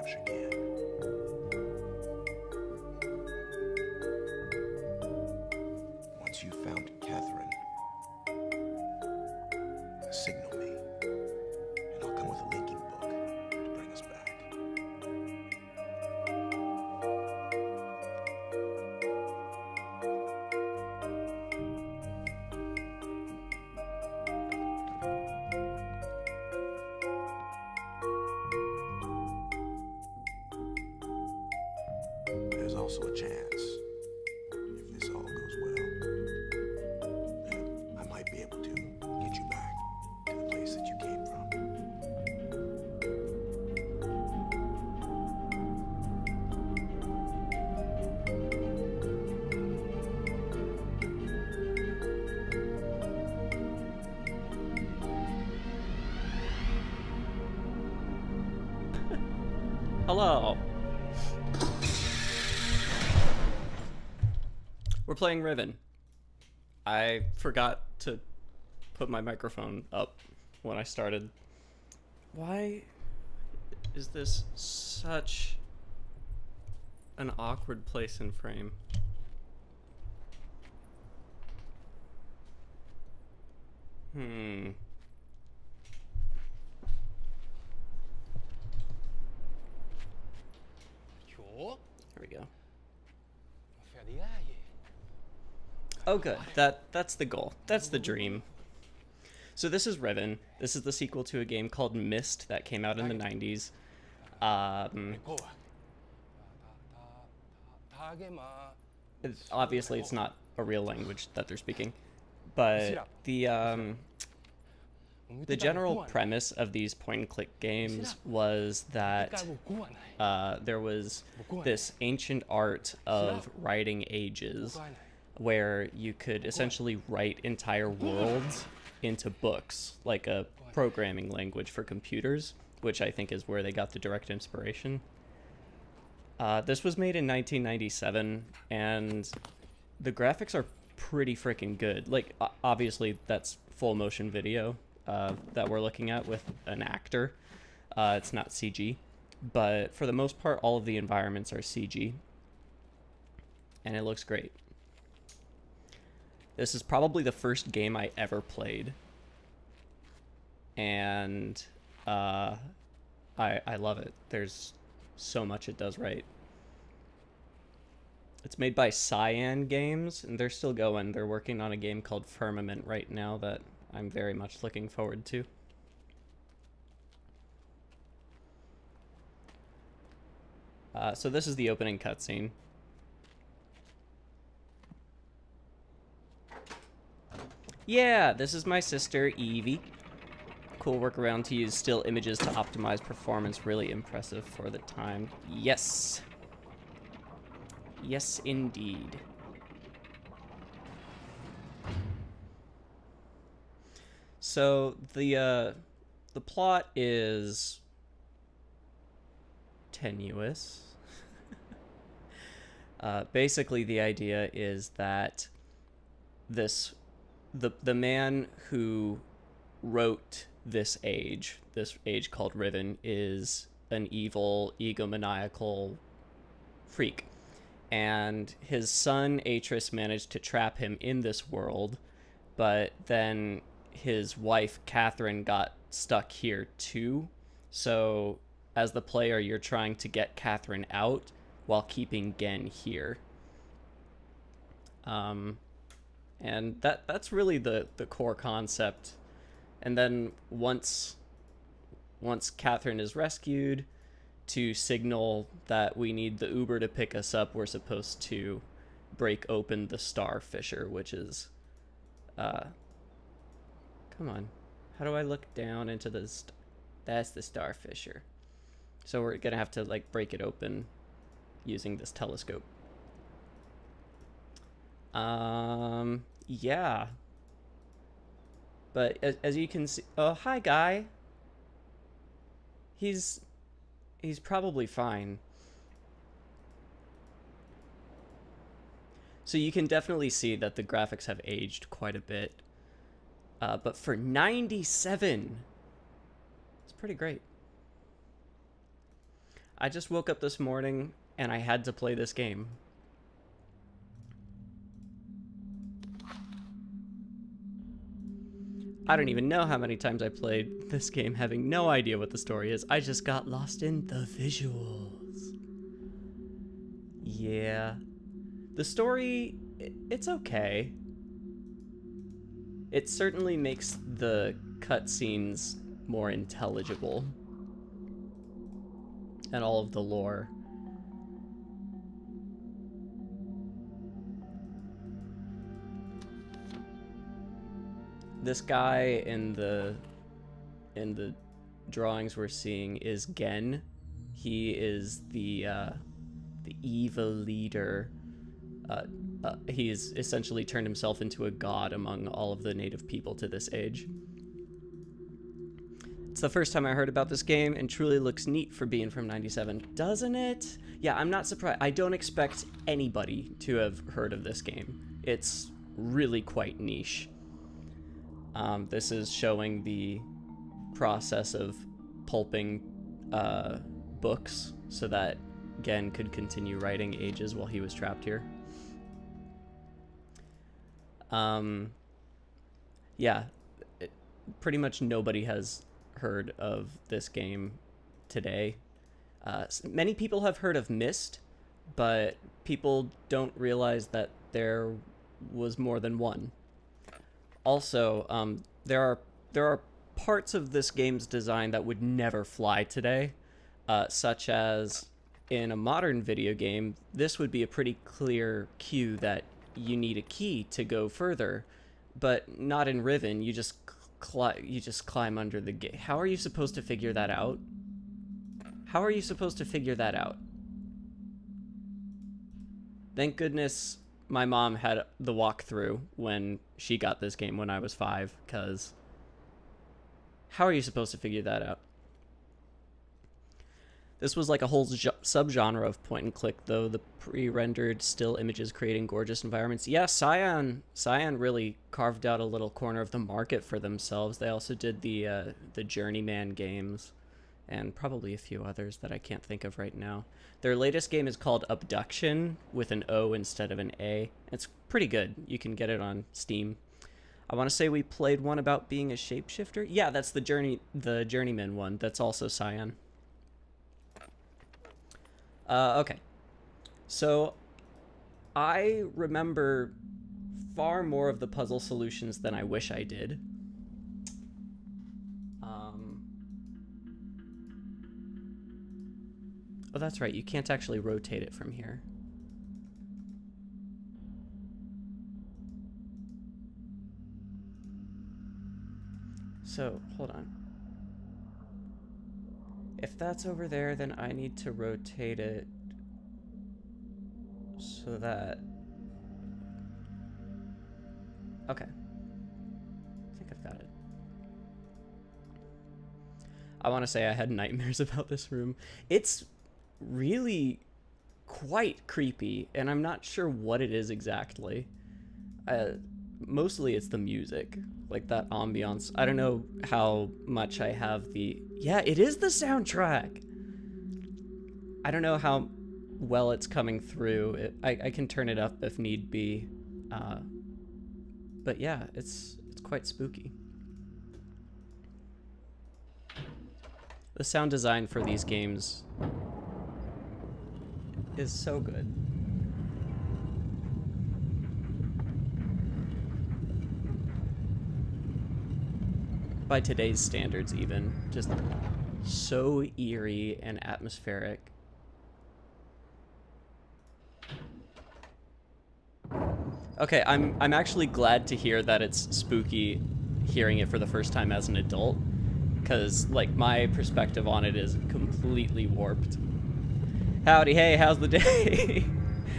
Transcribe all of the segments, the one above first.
blush again. Once you've found Catherine, signal me, and I'll come with a linking book to bring us back. There's also a chance, if this all goes well, that I might be able to get you back to the place that you came from. Hello. We're playing Riven. I forgot to put my microphone up when I started. Why is this such an awkward place in frame? There we go. Oh good, that's the goal. That's the dream. So this is Riven. This is the sequel to a game called Myst that came out in the 90s. Obviously it's not a real language that they're speaking, but the general premise of these point-and-click games was that there was this ancient art of writing ages where you could essentially write entire worlds into books, like a programming language for computers, which I think is where they got the direct inspiration. This was made in 1997, and the graphics are pretty freaking good. Like, obviously, that's full motion video that we're looking at with an actor. It's not CG, but for the most part, all of the environments are CG, and it looks great. This is probably the first game I ever played, and I love it. There's so much it does right. It's made by Cyan Games, and they're still going. They're working on a game called Firmament right now that I'm very much looking forward to. So this is the opening cutscene. Yeah, this is my sister, Evie. Cool workaround to use still images to optimize performance. Really impressive for the time. Yes. Yes, indeed. So the plot is tenuous. Basically, the idea is that the man who wrote this age called Riven, is an evil, egomaniacal freak. And his son, Atris, managed to trap him in this world, but then his wife, Catherine, got stuck here too. So, as the player, you're trying to get Catherine out while keeping Gen here. And that's really the core concept. And then once Catherine is rescued, to signal that we need the Uber to pick us up, we're supposed to break open the Star Fisher, which is come on, how do I look down into the that's the Star Fisher. So we're gonna have to like break it open using this telescope. Yeah, but as you can see, oh hi guy, he's probably fine. So you can definitely see that the graphics have aged quite a bit, but for 97, it's pretty great. I just woke up this morning and I had to play this game. I don't even know how many times I played this game having no idea what the story is. I just got lost in the visuals. Yeah. The story, it's okay. It certainly makes the cutscenes more intelligible. And all of the lore. This guy in the drawings we're seeing is Gen. He is the evil leader. He's essentially turned himself into a god among all of the native people to this age. It's the first time I heard about this game and truly looks neat for being from '97, doesn't it? Yeah, I'm not surprised. I don't expect anybody to have heard of this game. It's really quite niche. This is showing the process of pulping books so that Gen could continue writing Ages while he was trapped here. Yeah, pretty much nobody has heard of this game today. Many people have heard of Myst, but people don't realize that there was more than one. Also, there are parts of this game's design that would never fly today, such as in a modern video game, this would be a pretty clear cue that you need a key to go further, but not in Riven. You just climb under the gate. How are you supposed to figure that out? How are you supposed to figure that out? Thank goodness my mom had the walkthrough when she got this game when I was 5, because how are you supposed to figure that out? This was like a whole subgenre of point and click, though. The pre-rendered still images creating gorgeous environments. Yeah, Cyan really carved out a little corner of the market for themselves. They also did the Journeyman games, and probably a few others that I can't think of right now. Their latest game is called Abduction, with an O instead of an A. It's pretty good. You can get it on Steam. I want to say we played one about being a shapeshifter. Yeah, that's the Journeyman one. That's also Cyan. Okay. So, I remember far more of the puzzle solutions than I wish I did. Oh, that's right. You can't actually rotate it from here. So, hold on. If that's over there, then I need to rotate it so that... Okay. I think I've got it. I want to say I had nightmares about this room. It's really quite creepy, and I'm not sure what it is exactly. Mostly it's the music, like that ambiance. I don't know how much I have the... Yeah, it is the soundtrack! I don't know how well it's coming through. I can turn it up if need be. But yeah, it's quite spooky. The sound design for these games is so good. By today's standards even. Just so eerie and atmospheric. Okay, I'm actually glad to hear that it's spooky hearing it for the first time as an adult, because like my perspective on it is completely warped. Howdy, hey, how's the day?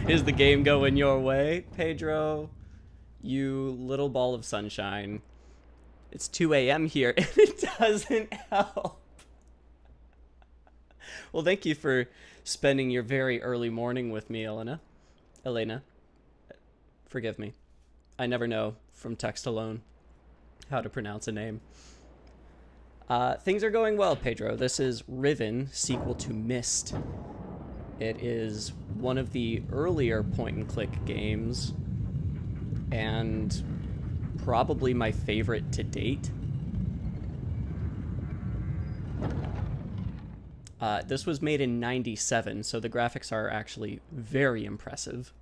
Is the game going your way, Pedro? You little ball of sunshine. It's 2 a.m. here, and it doesn't help. Well, thank you for spending your very early morning with me, Elena. Forgive me. I never know from text alone how to pronounce a name. Things are going well, Pedro. This is Riven, sequel to Myst. It is one of the earlier point-and-click games, and probably my favorite to date. This was made in '97, so the graphics are actually very impressive.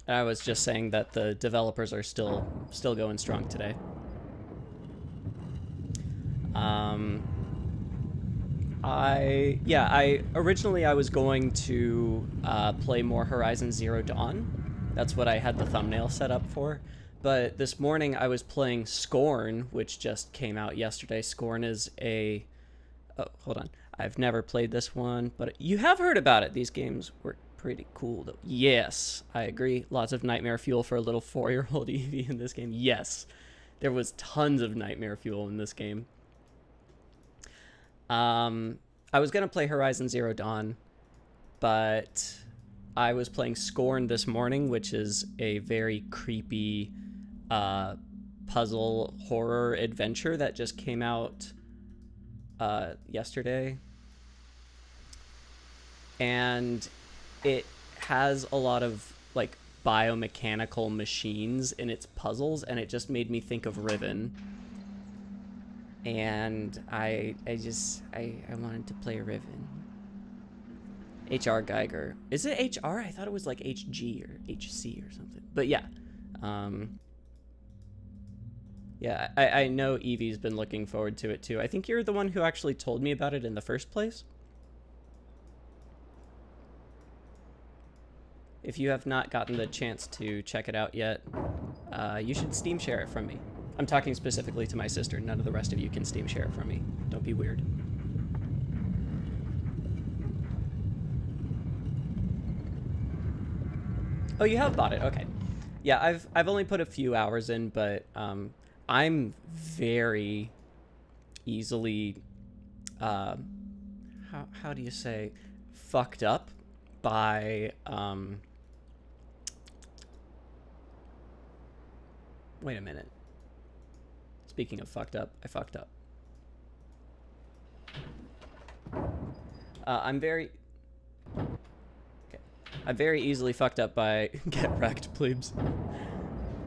I was just saying that the developers are still going strong today. Originally I was going to play more Horizon Zero Dawn. That's what I had the thumbnail set up for. But this morning I was playing Scorn, which just came out yesterday. Scorn is a... Oh, hold on. I've never played this one, but you have heard about it. These games were pretty cool, though. Yes, I agree. Lots of nightmare fuel for a little 4-year-old Evie in this game. Yes, there was tons of nightmare fuel in this game. I was going to play Horizon Zero Dawn, but I was playing Scorn this morning, which is a very creepy puzzle horror adventure that just came out yesterday. And it has a lot of like biomechanical machines in its puzzles, and it just made me think of Riven. And I wanted to play Riven. HR Geiger. Is it HR? I thought it was like HG or HC or something. But yeah. Yeah, I know Evie's been looking forward to it too. I think you're the one who actually told me about it in the first place. If you have not gotten the chance to check it out yet, you should Steam share it from me. I'm talking specifically to my sister. None of the rest of you can Steam share it from me. Don't be weird. Oh, you have bought it. Okay. Yeah, I've only put a few hours in, but I'm very easily how do you say fucked up by wait a minute. Speaking of fucked up, I fucked up. I'm very easily fucked up by get wrecked, plebes.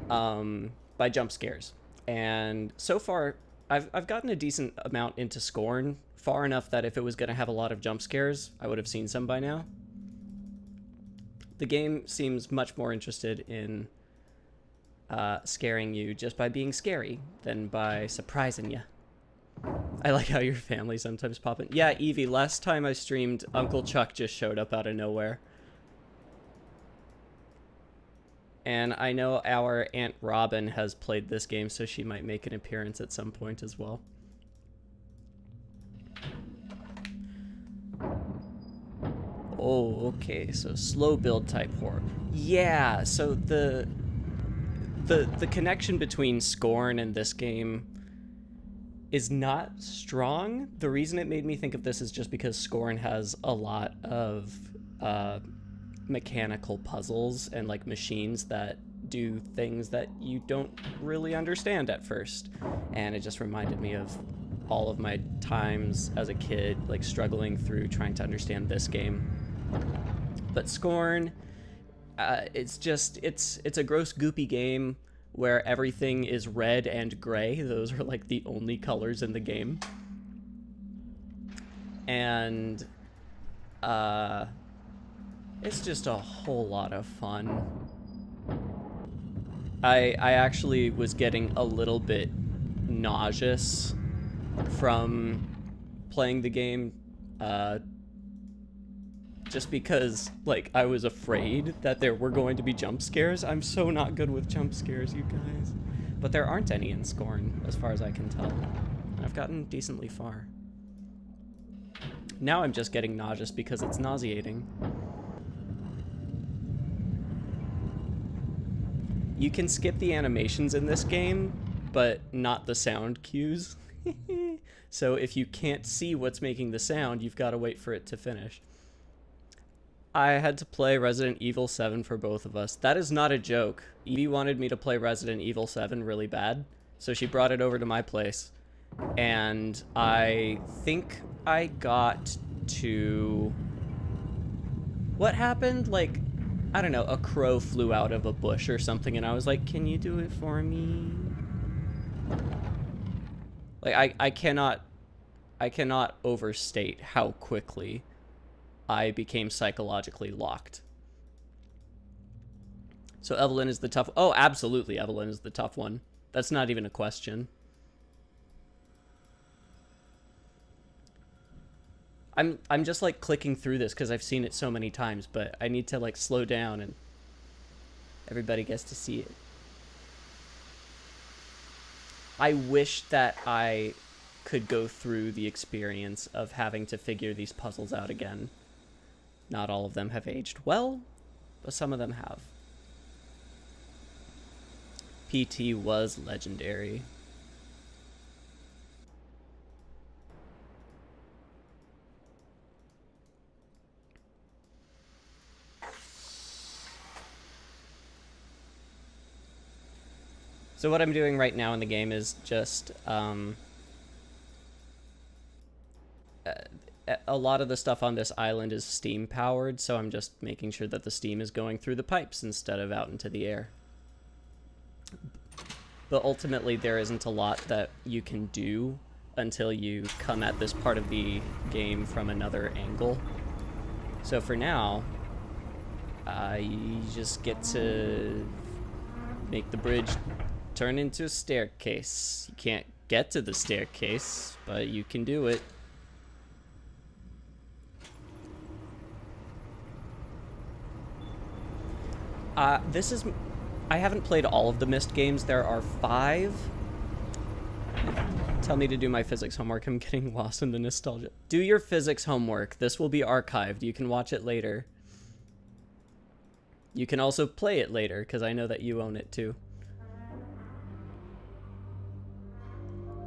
By jump scares. And so far, I've gotten a decent amount into Scorn, far enough that if it was going to have a lot of jump scares, I would have seen some by now. The game seems much more interested in scaring you just by being scary than by surprising you. I like how your family sometimes pop in. Yeah, Evie, last time I streamed, Uncle Chuck just showed up out of nowhere. And I know our Aunt Robin has played this game, so she might make an appearance at some point as well. Oh, okay, so slow build type horror. Yeah, so the connection between Scorn and this game is not strong. The reason it made me think of this is just because Scorn has a lot of mechanical puzzles and like machines that do things that you don't really understand at first, and it just reminded me of all of my times as a kid like struggling through trying to understand this game. But Scorn, it's a gross goopy game where everything is red and gray. Those are like the only colors in the game, and it's just a whole lot of fun. I actually was getting a little bit nauseous from playing the game, just because like I was afraid that there were going to be jump scares. I'm so not good with jump scares, you guys. But there aren't any in Scorn, as far as I can tell. I've gotten decently far. Now I'm just getting nauseous because it's nauseating. You can skip the animations in this game, but not the sound cues. So if you can't see what's making the sound, you've got to wait for it to finish. I had to play Resident Evil 7 for both of us. That is not a joke. Evie wanted me to play Resident Evil 7 really bad, so she brought it over to my place. And I think I got to... What happened? Like, I don't know, a crow flew out of a bush or something, and I was like, can you do it for me? Like, I cannot overstate how quickly I became psychologically locked. So Evelyn is the tough... Oh, absolutely, Evelyn is the tough one. That's not even a question. I'm just like clicking through this because I've seen it so many times, but I need to like slow down and everybody gets to see it. I wish that I could go through the experience of having to figure these puzzles out again. Not all of them have aged well, but some of them have. PT was legendary. So what I'm doing right now in the game is just a lot of the stuff on this island is steam powered, so I'm just making sure that the steam is going through the pipes instead of out into the air. But ultimately there isn't a lot that you can do until you come at this part of the game from another angle. So for now, you just get to make the bridge turn into a staircase. You can't get to the staircase, but you can do it. I haven't played all of the Myst games. There are 5. Tell me to do my physics homework. I'm getting lost in the nostalgia. Do your physics homework. This will be archived. You can watch it later. You can also play it later, because I know that you own it too.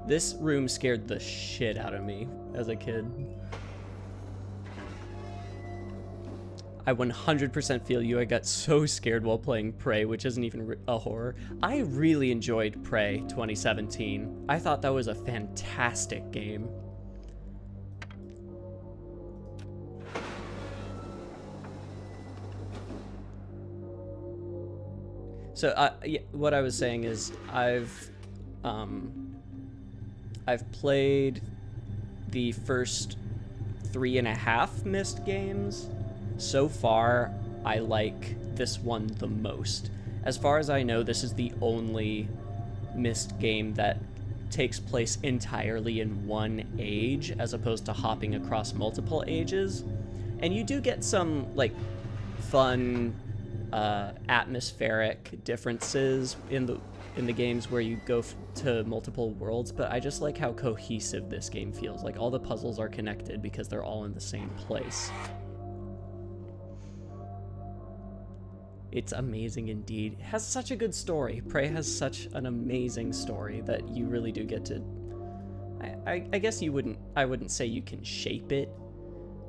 This room scared the shit out of me as a kid. I 100% feel you. I got so scared while playing Prey, which isn't even a horror. I really enjoyed Prey 2017. I thought that was a fantastic game. So yeah, what I was saying is I've played the first 3.5 Myst games. So far, I like this one the most. As far as I know, this is the only Myst game that takes place entirely in one age, as opposed to hopping across multiple ages. And you do get some, like, fun, atmospheric differences in the games where you go to multiple worlds, but I just like how cohesive this game feels. Like, all the puzzles are connected because they're all in the same place. It's amazing indeed. It has such a good story. Prey has such an amazing story that you really do get to... I guess I wouldn't say you can shape it,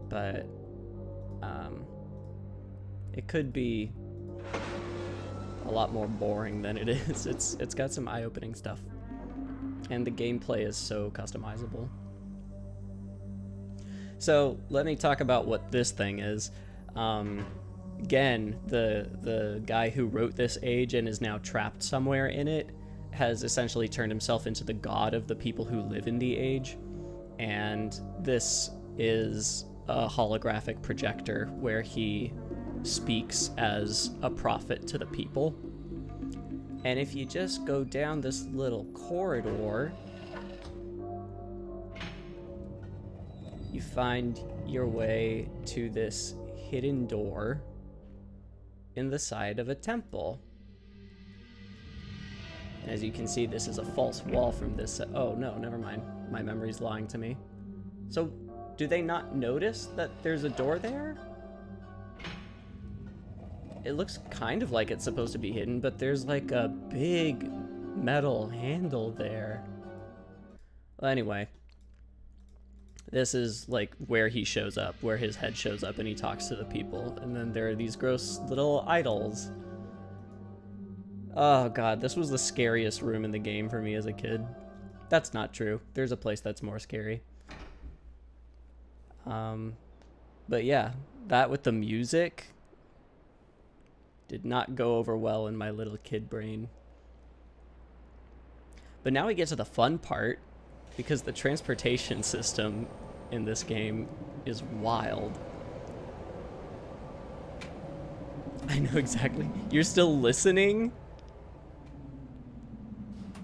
but it could be a lot more boring than it is. It's got some eye-opening stuff. And the gameplay is so customizable. So let me talk about what this thing is. Again, the guy who wrote this age and is now trapped somewhere in it has essentially turned himself into the god of the people who live in the age. And this is a holographic projector where he speaks as a prophet to the people. And if you just go down this little corridor, you find your way to this hidden door in the side of a temple. And as you can see, this is a false wall from this. Oh no, never mind. My memory's lying to me. So, do they not notice that there's a door there? It looks kind of like it's supposed to be hidden, but there's like a big metal handle there. Well, anyway, This is like where he shows up, where his head shows up and he talks to the people. And then there are these gross little idols. Oh god, this was the scariest room in the game for me as a kid. That's not true. There's a place that's more scary. But yeah, that with the music did not go over well in my little kid brain. But now we get to the fun part, because the transportation system in this game is wild. I know exactly. You're still listening?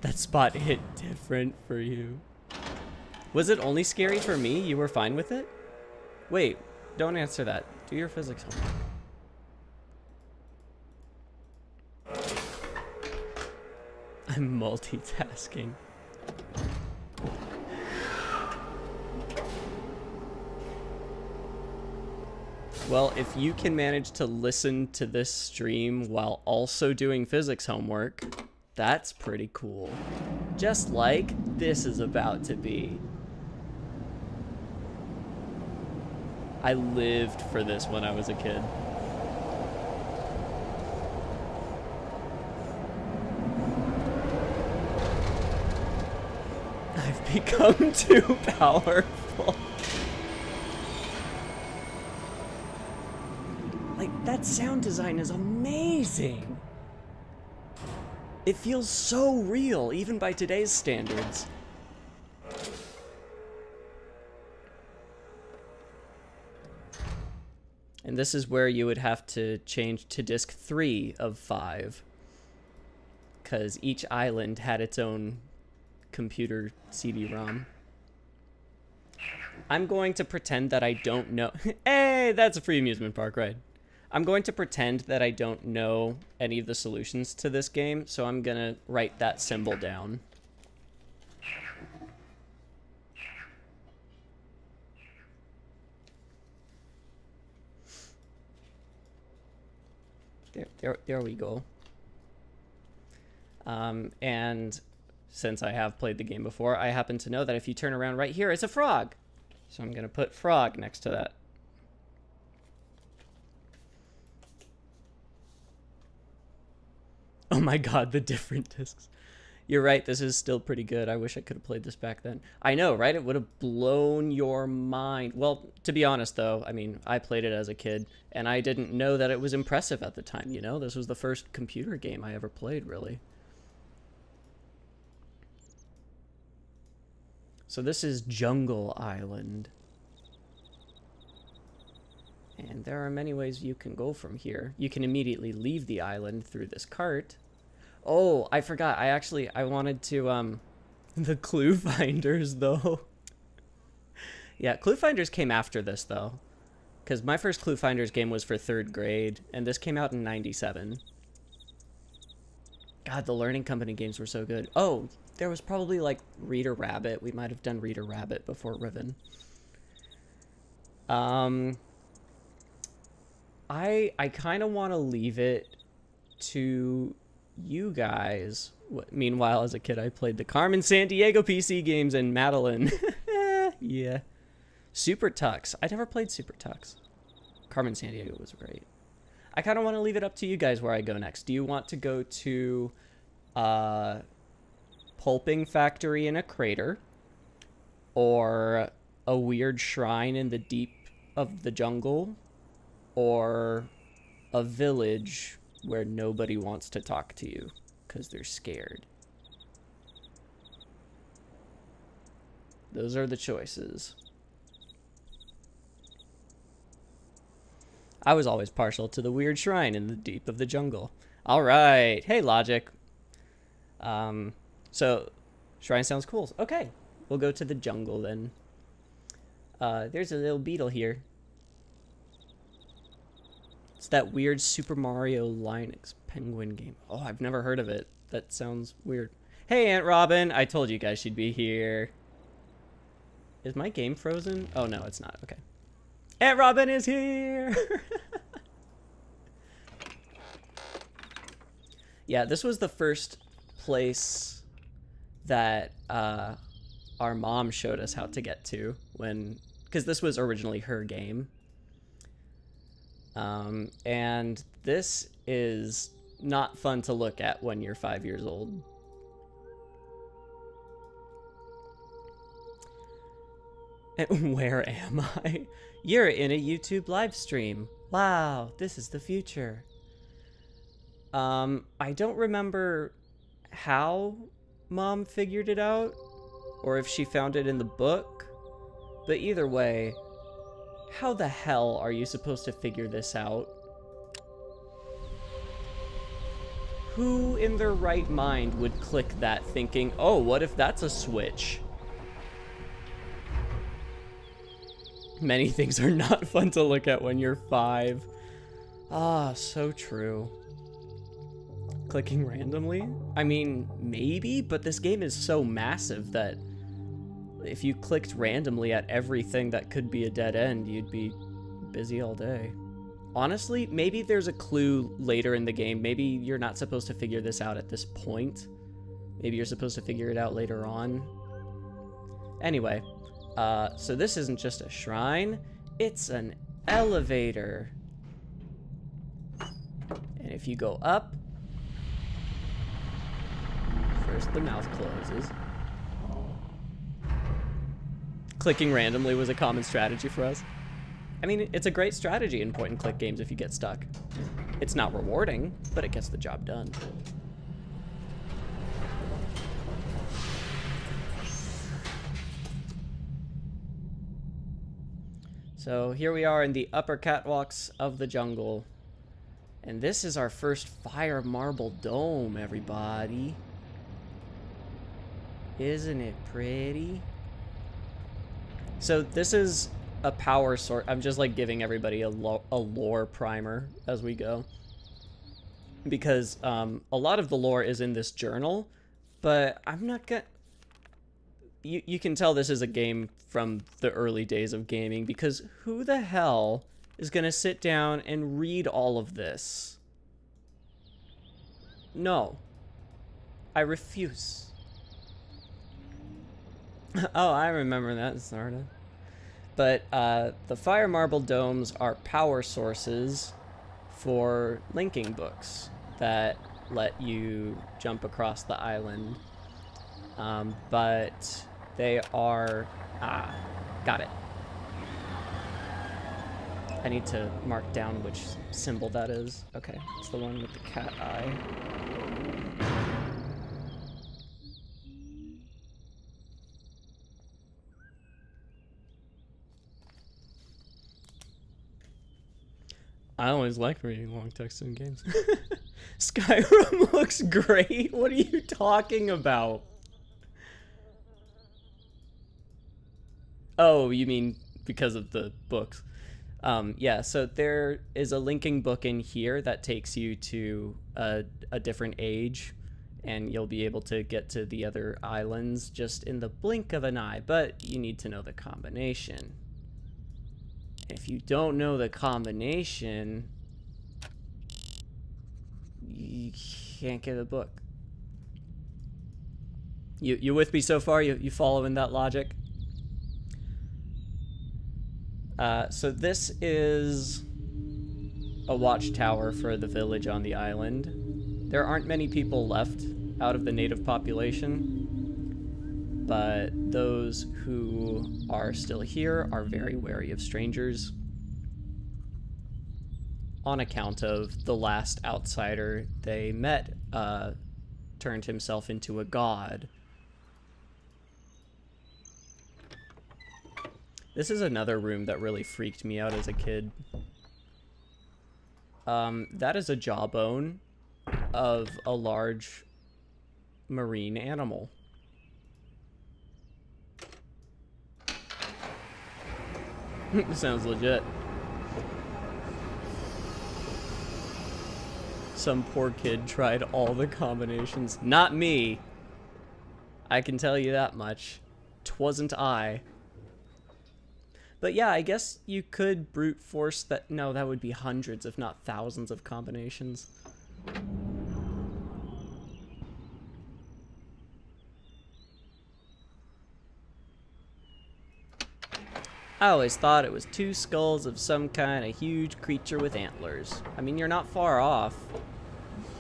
That spot hit different for you. Was it only scary for me? You were fine with it? Wait, don't answer that. Do your physics homework. I'm multitasking. Well, if you can manage to listen to this stream while also doing physics homework, that's pretty cool. Just like this is about to be. I lived for this when I was a kid. I've become too powerful. Like, that sound design is amazing. It feels so real, even by today's standards. And this is where you would have to change to disc 3 of 5. Because each island had its own computer CD-ROM. I'm going to pretend that I don't know. Hey, that's a free amusement park ride. I'm going to pretend that I don't know any of the solutions to this game, so I'm gonna write that symbol down. There we go. And since I have played the game before, I happen to know that if you turn around right here, it's a frog. So I'm gonna put frog next to that. Oh my god, the different discs. You're right, this is still pretty good. I wish I could have played this back then. I know, right? It would have blown your mind. Well, to be honest, though, I mean, I played it as a kid, and I didn't know that it was impressive at the time, you know? This was the first computer game I ever played, really. So this is Jungle Island. And there are many ways you can go from here. You can immediately leave the island through this cart. Oh, I forgot. I wanted to, the clue finders, though. Yeah, clue finders came after this, though. Because my first clue finders game was for 3rd grade, and this came out in '97. God, the Learning Company games were so good. Oh, there was probably, like, Reader Rabbit. We might have done Reader Rabbit before Riven. I kind of want to leave it to you guys. Meanwhile, as a kid, I played the Carmen Sandiego PC games and Madeline. Yeah. Super Tux. I never played Super Tux. Carmen Sandiego was great. I kind of want to leave it up to you guys where I go next. Do you want to go to Pulping Factory in a Crater, or a weird shrine in the deep of the jungle, or a village where nobody wants to talk to you because they're scared? Those are the choices. I was always partial to the weird shrine in the deep of the jungle. All right. Hey, Logic. So, shrine sounds cool. Okay. We'll go to the jungle then. There's a little beetle here. It's that weird Super Mario Linux penguin game. Oh, I've never heard of it. That sounds weird. Hey, Aunt Robin. I told you guys she'd be here. Is my game frozen? Oh, no, it's not. Okay. Aunt Robin is here! Yeah, this was the first place that our mom showed us how to get to because this was originally her game. And this is not fun to look at when you're 5 years old. Where am I? You're in a YouTube live stream. Wow, this is the future. I don't remember how Mom figured it out, or if she found it in the book, but either way, how the hell are you supposed to figure this out? Who in their right mind would click that thinking, oh, what if that's a switch? Many things are not fun to look at when you're 5. Ah, so true. Clicking randomly? I mean, maybe, but this game is so massive that if you clicked randomly at everything that could be a dead end, you'd be busy all day. Honestly, maybe there's a clue later in the game. Maybe you're not supposed to figure this out at this point. Maybe you're supposed to figure it out later on. Anyway, so this isn't just a shrine, it's an elevator. And if you go up, first the mouth closes. Clicking randomly was a common strategy for us. I mean, it's a great strategy in point-and-click games if you get stuck. It's not rewarding, but it gets the job done. So here we are in the upper catwalks of the jungle. And this is our first fire marble dome, everybody. Isn't it pretty? So this is a power source. I'm just like giving everybody a lore primer as we go. Because a lot of the lore is in this journal, but I'm not gonna... You can tell this is a game from the early days of gaming, because who the hell is gonna sit down and read all of this? No. I refuse. Oh, I remember that, sorta. But the fire marble domes are power sources for linking books that let you jump across the island. But they are... got it. I need to mark down which symbol that is. Okay, it's the one with the cat eye. I always like reading long text in games. Skyrim looks great. What are you talking about? Oh, you mean because of the books? Yeah, so there is a linking book in here that takes you to a different age, and you'll be able to get to the other islands just in the blink of an eye, but you need to know the combination. If you don't know the combination, you can't get a book. You with me so far? You following that logic? So this is a watchtower for the village on the island. There aren't many people left out of the native population, but those who are still here are very wary of strangers on account of the last outsider they met turned himself into a god. This is another room that really freaked me out as a kid. That is a jawbone of a large marine animal. Sounds legit. Some poor kid tried all the combinations. Not me. I can tell you that much. 'Twasn't I. But yeah, I guess you could brute force that. No, that would be hundreds, if not thousands of combinations. I always thought it was 2 skulls of some kind of huge creature with antlers. I mean, you're not far off.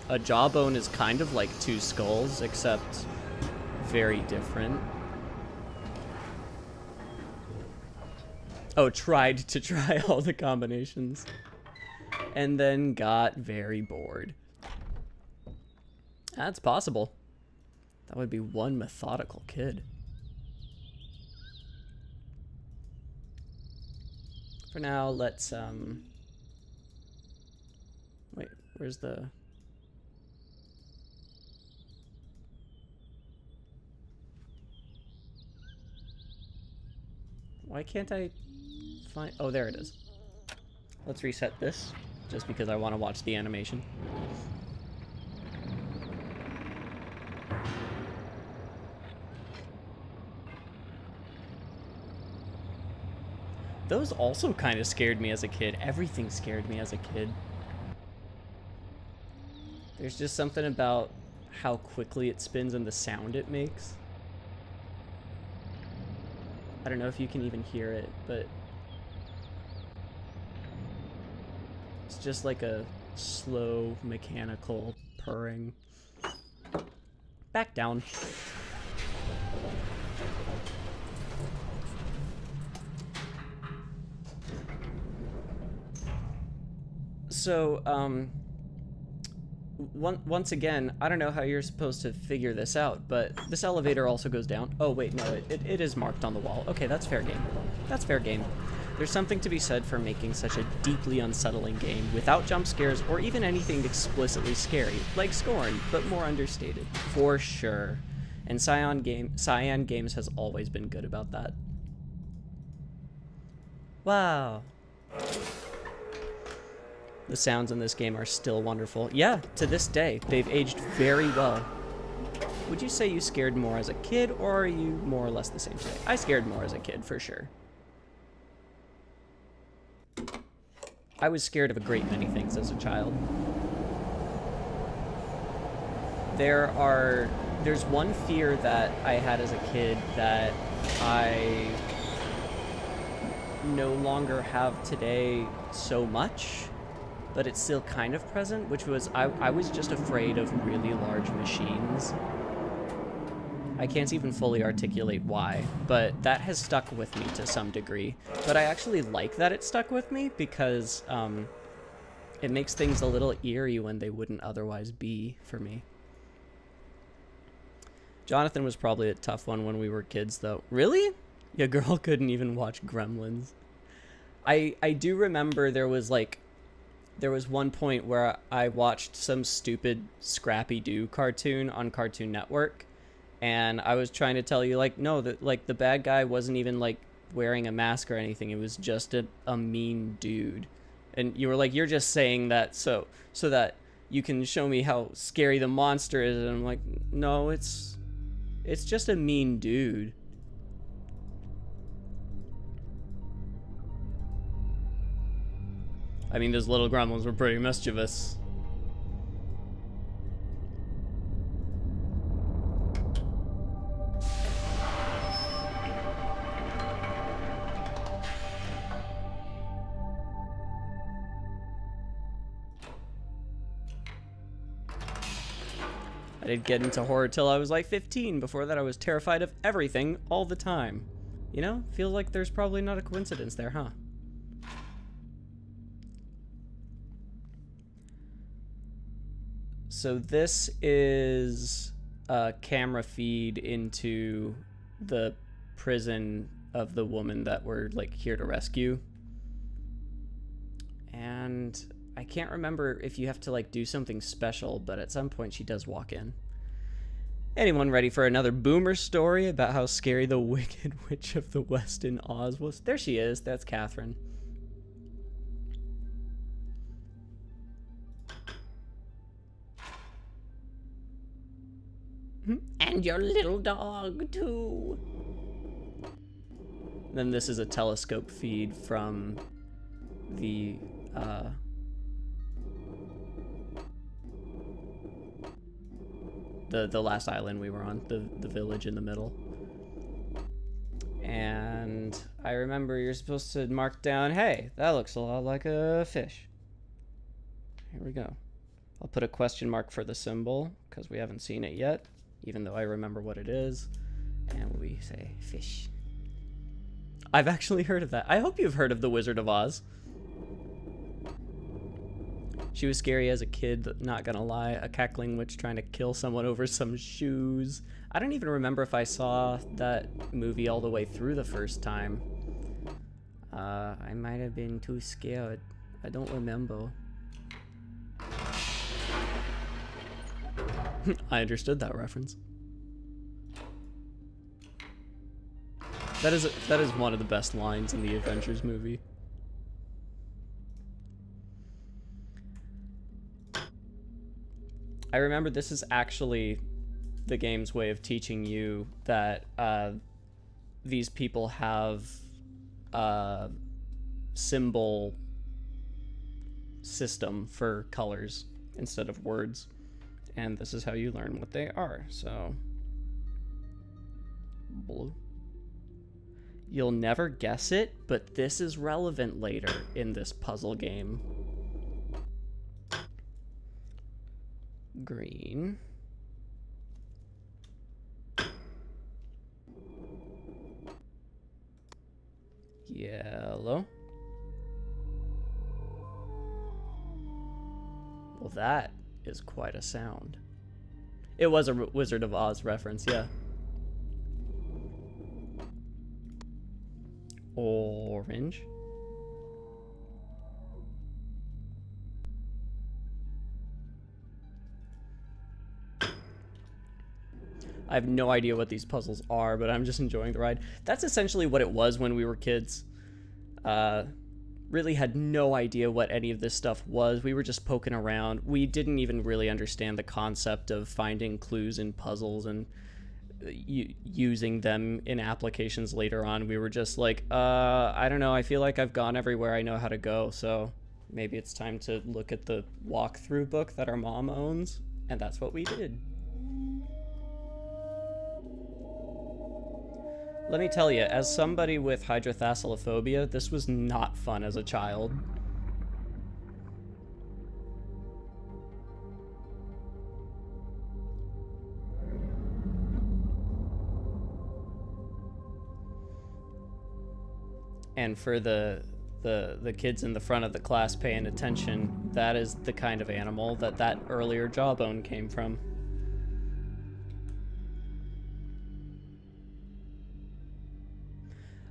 A jawbone is kind of like 2 skulls, except very different. Oh, tried to try all the combinations. And then got very bored. That's possible. That would be one methodical kid. For now, let's, wait, where's the... Why can't I find... Oh, there it is. Let's reset this, just because I want to watch the animation. Those also kind of scared me as a kid. Everything scared me as a kid. There's just something about how quickly it spins and the sound it makes. I don't know if you can even hear it, but it's just like a slow mechanical purring. Back down. So, once again, I don't know how you're supposed to figure this out, but this elevator also goes down. Oh, wait, no, it is marked on the wall. Okay, that's fair game. That's fair game. There's something to be said for making such a deeply unsettling game without jump scares or even anything explicitly scary, like Scorn, but more understated. For sure. And Cyan Games has always been good about that. Wow. The sounds in this game are still wonderful. Yeah, to this day, they've aged very well. Would you say you scared more as a kid, or are you more or less the same today? I scared more as a kid, for sure. I was scared of a great many things as a child. There's one fear that I had as a kid that I no longer have today so much, but it's still kind of present, which was I was just afraid of really large machines. I can't even fully articulate why, but that has stuck with me to some degree. But I actually like that it stuck with me because it makes things a little eerie when they wouldn't otherwise be for me. Jonathan was probably a tough one when we were kids, though. Really? Your girl couldn't even watch Gremlins. I do remember there was one point where I watched some stupid Scrappy-Doo cartoon on Cartoon Network, and I was trying to tell you, like, no, that, like, the bad guy wasn't even, like, wearing a mask or anything. It was just a mean dude. And you were like, you're just saying that so that you can show me how scary the monster is. And I'm like, no, it's just a mean dude. I mean, those little gremlins were pretty mischievous. I didn't get into horror till I was like 15. Before that, I was terrified of everything all the time. You know, feels like there's probably not a coincidence there, huh? So this is a camera feed into the prison of the woman that we're like here to rescue. And I can't remember if you have to like do something special, but at some point she does walk in. Anyone ready for another boomer story about how scary the Wicked Witch of the West in Oz was? There she is. That's Catherine. And your little dog, too. Then this is a telescope feed from the last island we were on, the village in the middle. And And I remember you're supposed to mark down, hey, that looks a lot like a fish. Here we go. I'll put a question mark for the symbol because we haven't seen it yet, even though I remember what it is. And we say fish. I've actually heard of that. I hope you've heard of The Wizard of Oz. She was scary as a kid, not gonna lie. A cackling witch trying to kill someone over some shoes. I don't even remember if I saw that movie all the way through the first time. I might have been too scared. I don't remember. I understood that reference. That is one of the best lines in the Avengers movie. I remember this is actually the game's way of teaching you that these people have a symbol system for colors instead of words. And this is how you learn what they are. So, blue. You'll never guess it, but this is relevant later in this puzzle game. Green. Yellow. Well, that is quite a sound. It was a Wizard of Oz reference, yeah. Orange. I have no idea what these puzzles are, but I'm just enjoying the ride. That's essentially what it was when we were kids. Really had no idea what any of this stuff was. We were just poking around. We didn't even really understand the concept of finding clues in puzzles and using them in applications later on. We were just like, I don't know, I feel like I've gone everywhere I know how to go, so maybe it's time to look at the walkthrough book that our mom owns, and that's what we did. Let me tell you, as somebody with hydrothalassalophobia, this was not fun as a child. And for the kids in the front of the class paying attention, that is the kind of animal that earlier jawbone came from.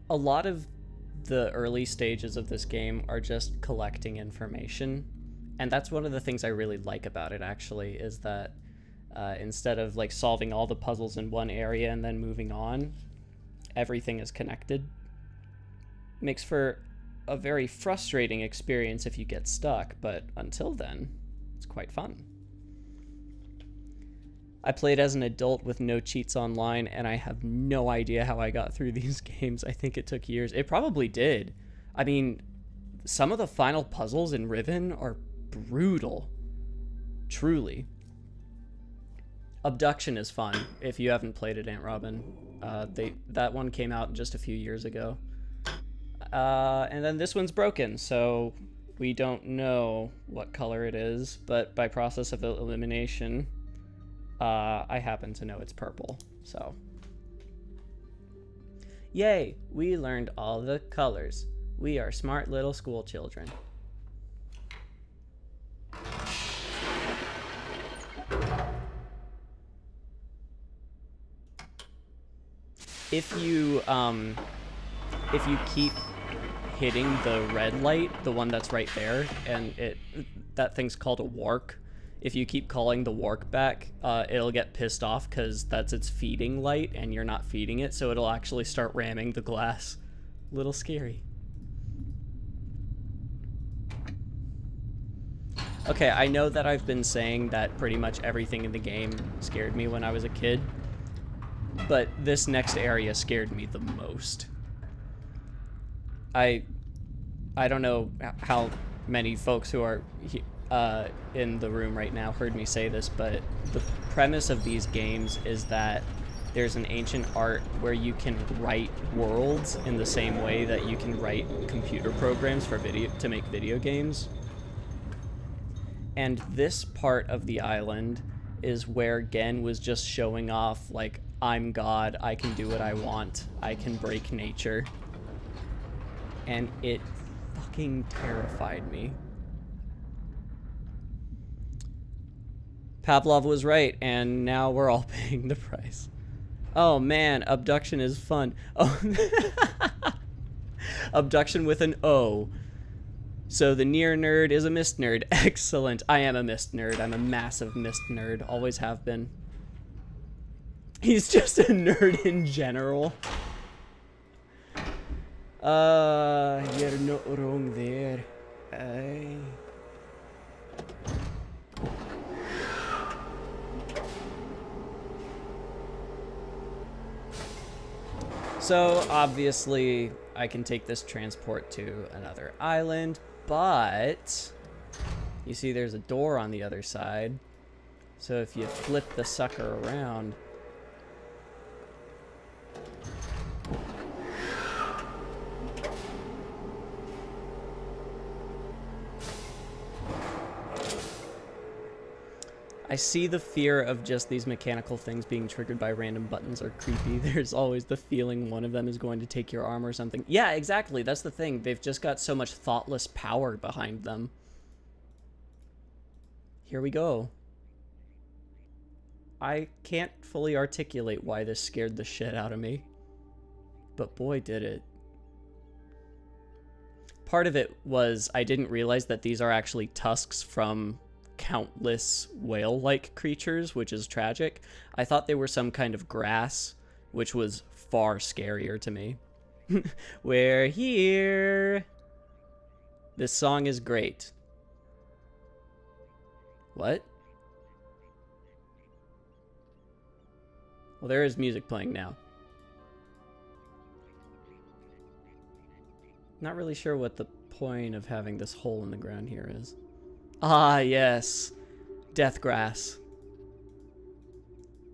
A lot of the early stages of this game are just collecting information, and that's one of the things I really like about it, actually, is that instead of like solving all the puzzles in one area and then moving on, everything is connected. Makes for a very frustrating experience if you get stuck, but until then, it's quite fun. I played as an adult with no cheats online, and I have no idea how I got through these games. I think it took years. It probably did. I mean, some of the final puzzles in Riven are brutal. Truly. Abduction is fun, if you haven't played it, Aunt Robin. That one came out just a few years ago. And then this one's broken, so we don't know what color it is, but by process of elimination, I happen to know it's purple, so. Yay, we learned all the colors. We are smart little school children. If you keep hitting the red light, the one that's right there, and that thing's called a wark. If you keep calling the wark back, it'll get pissed off because that's its feeding light and you're not feeding it, so it'll actually start ramming the glass. Little scary. Okay, I know that I've been saying that pretty much everything in the game scared me when I was a kid, but this next area scared me the most. I don't know how many folks who are in the room right now heard me say this, but the premise of these games is that there's an ancient art where you can write worlds in the same way that you can write computer programs for to make video games. And this part of the island is where Gen was just showing off, like, I'm God, I can do what I want, I can break nature. And it fucking terrified me. Pavlov was right, and now we're all paying the price. Oh man, abduction is fun. Oh, abduction with an O. So the near nerd is a Myst nerd. Excellent. I am a Myst nerd. I'm a massive Myst nerd. Always have been. He's just a nerd in general. You're not wrong there. Aye. So, obviously, I can take this transport to another island, but you see there's a door on the other side. So if you flip the sucker around, I see the fear of just these mechanical things being triggered by random buttons are creepy. There's always the feeling one of them is going to take your arm or something. Yeah, exactly. That's the thing. They've just got so much thoughtless power behind them. Here we go. I can't fully articulate why this scared the shit out of me, but boy did it. Part of it was I didn't realize that these are actually tusks from countless whale-like creatures, which is tragic. I thought they were some kind of grass, which was far scarier to me. We're here. This song is great. What? Well, there is music playing now. Not really sure what the point of having this hole in the ground here is. Ah, yes. Death grass.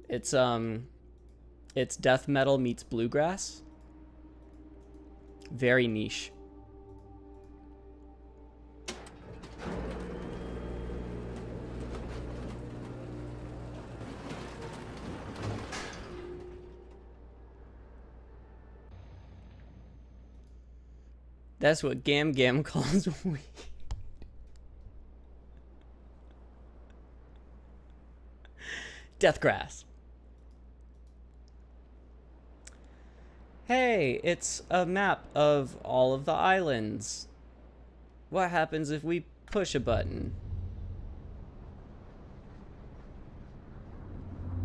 It's death metal meets bluegrass. Very niche. That's what Gam Gam calls weed. Deathgrass. Hey, it's a map of all of the islands. What happens if we push a button?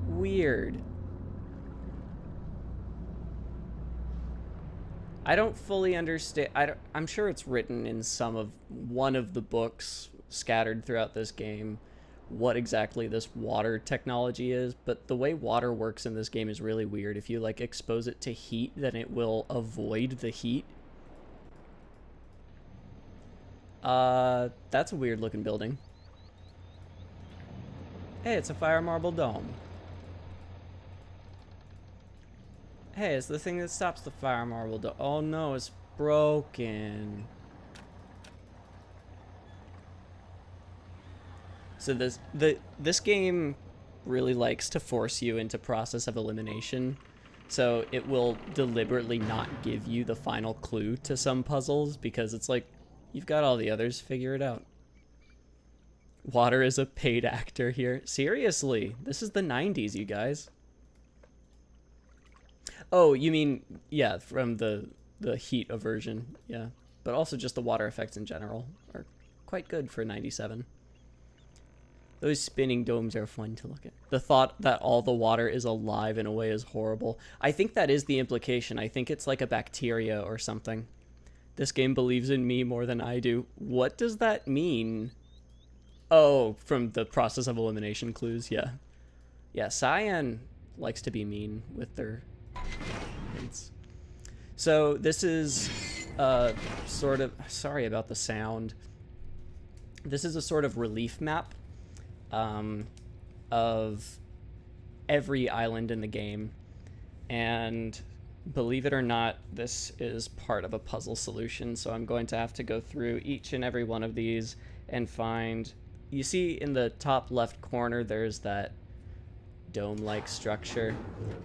Weird. I don't fully understand. I'm sure it's written in one of the books scattered throughout this game what exactly this water technology is, but the way water works in this game is really weird. If you like expose it to heat, then it will avoid the heat. That's a weird looking building. Hey, it's a fire marble dome. Hey, it's the thing that stops the fire marble dome. Oh no, it's broken. So this game really likes to force you into process of elimination. So it will deliberately not give you the final clue to some puzzles because it's like, you've got all the others, figure it out. Water is a paid actor here. Seriously, this is the 90s, you guys. Oh, you mean, yeah, from the heat aversion, yeah. But also just the water effects in general are quite good for 97. Those spinning domes are fun to look at. The thought that all the water is alive in a way is horrible. I think that is the implication. I think it's like a bacteria or something. This game believes in me more than I do. What does that mean? Oh, from the process of elimination clues, yeah. Yeah, Cyan likes to be mean with their hints. So this is sort of... Sorry about the sound. This is a sort of relief map of every island in the game. And believe it or not, this is part of a puzzle solution, so I'm going to have to go through each and every one of these and find... You see in the top left corner, there's that dome-like structure.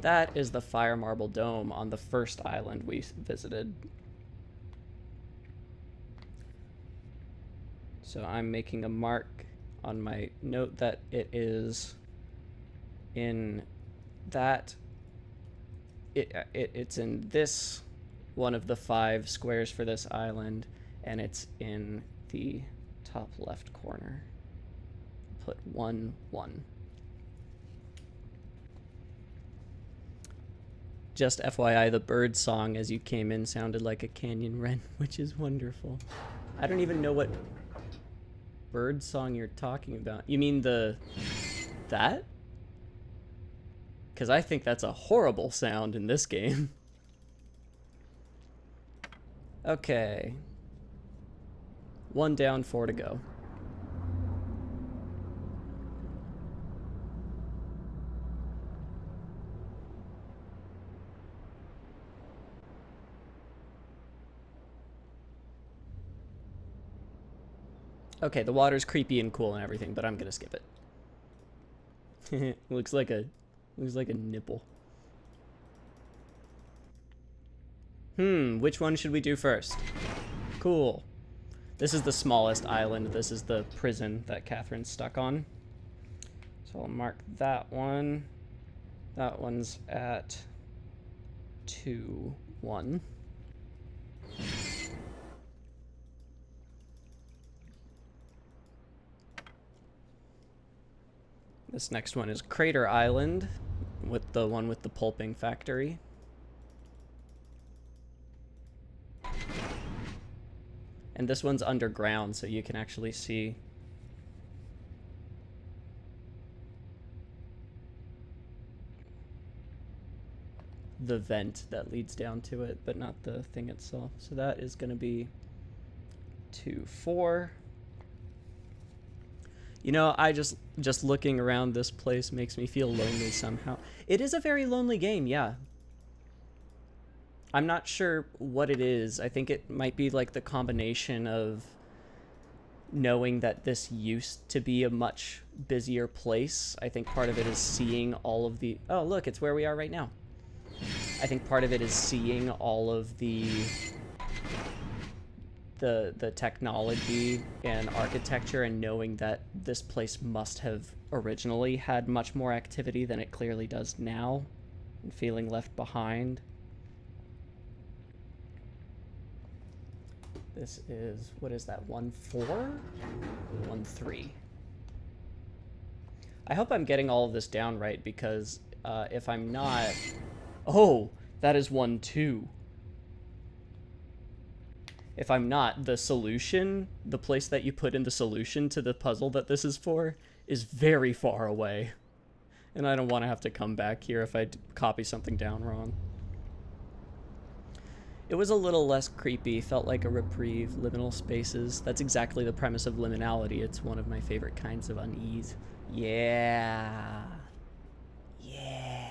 That is the fire marble dome on the first island we visited. So I'm making a mark on my note that it is in that... It's in this one of the 5 squares for this island, and it's in the top left corner. Put 1, 1. Just FYI, the bird song as you came in sounded like a canyon wren, which is wonderful. I don't even know what bird song you're talking about. You mean that? Because I think that's a horrible sound in this game. Okay. 1 down, 4 to go. Okay, the water's creepy and cool and everything, but I'm gonna skip it. Looks like a nipple. Which one should we do first? Cool. This is the smallest island. This is the prison that Catherine's stuck on. So I'll mark that one. That one's at 2, 1. This next one is Crater Island, with the one with the pulping factory. And this one's underground, so you can actually see the vent that leads down to it, but not the thing itself. So that is going to be 2, 4. You know, I just looking around this place makes me feel lonely somehow. It is a very lonely game, yeah. I'm not sure what it is. I think it might be like the combination of knowing that this used to be a much busier place. I think part of it is seeing all of the... Oh, look, it's where we are right now. I think part of it is seeing all of the technology and architecture and knowing that this place must have originally had much more activity than it clearly does now, and feeling left behind. This is, what is that, 1, 4? 1, 3. I hope I'm getting all of this down right, because if I'm not... Oh, that is 1, 2. If I'm not, the solution, the place that you put in the solution to the puzzle that this is for, is very far away. And I don't want to have to come back here if I copy something down wrong. It was a little less creepy, felt like a reprieve, liminal spaces. That's exactly the premise of liminality. It's one of my favorite kinds of unease. Yeah. Yeah.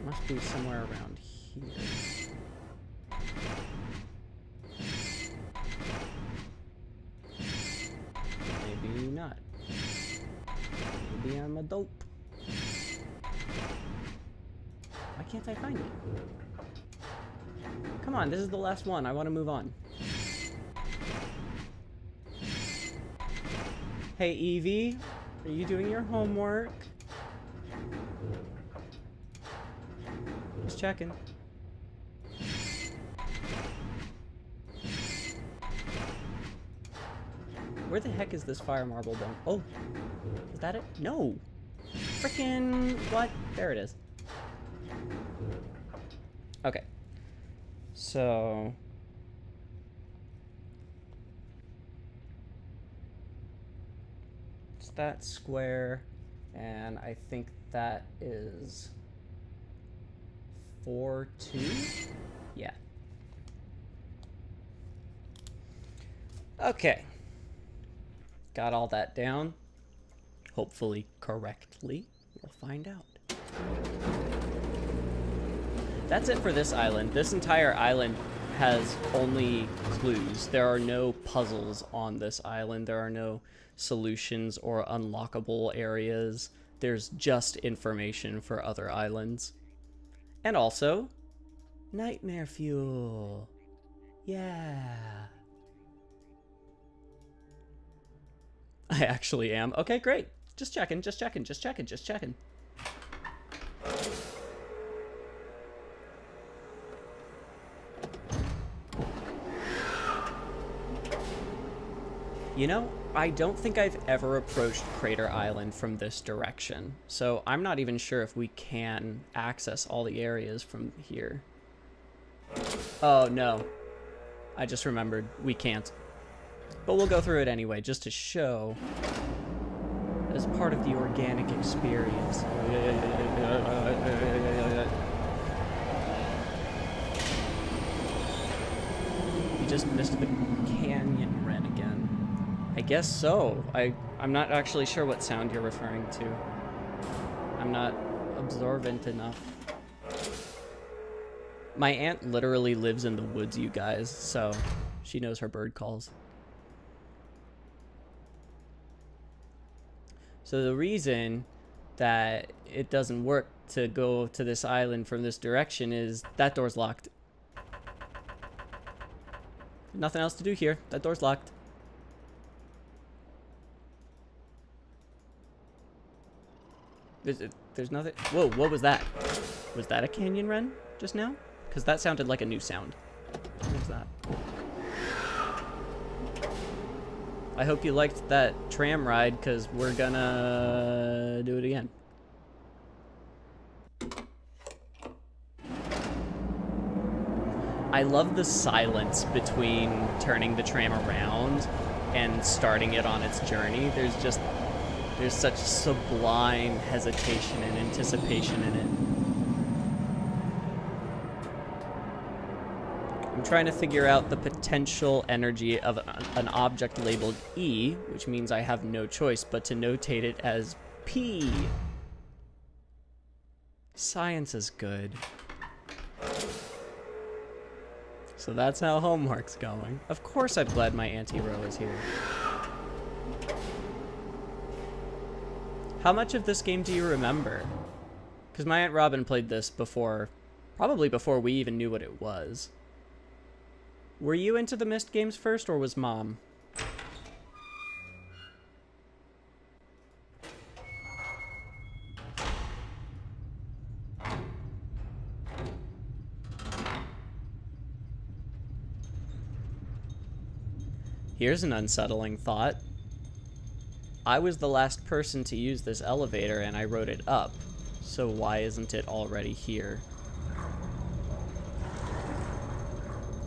Must be somewhere around here. Maybe not. Maybe I'm a dope. Why can't I find it? Come on, this is the last one. I want to move on. Hey, Evie, are you doing your homework? Just checking. Where the heck is this fire marble dome? Oh, is that it? No. Frickin' what? There it is. Okay. So... it's that square, and I think that is 4, 2? Yeah. Okay. Got all that down. Hopefully correctly. We'll find out. That's it for this island. This entire island has only clues. There are no puzzles on this island. There are no solutions or unlockable areas. There's just information for other islands. And also, nightmare fuel. Yeah. I actually am. Okay, great. Just checking, just checking, just checking, just checking. You know, I don't think I've ever approached Crater Island from this direction, so I'm not even sure if we can access all the areas from here. Oh, no. I just remembered. We can't. But we'll go through it anyway, just to show as part of the organic experience. You just missed the canyon wren again. I guess so. I'm not actually sure what sound you're referring to. I'm not observant enough. My aunt literally lives in the woods, you guys, so she knows her bird calls. So the reason that it doesn't work to go to this island from this direction is that door's locked. Nothing else to do here. That door's locked. There's nothing. Whoa, what was that? Was that a canyon wren just now? Because that sounded like a new sound. What was that? I hope you liked that tram ride, because we're gonna do it again. I love the silence between turning the tram around and starting it on its journey. There's such sublime hesitation and anticipation in it. I'm trying to figure out the potential energy of an object labeled E, which means I have no choice but to notate it as P. Science is good. So that's how homework's going. Of course I'm glad my Auntie Ro is here. How much of this game do you remember? Because my Aunt Robin played this before, probably before we even knew what it was. Were you into the Myst games first, or was Mom? Here's an unsettling thought. I was the last person to use this elevator and I wrote it up, so why isn't it already here?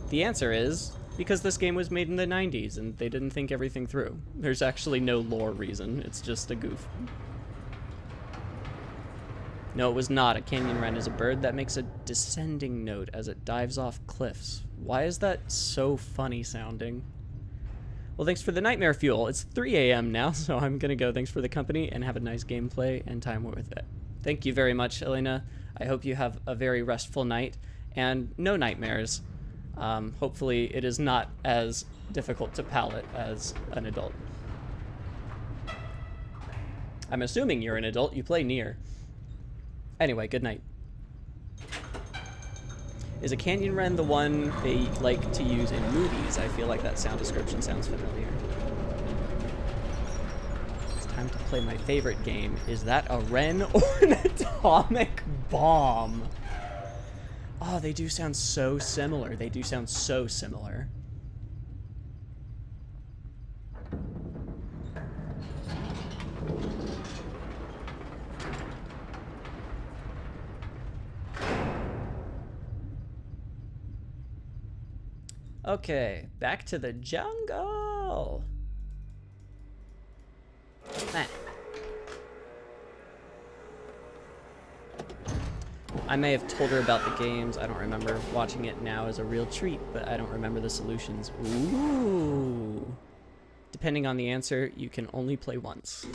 The answer is, because this game was made in the 90s and they didn't think everything through. There's actually no lore reason, it's just a goof. No, it was not. A canyon wren is a bird that makes a descending note as it dives off cliffs. Why is that so funny sounding? Well, thanks for the nightmare fuel. It's 3 a.m. now, so I'm gonna go. Thanks for the company, and have a nice gameplay and time with it. Thank you very much, Elena. I hope you have a very restful night, and no nightmares. Hopefully it is not as difficult to palate as an adult. I'm assuming you're an adult. You play Nier. Anyway, good night. Is a canyon wren the one they like to use in movies? I feel like that sound description sounds familiar. It's time to play my favorite game. Is that a wren or an atomic bomb? Oh, they do sound so similar. They do sound so similar. Okay, back to the jungle. Ah. I may have told her about the games. I don't remember. Watching it now is a real treat, but I don't remember the solutions. Ooh. depending on the answer, you can only play once.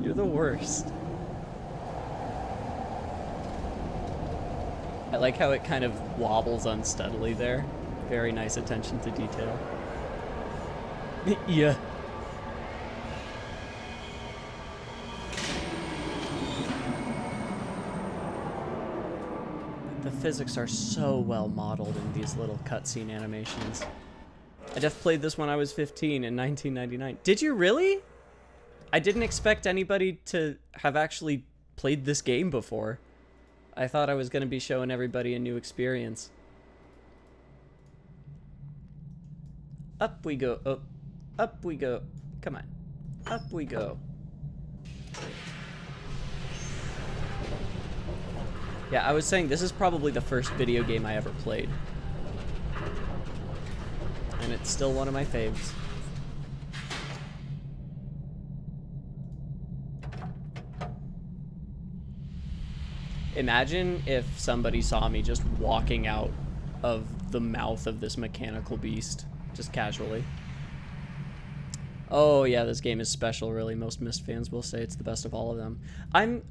You're the worst. I like how it kind of wobbles unsteadily there. Very nice attention to detail. Yeah. The physics are so well modeled in these little cutscene animations. I just played this when I was 15 in 1999. Did you really? I didn't expect anybody to have actually played this game before. I thought I was going to be showing everybody a new experience. Up we go. Oh, up we go. Come on. Up we go. Yeah, I was saying this is probably the first video game I ever played. And it's still one of my faves. Imagine if somebody saw me just walking out of the mouth of this mechanical beast, just casually. Oh yeah, this game is special, really. Most Myst fans will say it's the best of all of them. I'm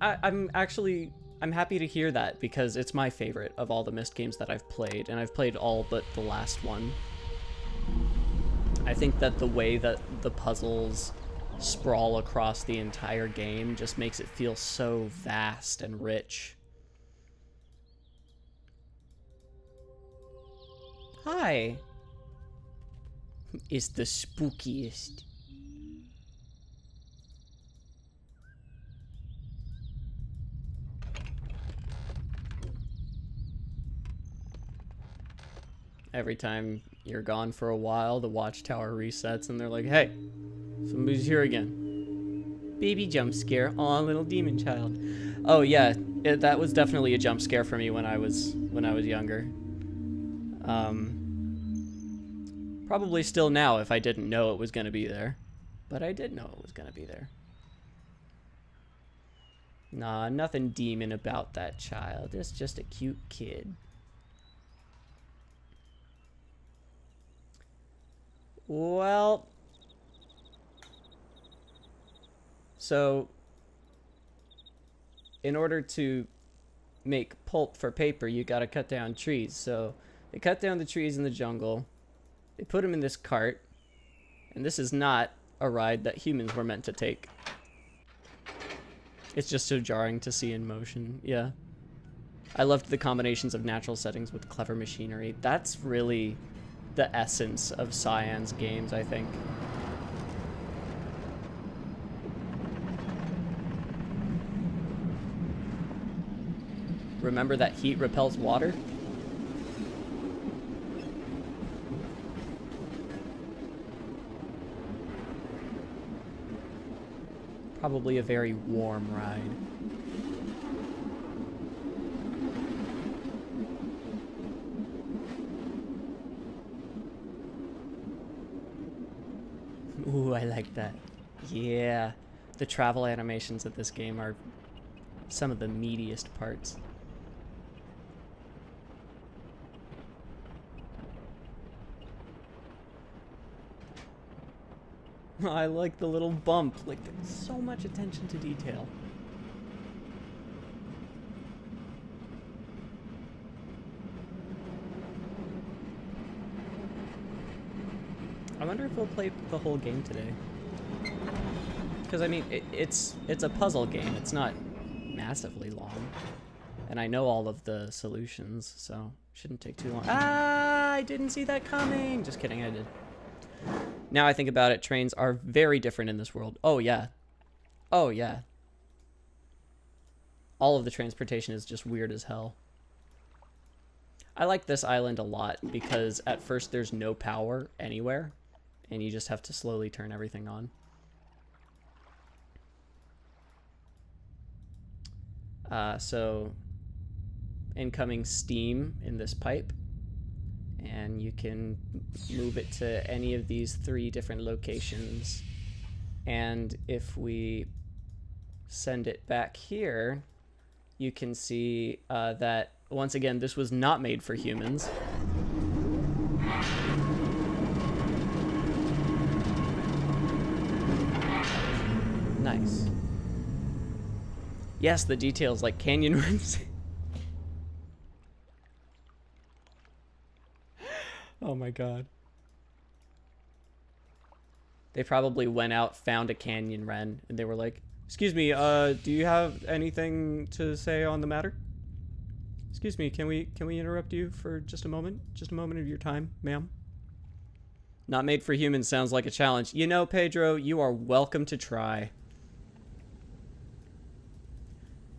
happy to hear that, because it's my favorite of all the Myst games that I've played, and I've played all but the last one. I think that the way that the puzzles sprawl across the entire game just makes it feel so vast and rich. Hi. Is the spookiest. Every time you're gone for a while, the watchtower resets and they're like, hey, somebody's here again. Baby jump scare. Aw, little demon child. Oh yeah, that was definitely a jump scare for me when I was younger. Probably still now if I didn't know it was going to be there. But I did know it was going to be there. Nah, nothing demon about that child. It's just a cute kid. Well, so in order to make pulp for paper, you gotta cut down trees. So they cut down the trees in the jungle, they put them in this cart, and this is not a ride that humans were meant to take. It's just so jarring to see in motion. Yeah, I loved the combinations of natural settings with clever machinery. That's really the essence of Cyan's games, I think. Remember that heat repels water? Probably a very warm ride. Ooh, I like that. Yeah. The travel animations of this game are some of the meatiest parts. I like the little bump. Like, so much attention to detail. I wonder if we'll play the whole game today. Because, I mean, it's a puzzle game. It's not massively long. And I know all of the solutions, so shouldn't take too long. Ah, I didn't see that coming! Just kidding, I did. Now I think about it, trains are very different in this world. Oh, yeah. Oh, yeah. All of the transportation is just weird as hell. I like this island a lot because at first there's no power anywhere, and you just have to slowly turn everything on. So, incoming steam in this pipe, and you can move it to any of these 3 different locations. And if we send it back here, you can see that, once again, this was not made for humans. Nice. Yes, the details like canyon runs. Oh my god. They probably went out, found a canyon wren, and they were like, "Excuse me, do you have anything to say on the matter? Excuse me, can we interrupt you for just a moment? Just a moment of your time, ma'am?" Not made for humans sounds like a challenge. You know, Pedro, you are welcome to try.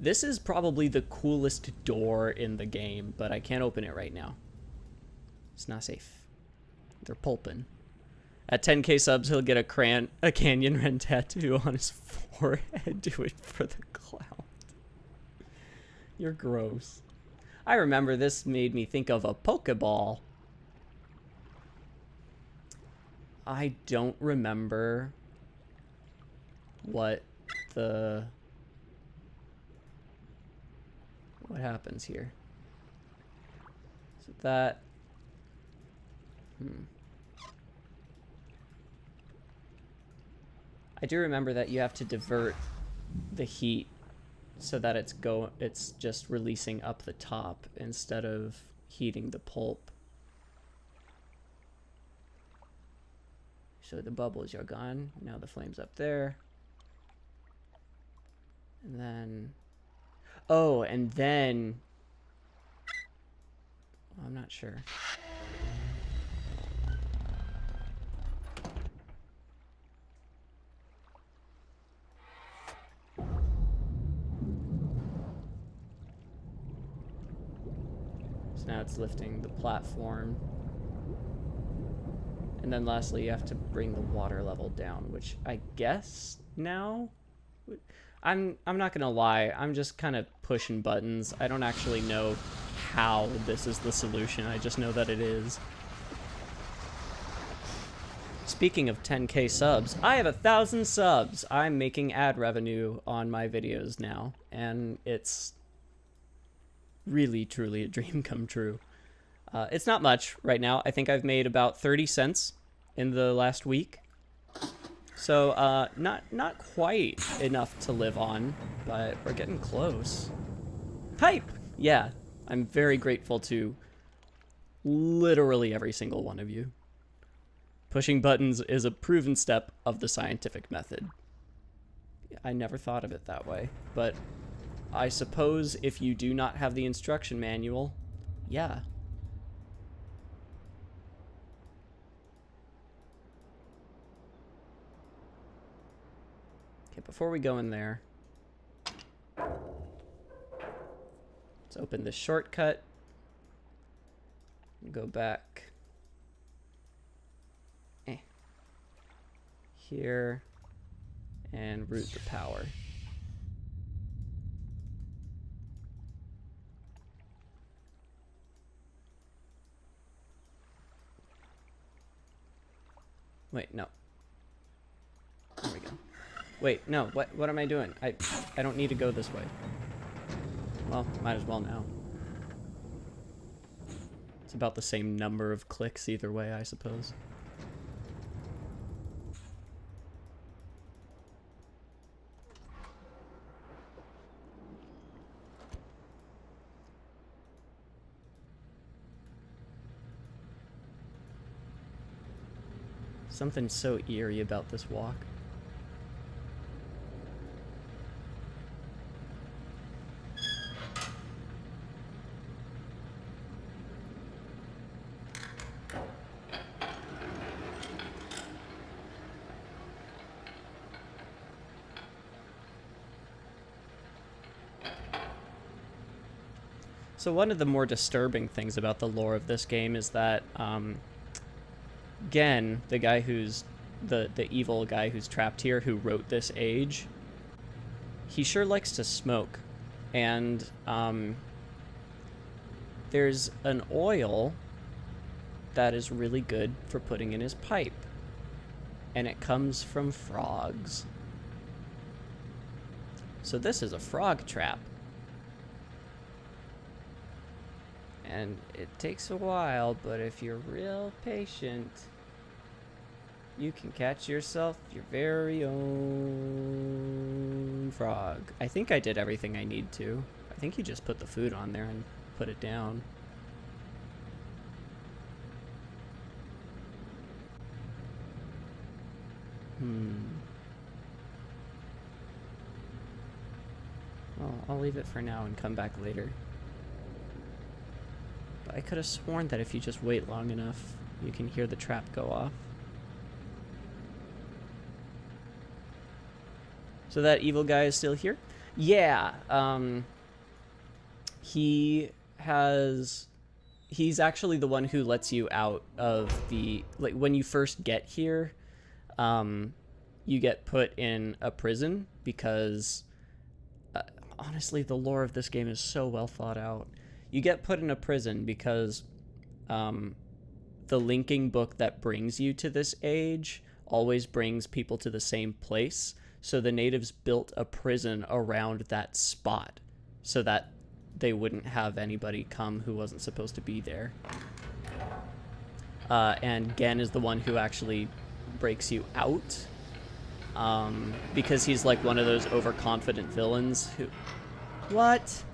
This is probably the coolest door in the game, but I can't open it right now. It's not safe. They're pulping. At 10k subs, he'll get a canyon wren tattoo on his forehead. Do it for the clout. You're gross. I remember this made me think of a Pokeball. I don't remember what happens here. Is it that? I do remember that you have to divert the heat so that it's just releasing up the top instead of heating the pulp. So the bubbles are gone. Now the flame's up there. And then... Oh, and then... I'm not sure. So now it's lifting the platform. And then lastly, you have to bring the water level down, which I guess now... I'm not gonna lie, I'm just kind of pushing buttons. I don't actually know how this is the solution, I just know that it is. Speaking of 10k subs, I have 1,000 subs! I'm making ad revenue on my videos now, and it's really, truly a dream come true. It's not much right now. I think I've made about 30 cents in the last week. So, not quite enough to live on, but we're getting close. Hype! Yeah, I'm very grateful to literally every single one of you. Pushing buttons is a proven step of the scientific method. I never thought of it that way, but I suppose if you do not have the instruction manual, yeah. Okay, before we go in there, let's open this shortcut, go back here, and route the power. Wait, no. There we go. Wait, no, what am I doing? I don't need to go this way. Well, might as well now. It's about the same number of clicks either way, I suppose. Something so eerie about this walk. So one of the more disturbing things about the lore of this game is that Gen, the guy who's the evil guy who's trapped here, who wrote this age, he sure likes to smoke. And there's an oil that is really good for putting in his pipe. And it comes from frogs. So this is a frog trap. And it takes a while, but if you're real patient, You can catch yourself your very own frog. I think I did everything I need to. I think you just put the food on there and put it down. Well, I'll leave it for now and come back later. But I could have sworn that if you just wait long enough, you can hear the trap go off. So that evil guy is still here? Yeah, he's actually the one who lets you out of the, like, when you first get here, you get put in a prison because, honestly, the lore of this game is so well thought out. You get put in a prison because, the linking book that brings you to this age always brings people to the same place. So the natives built a prison around that spot so that they wouldn't have anybody come who wasn't supposed to be there. And Gen is the one who actually breaks you out. Because he's like one of those overconfident villains who... What?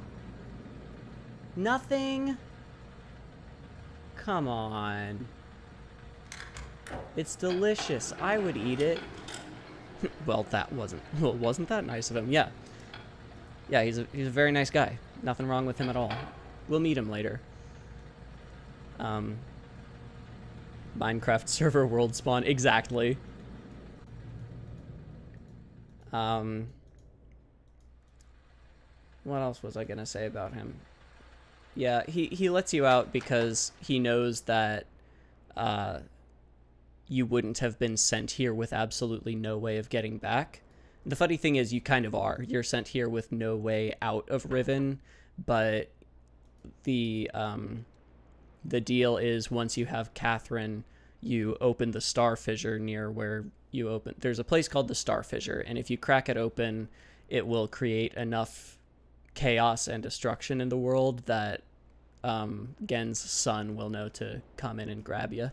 Nothing? Come on. It's delicious. I would eat it. Well, wasn't that nice of him? Yeah. Yeah, he's a very nice guy. Nothing wrong with him at all. We'll meet him later. Minecraft server world spawn. Exactly. What else was I gonna say about him? Yeah, he lets you out because he knows that you wouldn't have been sent here with absolutely no way of getting back. The funny thing is you kind of are. You're sent here with no way out of Riven, but the deal is once you have Catherine, you open the star fissure near where you open. There's a place called the star fissure, and if you crack it open, it will create enough chaos and destruction in the world that Gen's son will know to come in and grab you.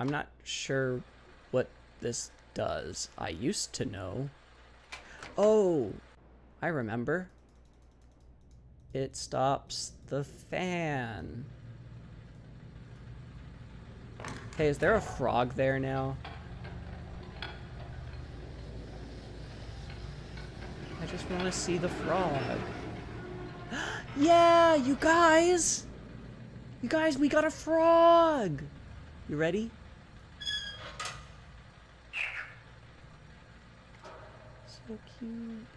I'm not sure what this does. I used to know. Oh, I remember. It stops the fan. Hey, is there a frog there now? I just want to see the frog. Yeah, you guys! You guys, we got a frog! You ready? So cute.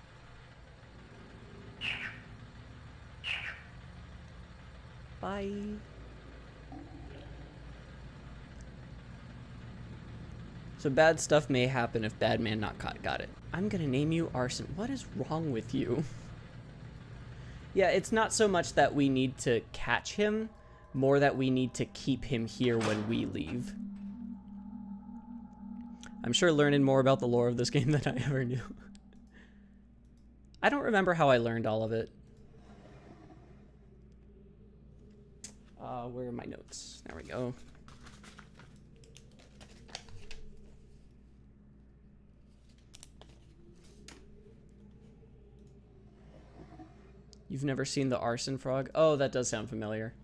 Bye. So bad stuff may happen if bad man not caught. Got it. I'm gonna name you Arson. What is wrong with you? Yeah, it's not so much that we need to catch him, more that we need to keep him here when we leave. I'm sure learning more about the lore of this game than I ever knew. I don't remember how I learned all of it. Where are my notes? There we go. You've never seen the arson frog? Oh, that does sound familiar.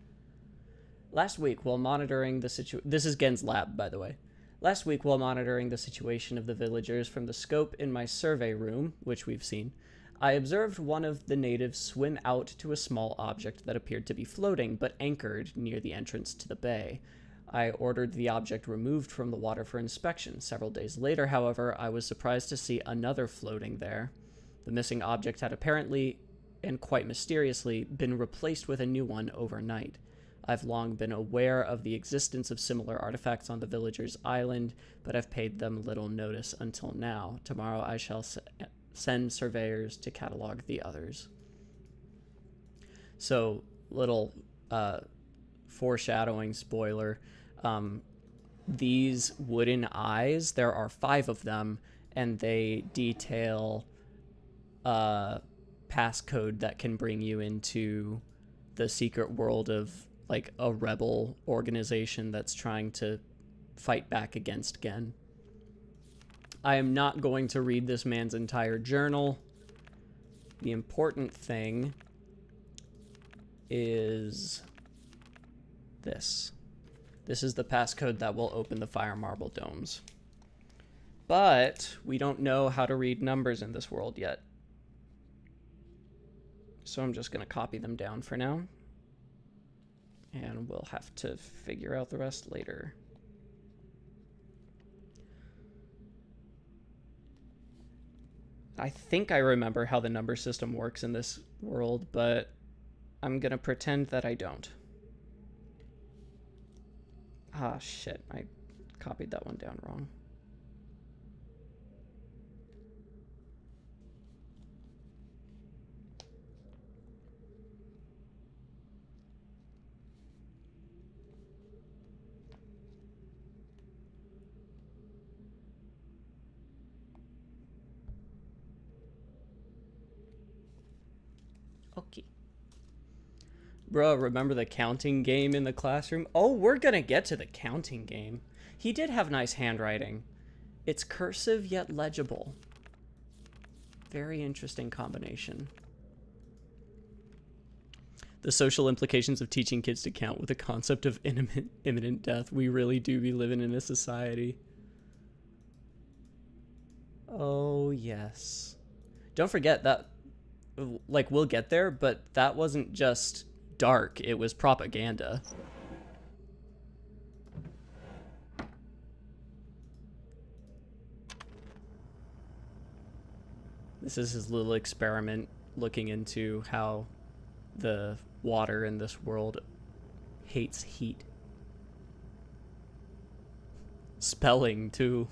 Last week, while monitoring the situation... This is Gen's lab, by the way. Last week, while monitoring the situation of the villagers from the scope in my survey room, which we've seen, I observed one of the natives swim out to a small object that appeared to be floating, but anchored near the entrance to the bay. I ordered the object removed from the water for inspection. Several days later, however, I was surprised to see another floating there. The missing object had apparently, and quite mysteriously, been replaced with a new one overnight. I've long been aware of the existence of similar artifacts on the villagers' island, but I've paid them little notice until now. Tomorrow I shall send surveyors to catalog the others. So, little foreshadowing spoiler. These wooden eyes, there are 5 of them, and they detail passcode that can bring you into the secret world of like a rebel organization that's trying to fight back against Gen. I am not going to read this man's entire journal. The important thing is this. This is the passcode that will open the fire marble domes. But we don't know how to read numbers in this world yet. So I'm just going to copy them down for now. And we'll have to figure out the rest later. I think I remember how the number system works in this world, but I'm going to pretend that I don't. Ah, shit. I copied that one down wrong. Okay. Bro, remember the counting game in the classroom? Oh, we're gonna get to the counting game. He did have nice handwriting. It's cursive yet legible. Very interesting combination. The social implications of teaching kids to count with the concept of imminent death. We really do be living in a society. Oh, yes. Don't forget that, like, we'll get there, but that wasn't just dark, it was propaganda. This is his little experiment looking into how the water in this world hates heat. Spelling, too.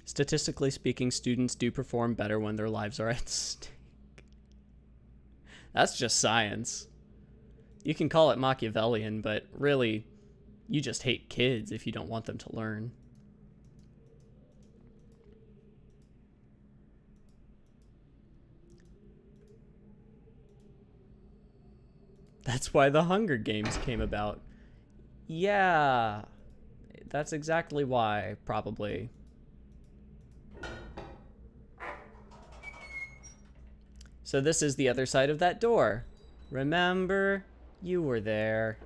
Statistically speaking, students do perform better when their lives are at stake. That's just science. You can call it Machiavellian, but really, you just hate kids if you don't want them to learn. That's why the Hunger Games came about. Yeah, that's exactly why, probably. So this is the other side of that door. Remember, you were there.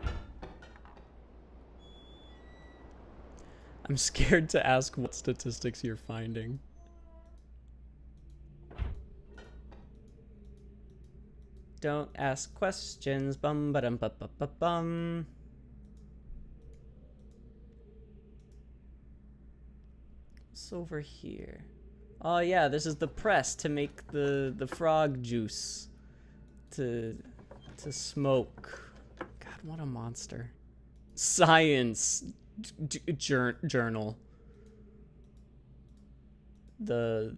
I'm scared to ask what statistics you're finding. Don't ask questions. Bum ba dum ba ba ba bum. What's over here? Oh yeah, this is the press to make the frog juice to smoke. God, what a monster. Science journal. The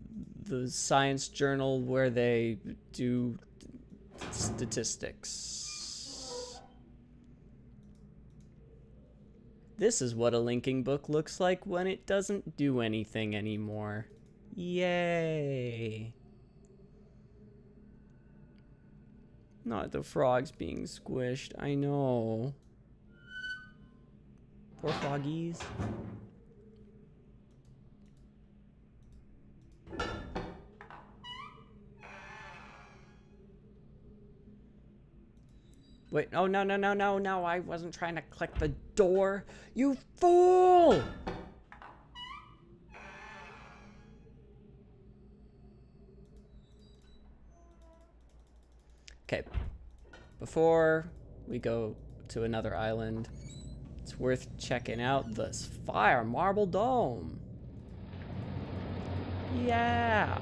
science journal where they do statistics. This is what a linking book looks like when it doesn't do anything anymore. Yay. Not the frogs being squished, I know. Poor froggies. Wait, oh no, no, no, no, no, I wasn't trying to click the door. You fool! Okay, before we go to another island, it's worth checking out this fire marble dome. Yeah.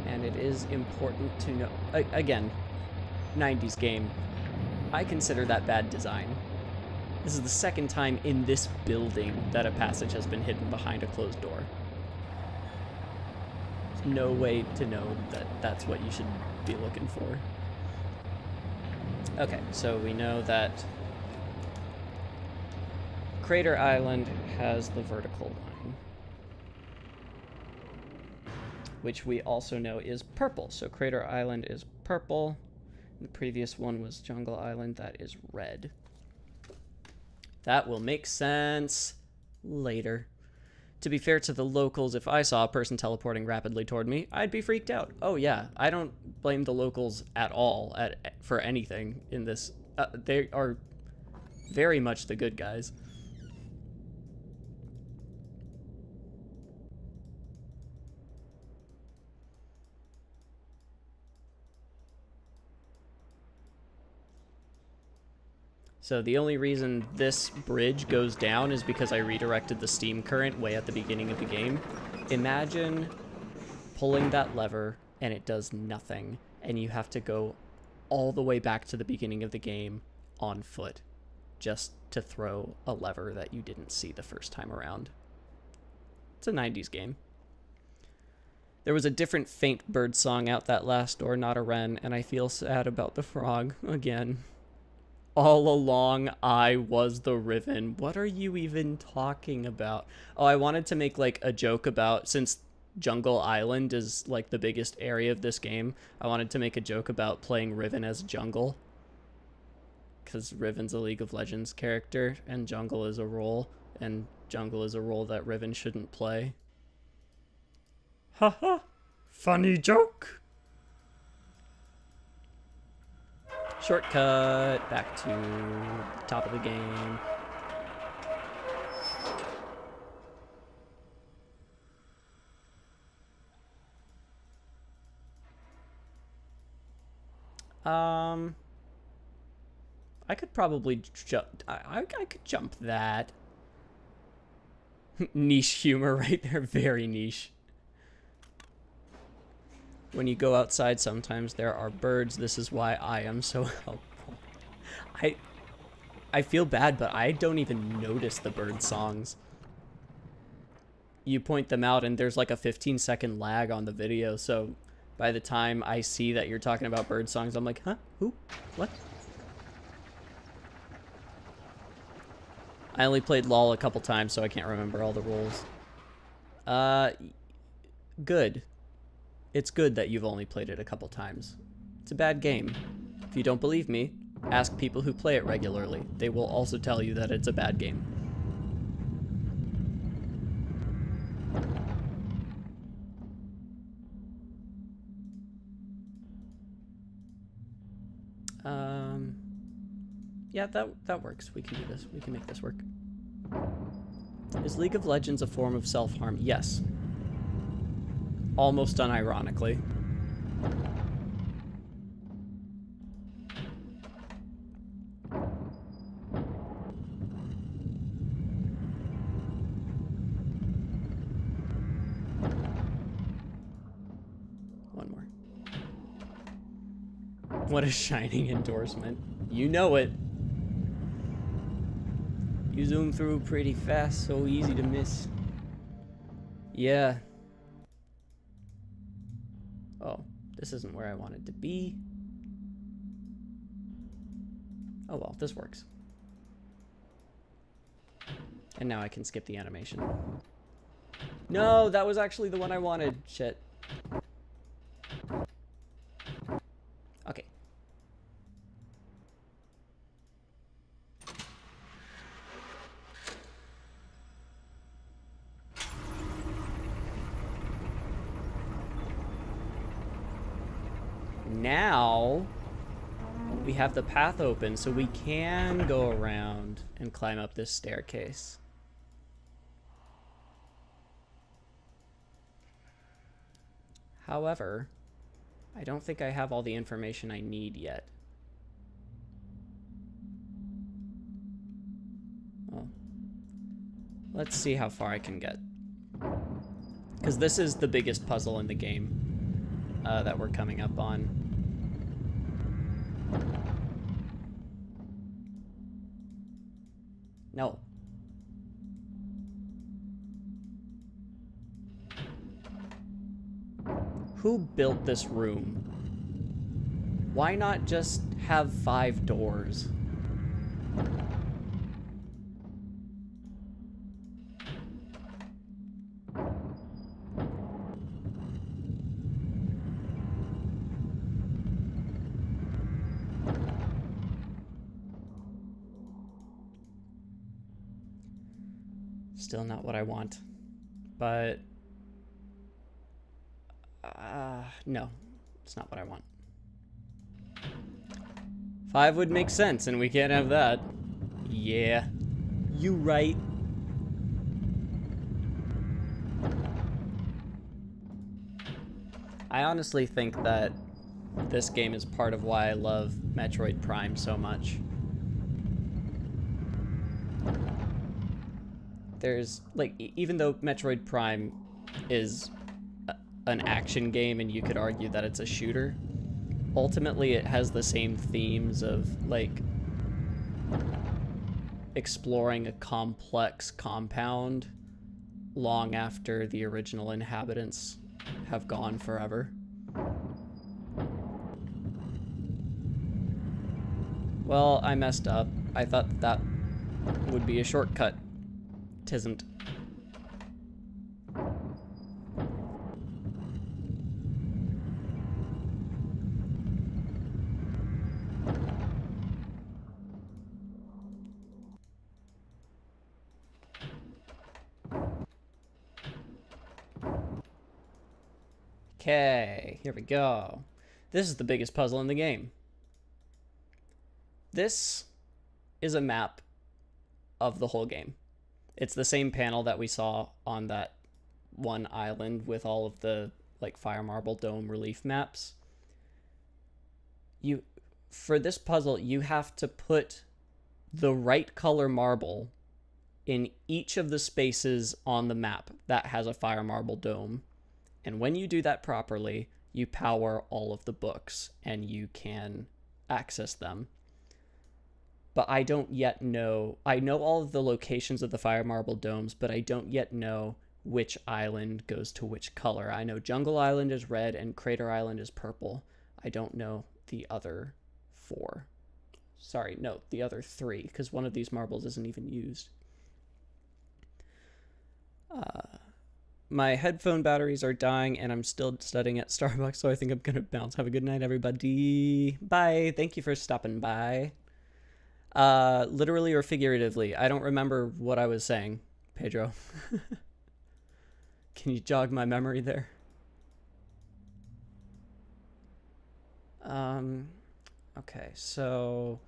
And it is important to know, again, 90s game, I consider that bad design. This is the second time in this building that a passage has been hidden behind a closed door. There's no way to know that that's what you should be looking for. Okay, so we know that Crater Island has the vertical line, which we also know is purple. So Crater Island is purple. The previous one was Jungle Island. That is red. That will make sense later. To be fair to the locals, if I saw a person teleporting rapidly toward me, I'd be freaked out. Oh yeah, I don't blame the locals at all for anything in this. They are very much the good guys. So the only reason this bridge goes down is because I redirected the steam current way at the beginning of the game. Imagine pulling that lever and it does nothing, and you have to go all the way back to the beginning of the game on foot just to throw a lever that you didn't see the first time around. It's a 90s game. There was a different faint bird song out that last door, not a wren, and I feel sad about the frog again. All along, I was the Riven. What are you even talking about? Oh, I wanted to make, like, a joke about, since Jungle Island is, like, the biggest area of this game, I wanted to make a joke about playing Riven as jungle. Because Riven's a League of Legends character, and jungle is a role, and jungle is a role that Riven shouldn't play. Haha, funny joke. Shortcut back to top of the game. I could probably jump. I could jump that. Niche humor right there, very niche. When you go outside, sometimes there are birds. This is why I am so helpful. I feel bad, but I don't even notice the bird songs. You point them out, and there's like a 15-second lag on the video, so by the time I see that you're talking about bird songs, I'm like, huh? Who? What? I only played LOL a couple times, so I can't remember all the rules. Good. It's good that you've only played it a couple times. It's a bad game. If you don't believe me, ask people who play it regularly. They will also tell you that it's a bad game. Yeah, that works. We can do this. We can make this work. Is League of Legends a form of self-harm? Yes. Almost unironically. One more. What a shining endorsement. You know it. You zoom through pretty fast, so easy to miss. Yeah. Oh, this isn't where I wanted to be. Oh well, this works. And now I can skip the animation. No, that was actually the one I wanted. Shit. Okay. Now we have the path open, so we can go around and climb up this staircase. However, I don't think I have all the information I need yet. Well, let's see how far I can get. Because this is the biggest puzzle in the game that we're coming up on. No. Who built this room? Why not just have 5 doors? Still not what I want, but no, it's not what I want. 5 would make sense, and we can't have that. Yeah, you right. I honestly think that this game is part of why I love Metroid Prime so much. There's, like, even though Metroid Prime is an action game and you could argue that it's a shooter, ultimately it has the same themes of, like, exploring a complex compound long after the original inhabitants have gone forever. Well, I messed up. I thought that would be a shortcut. Tisn't. Okay, here we go. This is the biggest puzzle in the game. This is a map of the whole game. It's the same panel that we saw on that one island with all of the, like, Fire Marble Dome relief maps. For this puzzle, you have to put the right color marble in each of the spaces on the map that has a Fire Marble Dome. And when you do that properly, you power all of the books and you can access them. But I don't yet know. I know all of the locations of the Fire Marble Domes, but I don't yet know which island goes to which color. I know Jungle Island is red and Crater Island is purple. I don't know the other 4. Sorry, no, the other 3, because one of these marbles isn't even used. My headphone batteries are dying, and I'm still studying at Starbucks, so I think I'm gonna bounce. Have a good night, everybody. Bye. Thank you for stopping by. Literally or figuratively. I don't remember what I was saying, Pedro. Can you jog my memory there? Okay, so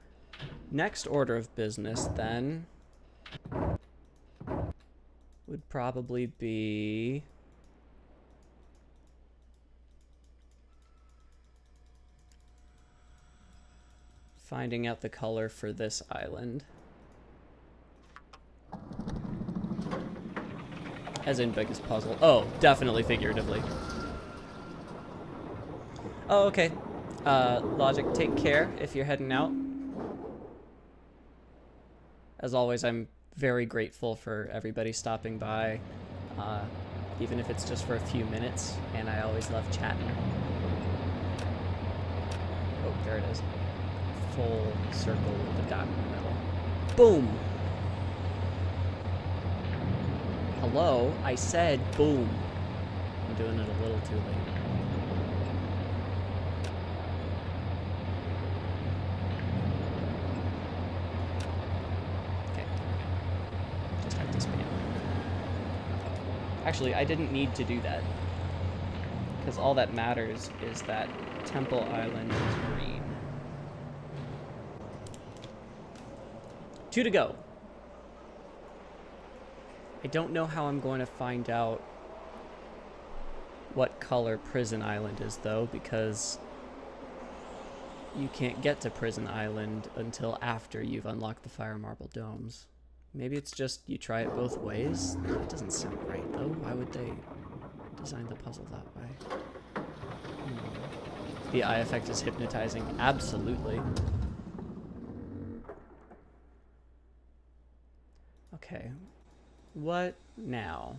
next order of business then would probably be finding out the color for this island. As in biggest puzzle. Oh, definitely figuratively. Oh, okay. Logic, take care if you're heading out. As always, I'm very grateful for everybody stopping by, even if it's just for a few minutes, and I always love chatting. Oh, there it is. Full circle with the dot in the middle. Boom! Hello? I said boom. I'm doing it a little too late. Okay. Just have to spam. Actually, I didn't need to do that, because all that matters is that Temple Island is green. 2 to go. I don't know how I'm going to find out what color Prison Island is, though, because you can't get to Prison Island until after you've unlocked the Fire Marble Domes. Maybe it's just you try it both ways? That doesn't sound right, though. Why would they design the puzzle that way? The eye effect is hypnotizing. Absolutely. Okay. What now?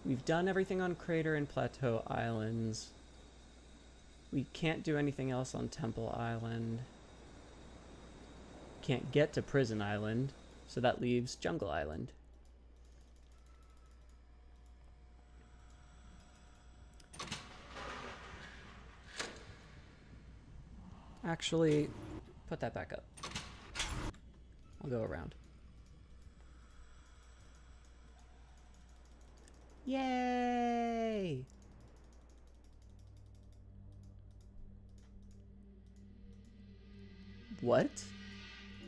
We've done everything on Crater and Plateau Islands. We can't do anything else on Temple Island. Can't get to Prison Island, so that leaves Jungle Island. Actually, put that back up. I'll go around. Yay! What?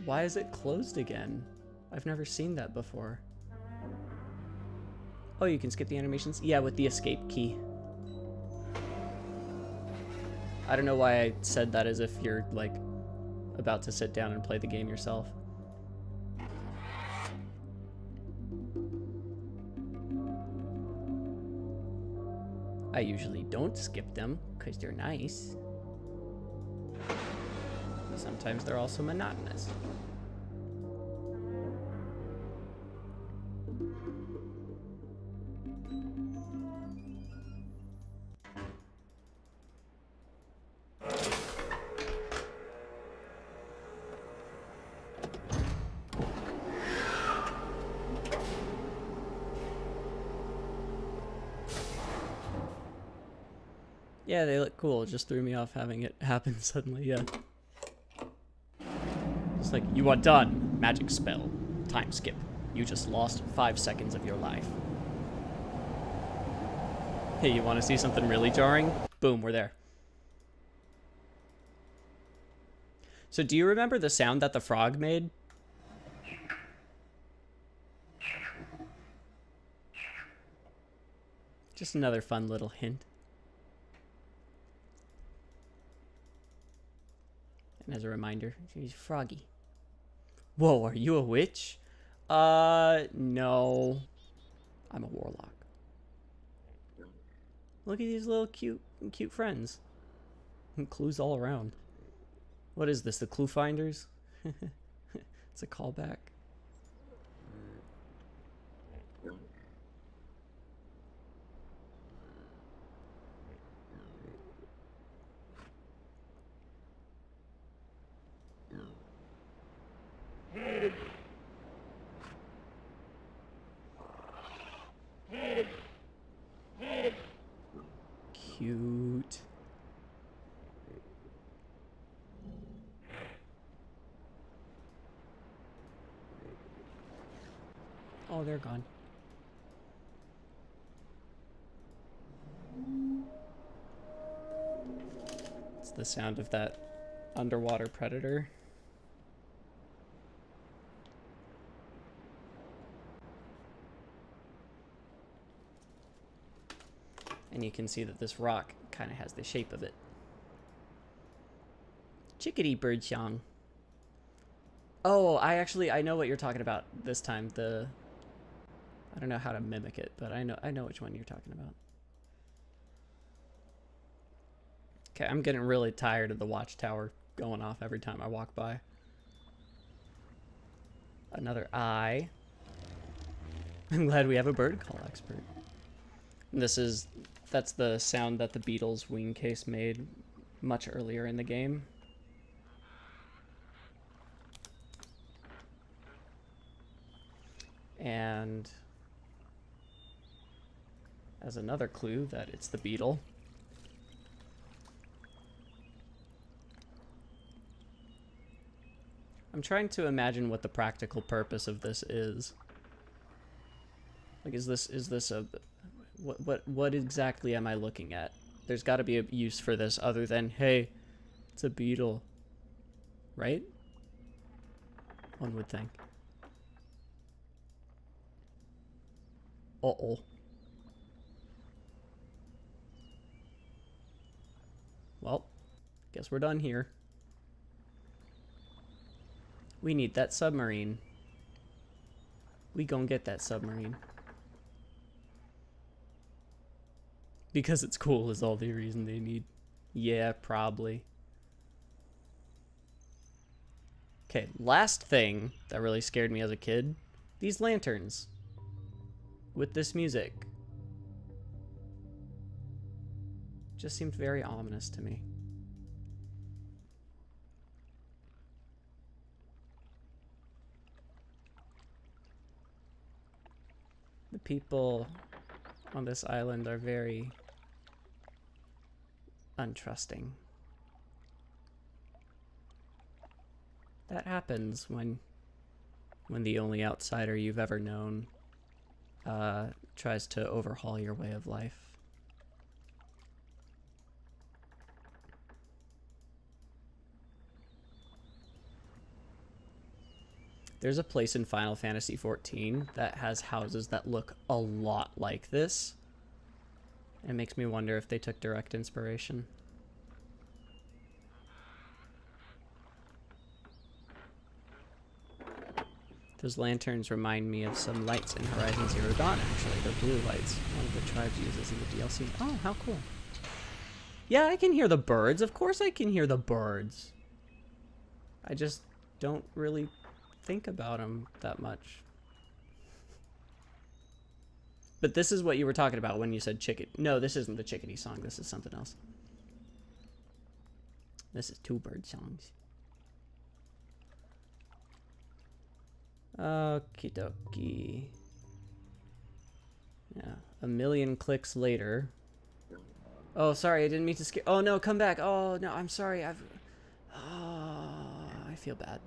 Why is it closed again? I've never seen that before. Oh, you can skip the animations? Yeah, with the escape key. I don't know why I said that as if you're, like, about to sit down and play the game yourself. I usually don't skip them, because they're nice. Sometimes they're also monotonous. Yeah, they look cool. It just threw me off having it happen suddenly, yeah. It's like, you are done. Magic spell. Time skip. You just lost 5 seconds of your life. Hey, you want to see something really jarring? Boom, we're there. So do you remember the sound that the frog made? Just another fun little hint. And as a reminder, she's Froggy. Whoa, are you a witch? No. I'm a warlock. Look at these little cute friends. Clues all around. What is this, the clue finders? It's a callback. Cute. Oh, they're gone. It's the sound of that underwater predator. And you can see that this rock kind of has the shape of it. Chickadee bird song. Oh, I know what you're talking about this time. I don't know how to mimic it, but I know which one you're talking about. Okay, I'm getting really tired of the watchtower going off every time I walk by. Another eye. I'm glad we have a bird call expert. And that's the sound that the Beatles wing case made much earlier in the game. And as another clue that it's the beetle. I'm trying to imagine what the practical purpose of this is. Like, is this a what exactly am I looking at? There's got to be a use for this other than, hey, it's a beetle, right? One would think. Uh-oh. Well, guess we're done here. We need that submarine. We gon' get that submarine. Because it's cool is all the reason they need. Yeah, probably. Okay, last thing that really scared me as a kid. These lanterns. With this music. Just seemed very ominous to me. people on this island are very untrusting. That happens when the only outsider you've ever known tries to overhaul your way of life. There's a place in Final Fantasy XIV that has houses that look a lot like this. It makes me wonder if they took direct inspiration. Those lanterns remind me of some lights in Horizon Zero Dawn, actually. They're blue lights. One of the tribes uses in the DLC. Oh, how cool. Yeah, I can hear the birds. Of course I can hear the birds. I just don't really think about them that much. But this is what you were talking about when you said chicken. No, this isn't the chickadee song. This is something else. This is two bird songs. Okie dokie. Yeah, a million clicks later. Oh, sorry, I didn't mean to scare. Oh no, come back. Oh no, I'm sorry. I feel bad.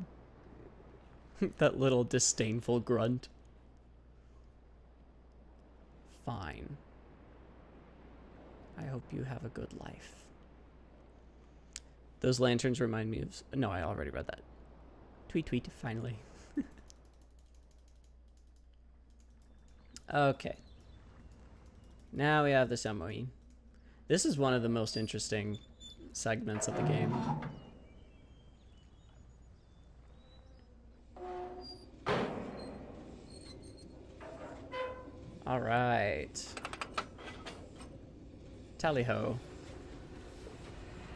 That little disdainful grunt. Fine. I hope you have a good life. Those lanterns remind me of... No, I already read that. Tweet, tweet, finally. Okay. Now we have the submarine. This is one of the most interesting segments of the game. All right. Tally-ho.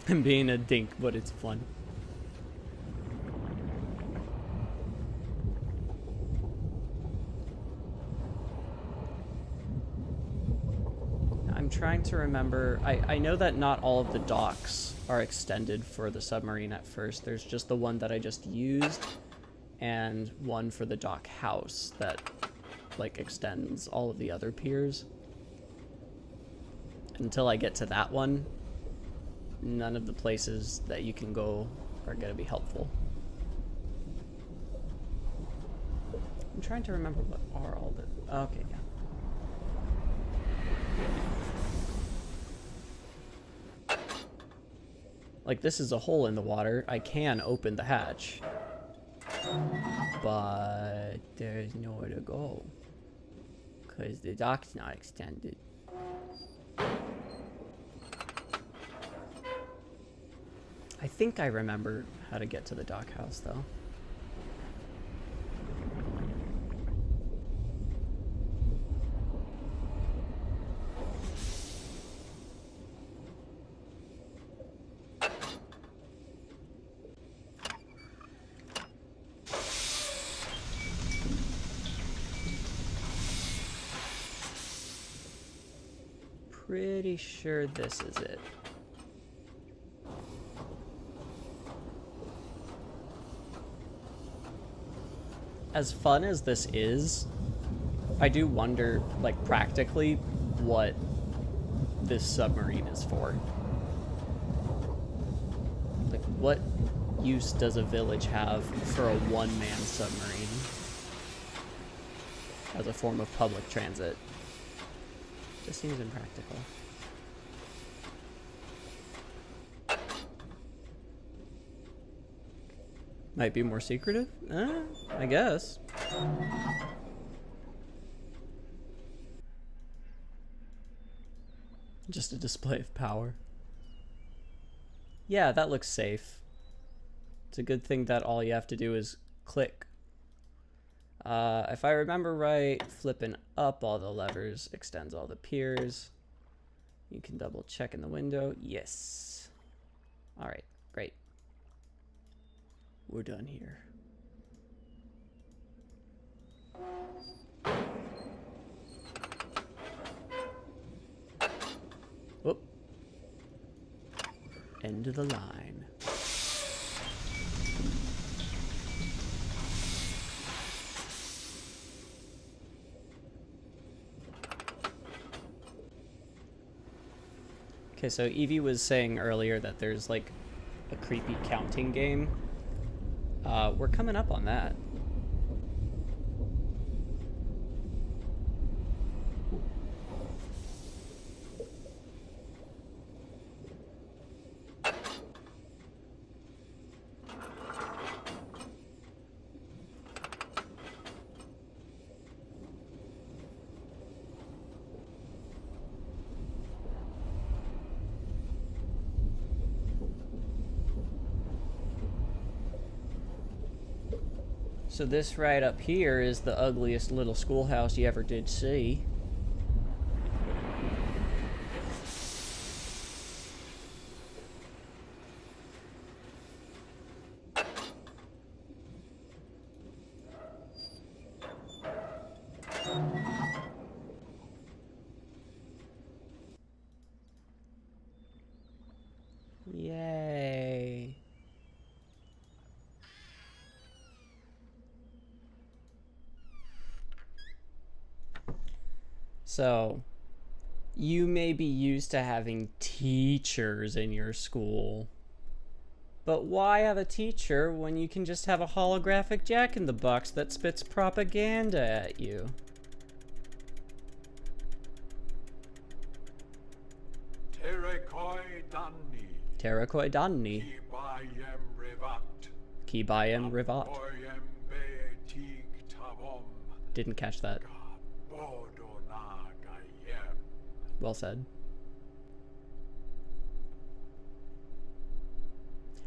I'm being a dink, but it's fun. I'm trying to remember. I know that not all of the docks are extended for the submarine at first. There's just the one that I just used and one for the dock house that like extends all of the other piers. Until I get to that one, none of the places that you can go are going to be helpful. I'm trying to remember what are all the... Okay, yeah. Like, this is a hole in the water. I can open the hatch. But there's nowhere to go. Because the dock's not extended. I think I remember how to get to the dock house, though. Pretty sure this is it. As fun as this is, I do wonder, like, practically what this submarine is for. Like, what use does a village have for a one-man submarine as a form of public transit? Just seems impractical. Might be more secretive? I guess. Just a display of power. Yeah, that looks safe. It's a good thing that all you have to do is click. If I remember right, flipping up all the levers extends all the piers. You can double check in the window. Yes. All right, great. We're done here. Whoop. End of the line. Okay, so Evie was saying earlier that there's like a creepy counting game. We're coming up on that. So this right up here is the ugliest little schoolhouse you ever did see. Yay. So, you may be used to having teachers in your school. But why have a teacher when you can just have a holographic Jack-in-the-Box that spits propaganda at you? Terrakoi Danni. Kibayem Rivat. Didn't catch that. Well said.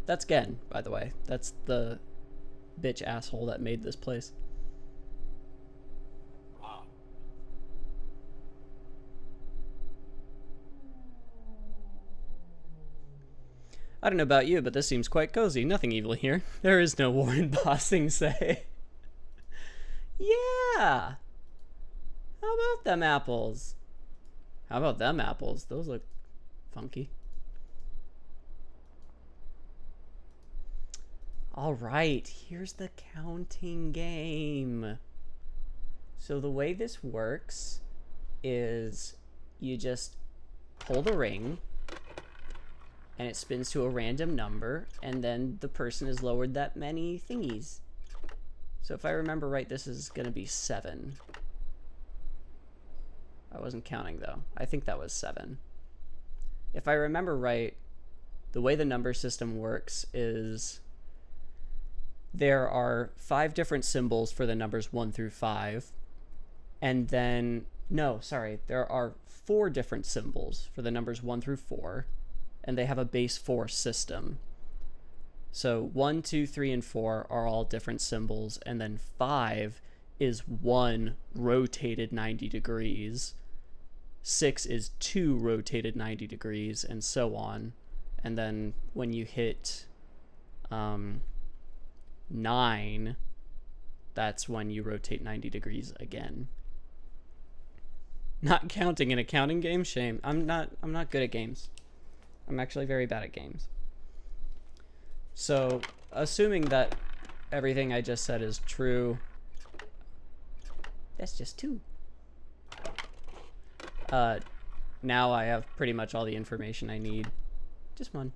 That's Gen, by the way. That's the bitch asshole that made this place. I don't know about you, but this seems quite cozy. Nothing evil here. There is no war in Bossing Say. Yeah! How about them apples? How about them apples? Those look funky. Alright, here's the counting game. So the way this works is you just pull the ring and it spins to a random number, and then the person is lowered that many thingies. So if I remember right, this is gonna be 7. I wasn't counting though. I think that was 7. If I remember right, the way the number system works is there are 5 different symbols for the numbers 1 through 5. And then, no, sorry, there are 4 different symbols for the numbers 1 through 4. And they have a base 4 system. So 1, 2, 3, and 4 are all different symbols, and then 5 is 1 rotated 90 degrees. 6 is 2 rotated 90 degrees, and so on. And then when you hit 9, that's when you rotate 90 degrees again. Not counting in a counting game? Shame. I'm not good at games. I'm actually very bad at games. So, assuming that everything I just said is true, that's just 2. Now I have pretty much all the information I need, just 1,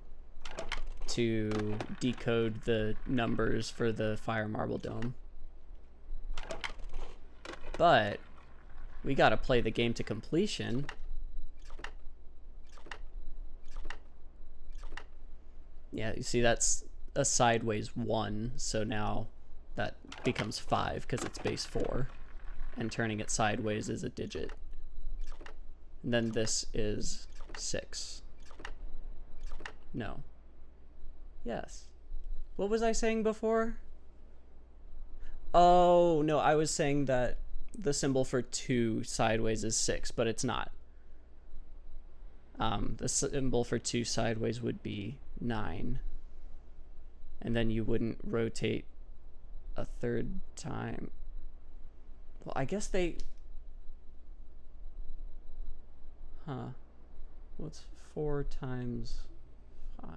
to decode the numbers for the Fire Marble Dome. But we gotta play the game to completion. Yeah, you see that's a sideways 1, so now that becomes 5 because it's base 4, and turning it sideways is a digit. And then this is 6. No. Yes. What was I saying before? Oh, no, I was saying that the symbol for 2 sideways is 6, but it's not. The symbol for 2 sideways would be 9. And then you wouldn't rotate a 3rd time. Well, I guess they... Huh. What's 4 times 5?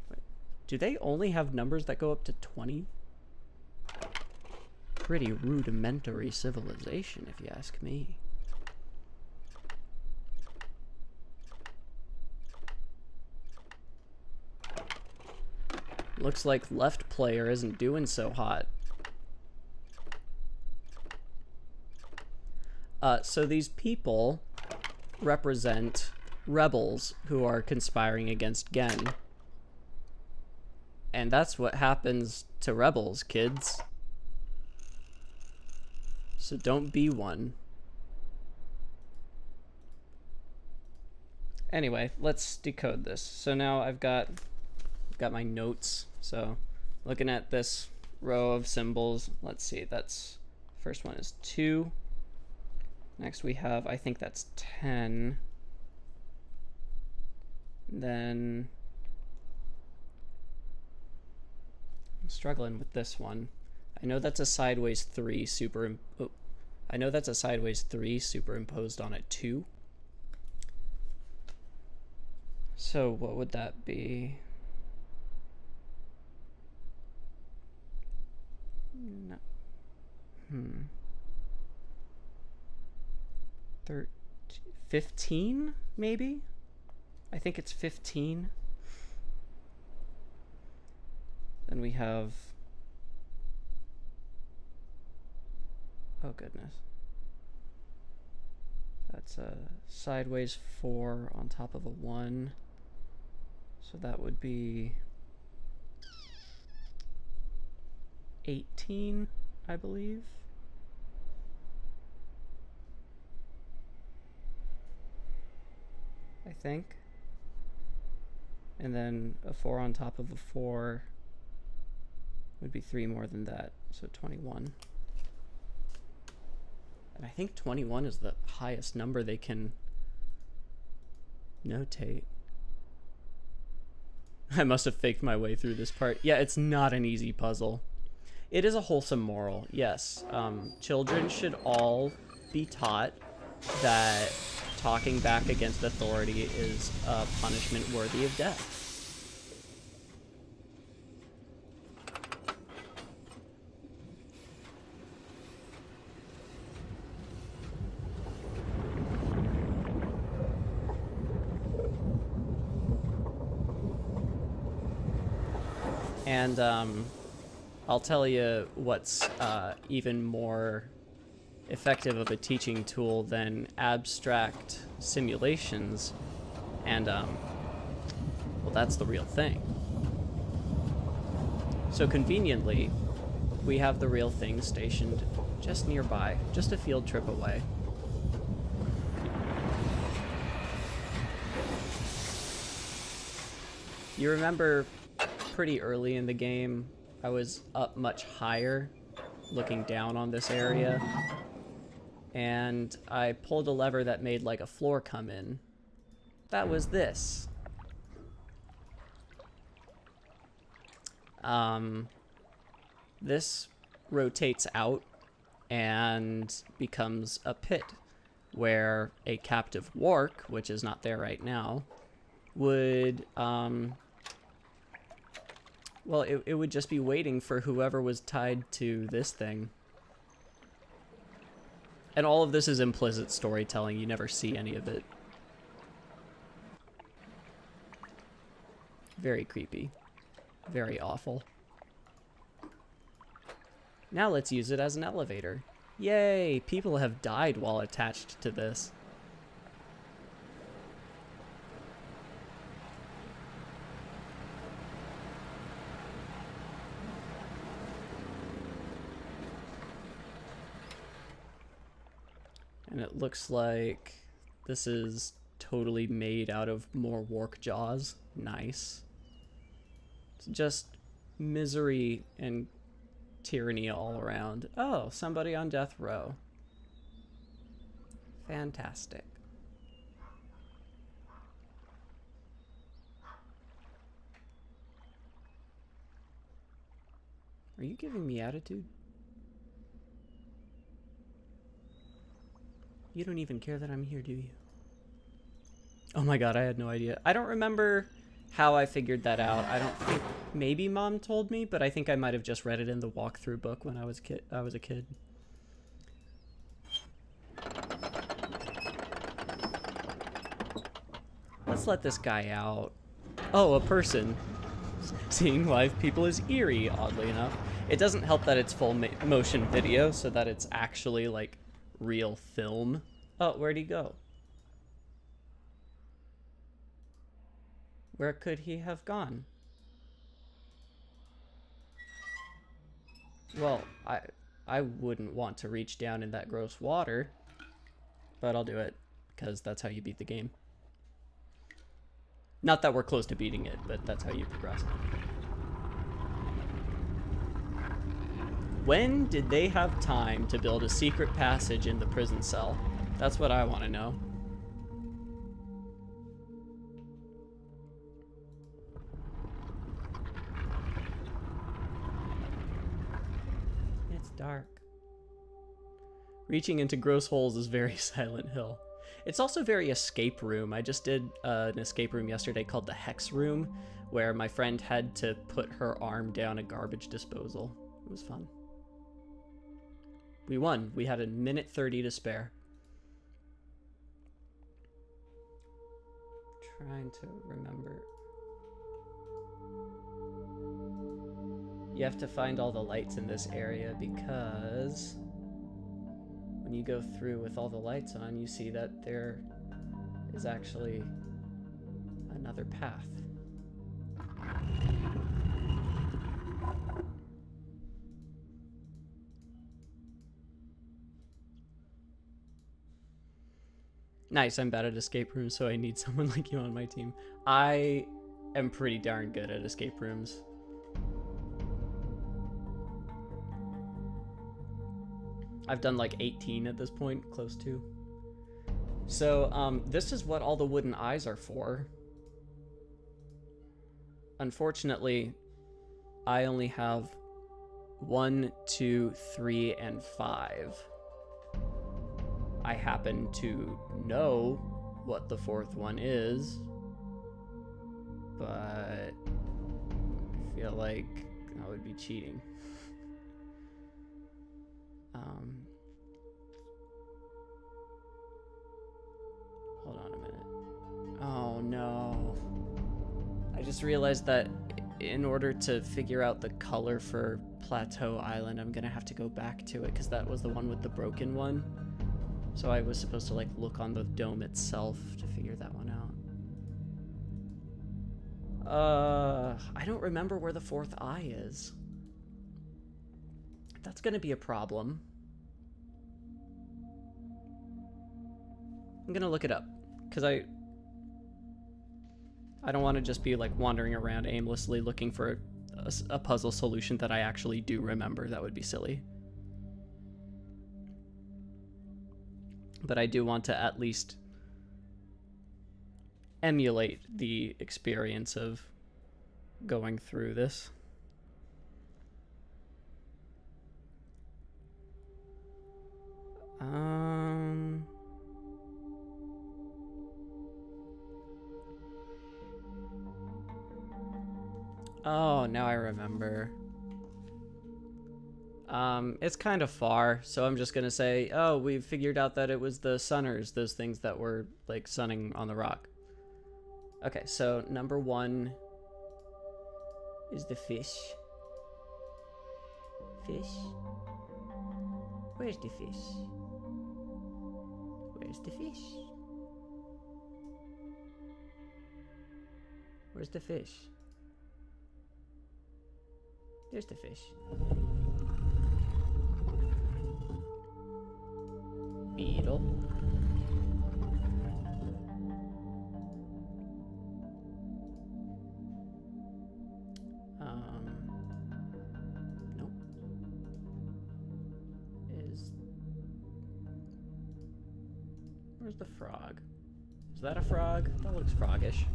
Wait. Do they only have numbers that go up to 20? Pretty rudimentary civilization, if you ask me. Looks like left player isn't doing so hot. So these people represent rebels who are conspiring against Gen. And that's what happens to rebels, kids. So don't be one. Anyway, let's decode this. So now I've got my notes. So looking at this row of symbols, let's see, that's first one is 2. Next we have, I think that's 10. Then I'm struggling with this one. I know that's a sideways 3 I know that's a sideways 3 superimposed on a 2. So what would that be? No. 15 maybe? I think it's 15. Then we have, oh goodness, that's a sideways 4 on top of a 1, so that would be 18, I believe. I think. And then a 4 on top of a 4 would be 3 more than that, so 21. And I think 21 is the highest number they can notate. I must have faked my way through this part. Yeah, it's not an easy puzzle. It is a wholesome moral, yes. Children should all be taught that talking back against authority is a punishment worthy of death. And I'll tell you what's even more effective of a teaching tool than abstract simulations, and well, that's the real thing. So conveniently, we have the real thing stationed just nearby, just a field trip away. You remember pretty early in the game, I was up much higher, looking down on this area, and I pulled a lever that made like a floor come in. That was this. This rotates out and becomes a pit where a captive wark, which is not there right now, would well, it would just be waiting for whoever was tied to this thing. And all of this is implicit storytelling. You never see any of it. Very creepy. Very awful. Now let's use it as an elevator. Yay! People have died while attached to this. And it looks like this is totally made out of more wark jaws. Nice. It's just misery and tyranny all around. Oh, somebody on death row. Fantastic. Are you giving me attitude? You don't even care that I'm here, do you? Oh my god, I had no idea. I don't remember how I figured that out. I don't think... Maybe Mom told me, but I think I might have just read it in the walkthrough book when I was a kid. Let's let this guy out. Oh, a person. Seeing live people is eerie, oddly enough. It doesn't help that it's full motion video, so that it's actually, like, real film. Oh, where'd he go? Where could he have gone? Well, I wouldn't want to reach down in that gross water, but I'll do it, because that's how you beat the game. Not that we're close to beating it, but that's how you progress. When did they have time to build a secret passage in the prison cell? That's what I want to know. It's dark. Reaching into gross holes is very Silent Hill. It's also very escape room. I just did an escape room yesterday called the Hex Room, where my friend had to put her arm down a garbage disposal. It was fun. We won. We had 1:30 to spare. Trying to remember. You have to find all the lights in this area because when you go through with all the lights on, you see that there is actually another path. Nice, I'm bad at escape rooms, so I need someone like you on my team. I am pretty darn good at escape rooms. I've done like 18 at this point, close to. So, this is what all the wooden eyes are for. Unfortunately, I only have 1, 2, 3, and 5. I happen to know what the 4th one is, but I feel like that would be cheating. Hold on a minute. Oh no. I just realized that in order to figure out the color for Plateau Island, I'm gonna have to go back to it because that was the one with the broken one. So I was supposed to like look on the dome itself to figure that one out. I don't remember where the 4th eye is. That's gonna be a problem. I'm gonna look it up because I don't want to just be like wandering around aimlessly looking for a puzzle solution that I actually do remember. That would be silly. But I do want to at least emulate the experience of going through this. Oh, now I remember. It's kind of far, so I'm just gonna say, oh, we figured out that it was the sunners, those things that were, like, sunning on the rock. Okay, so number 1 is the fish. Fish? Where's the fish? Where's the fish? Where's the fish? There's the fish. Beetle. Nope. Where's the frog? Is that a frog? That looks froggish.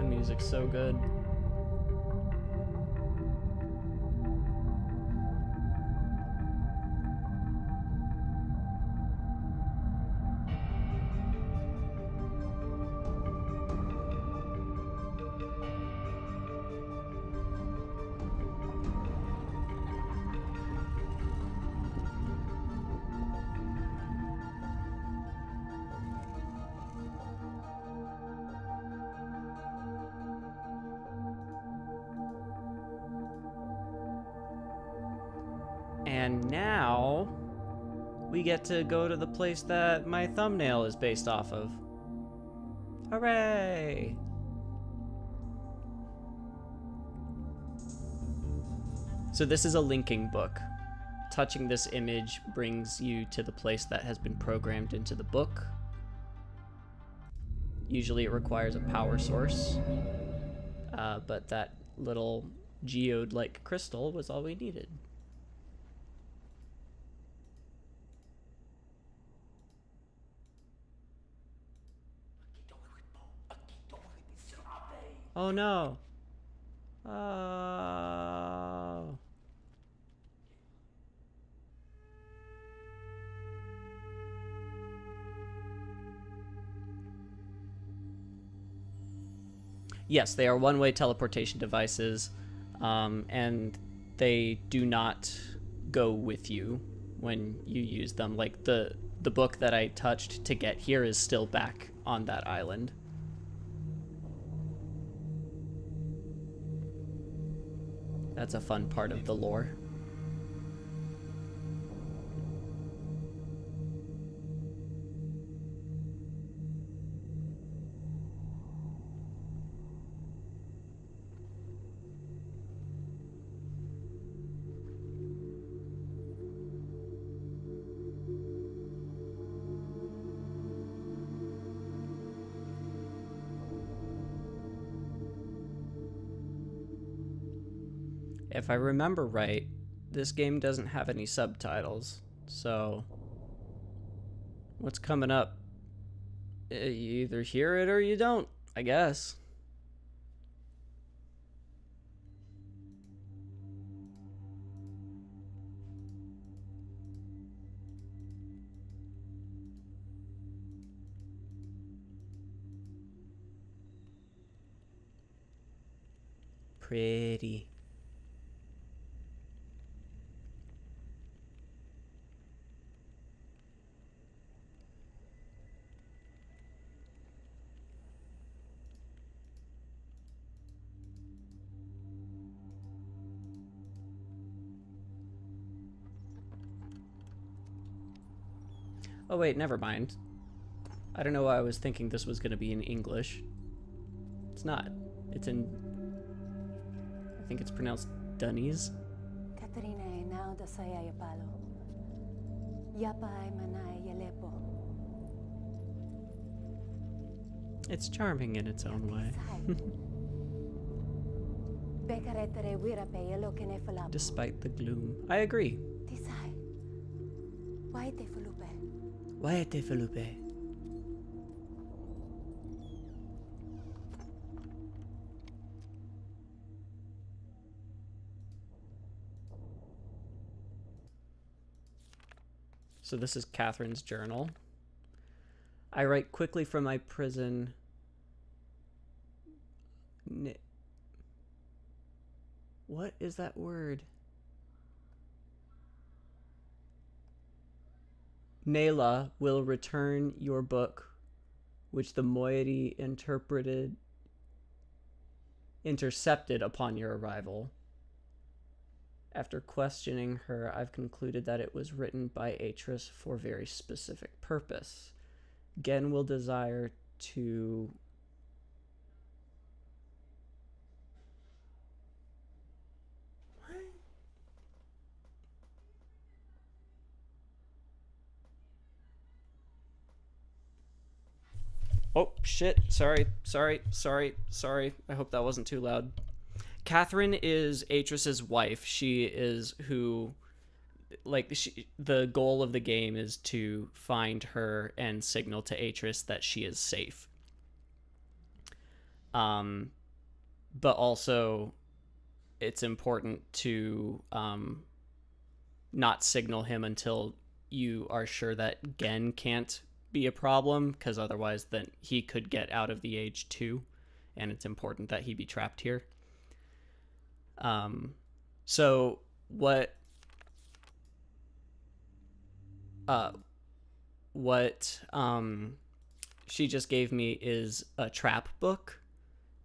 Music's so good. And now we get to go to the place that my thumbnail is based off of. Hooray! So this is a linking book. Touching this image brings you to the place that has been programmed into the book. Usually it requires a power source, but that little geode-like crystal was all we needed. Oh no! Oh. Yes, they are one-way teleportation devices, and they do not go with you when you use them. Like the book that I touched to get here is still back on that island. That's a fun part of the lore. If I remember right, this game doesn't have any subtitles, so what's coming up? You either hear it or you don't, I guess. Pretty. Oh wait, never mind. I don't know why I was thinking this was going to be in English. It's not. It's in... I think it's pronounced Dunnies. It's charming in its own way. Despite the gloom. I agree. Waete Felipe. So this is Catherine's journal. I write quickly from my prison. What is that word? Nayla will return your book, which the moiety intercepted upon your arrival. After questioning her, I've concluded that it was written by Atris for a very specific purpose. Gen will desire to... Oh, shit. Sorry. I hope that wasn't too loud. Catherine is Atris's wife. She is who... the goal of the game is to find her and signal to Atris that she is safe. But also, it's important to not signal him until you are sure that Gen can't be a problem, because otherwise then he could get out of the age too, and it's important that he be trapped here. So what she just gave me is a trap book,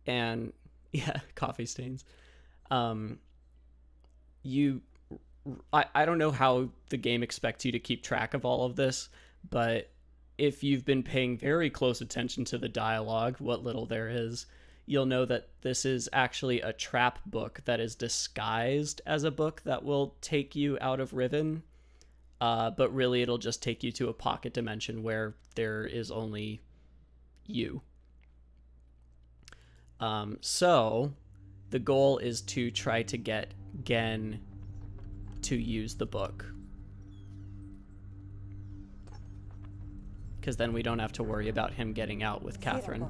and yeah, coffee stains. You I don't know how the game expects you to keep track of all of this, but if you've been paying very close attention to the dialogue, what little there is, you'll know that this is actually a trap book that is disguised as a book that will take you out of Riven, but really it'll just take you to a pocket dimension where there is only you. So the goal is to try to get Gen to use the book, because then we don't have to worry about him getting out with Catherine.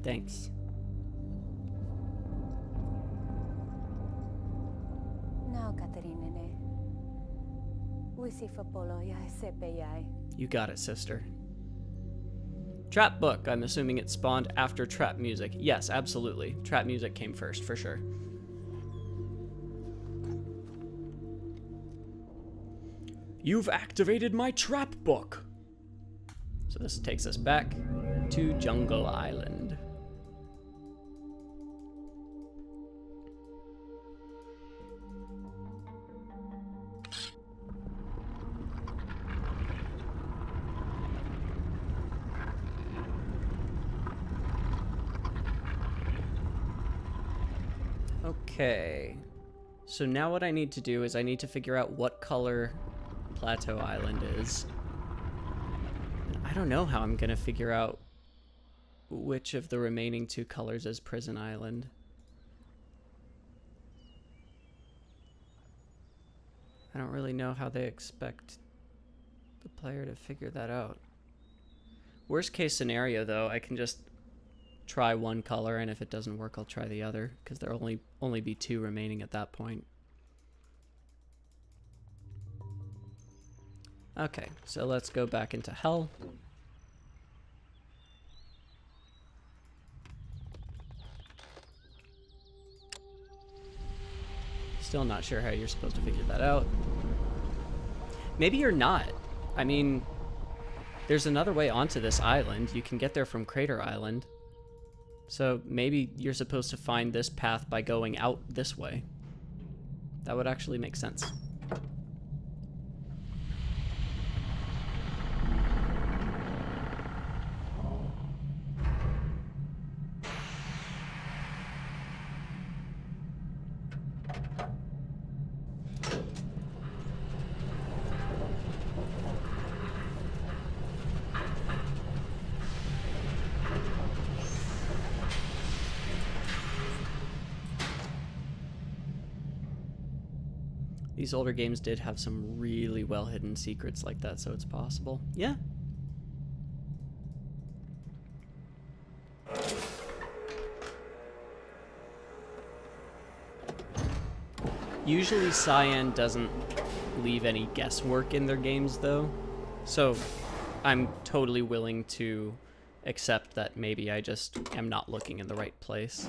Thanks. You got it, sister. Trap book. I'm assuming it spawned after trap music. Yes, absolutely. Trap music came first, for sure. You've activated my trap book. So this takes us back to Jungle Island. Okay, so now what I need to do is I need to figure out what color Plateau Island is. I don't know how I'm gonna figure out which of the remaining two colors is Prison Island. I don't really know how they expect the player to figure that out. Worst case scenario though, I can just try one color, and if it doesn't work I'll try the other, because there'll only be two remaining at that point. Okay, so let's go back into Hell. Still not sure how you're supposed to figure that out. Maybe you're not. I mean, there's another way onto this island. You can get there from Crater Island. So maybe you're supposed to find this path by going out this way. That would actually make sense. These older games did have some really well hidden secrets like that, so it's possible. Yeah. Usually Cyan doesn't leave any guesswork in their games though, so I'm totally willing to accept that maybe I just am not looking in the right place.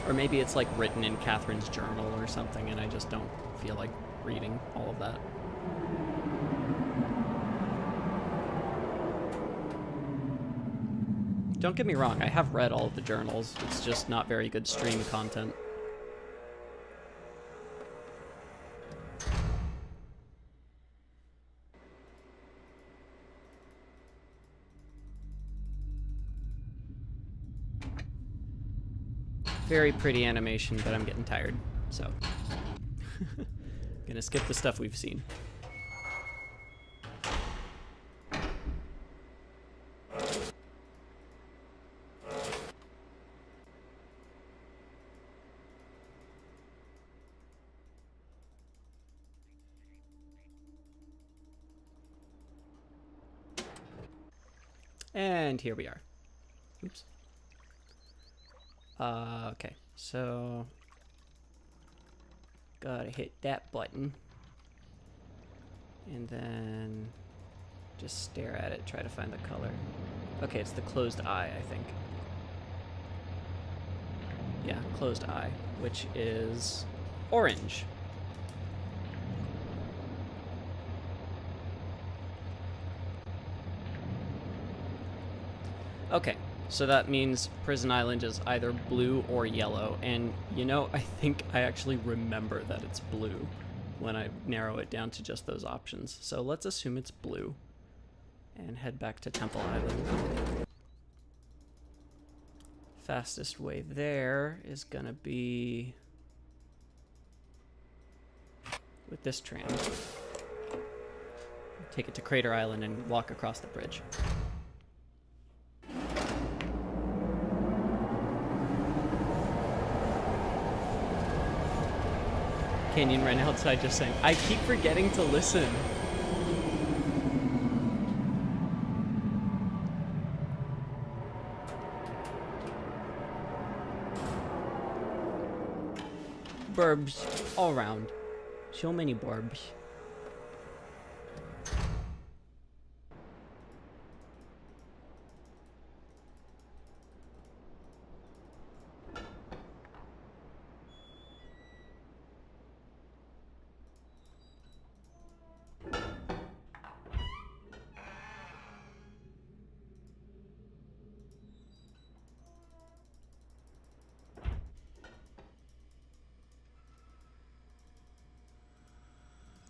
Or maybe it's like written in Catherine's journal or something and I just don't feel like reading all of that. Don't get me wrong, I have read all of the journals, it's just not very good stream content. Very pretty animation, but I'm getting tired, so. Gonna skip the stuff we've seen. And here we are. Oops. Okay, so gotta hit that button and then just stare at it, try to find the color. Okay, it's the closed eye, I think. Yeah, closed eye, which is orange. Okay, so that means Prison Island is either blue or yellow, and you know, I think I actually remember that it's blue when I narrow it down to just those options. So let's assume it's blue and head back to Temple Island. Fastest way there is gonna be with this tram. Take it to Crater Island and walk across the bridge. Canyon ran outside just saying, I keep forgetting to listen. Burbs all around. So many burbs.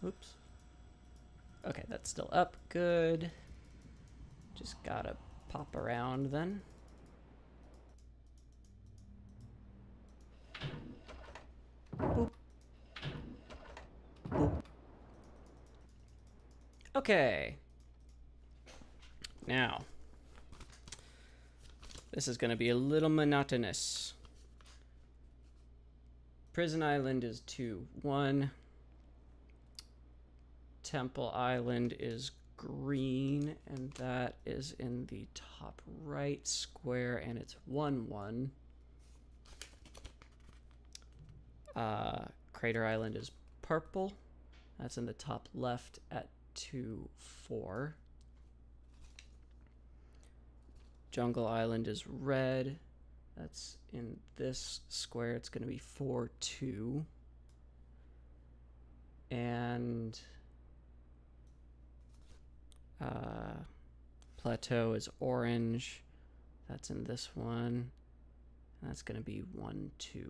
Oops. Okay, that's still up. Good. Just gotta pop around then. Boop. Boop. Okay. Now, this is gonna be a little monotonous. Prison Island is 2-1. Temple Island is green, and that is in the top right square, and it's 1-1. Crater Island is purple. That's in the top left at 2-4. Jungle Island is red. That's in this square. It's going to be 4-2. And Plateau is orange. That's in this one. That's going to be 1-2.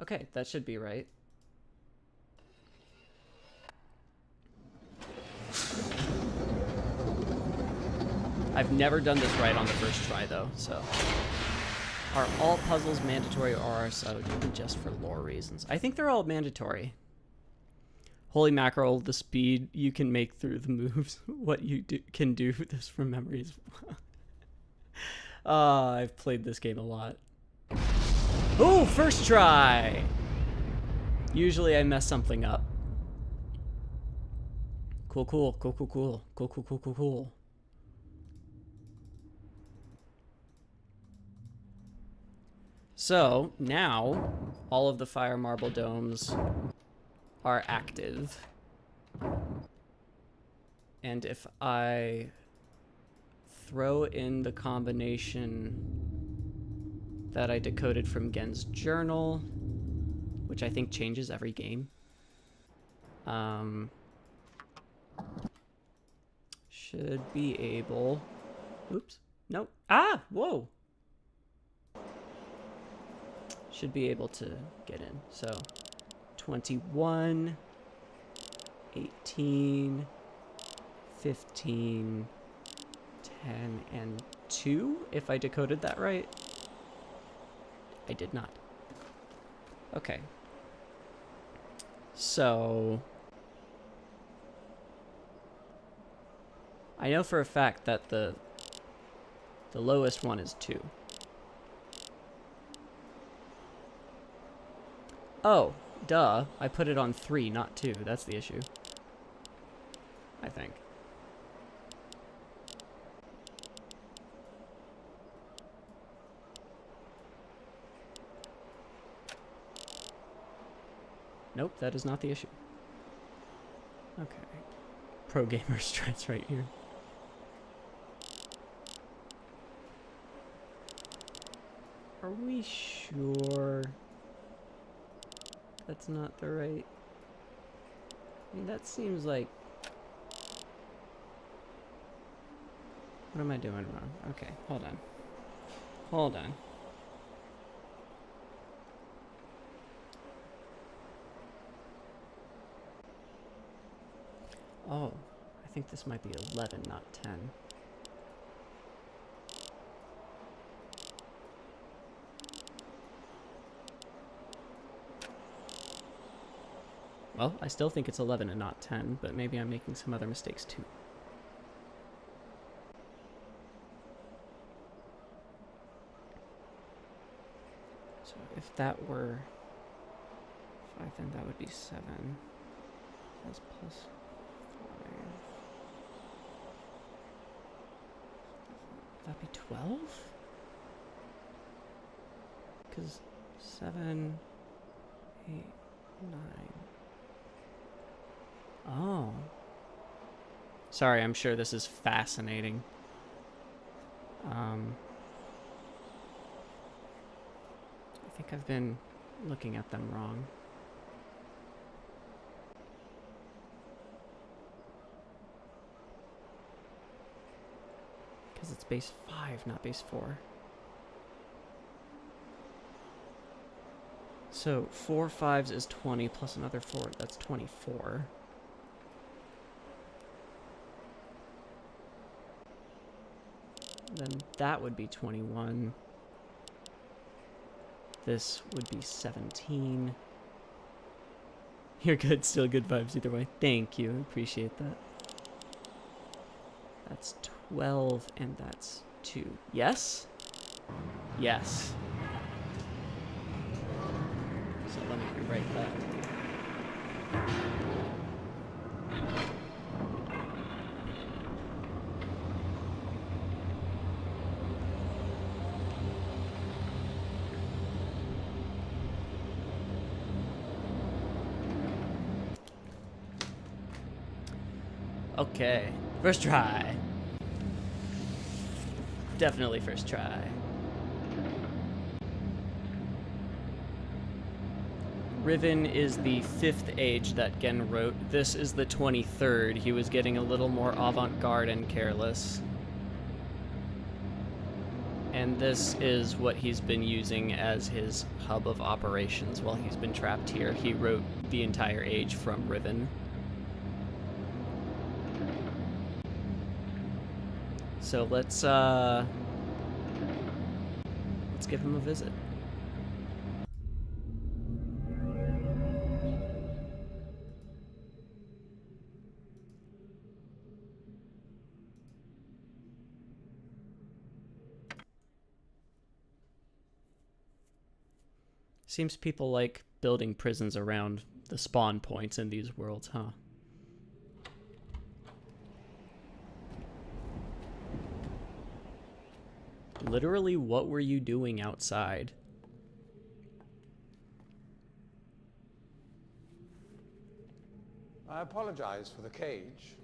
Okay, that should be right. I've never done this right on the first try, though, so. Are all puzzles mandatory, or are so just for lore reasons? I think they're all mandatory. Holy mackerel, the speed you can make through the moves. What you can do with this from memories. I've played this game a lot. Oh, first try! Usually I mess something up. Cool, cool, cool, cool, cool, cool, cool, cool, cool, cool. So, now, all of the fire marble domes are active. And if I throw in the combination that I decoded from Gen's journal, which I think changes every game, should be able... Oops. Nope. Ah! Whoa! Should be able to get in. So 21, 18, 15, 10, and 2, if I decoded that right. I did not. Okay. So I know for a fact that the lowest one is 2. Oh, duh. I put it on 3, not 2. That's the issue. I think. Nope, that is not the issue. Okay. Pro gamer strikes right here. Are we sure? That's not the right... I mean, that seems like... What am I doing wrong? Okay, hold on. Hold on. Oh, I think this might be 11, not 10. Well, I still think it's 11 and not 10, but maybe I'm making some other mistakes too. So if that were 5, then that would be 7. That's plus 5. Would that be 12? Because 7, 8, 9... Oh. Sorry, I'm sure this is fascinating. I think I've been looking at them wrong. Because it's base 5, not base 4. So 4 5s is 20 plus another 4, that's 24. Then that would be 21. This would be 17. You're good, still good vibes either way. Thank you, appreciate that. That's 12 and that's 2. Yes? Yes. So let me rewrite that. Okay, first try. Definitely first try. Riven is the 5th age that Gen wrote. This is the 23rd. He was getting a little more avant-garde and careless. And this is what he's been using as his hub of operations while he's been trapped here. He wrote the entire age from Riven. So let's give him a visit. Seems people like building prisons around the spawn points in these worlds, huh? Literally, what were you doing outside? I apologize for the cage.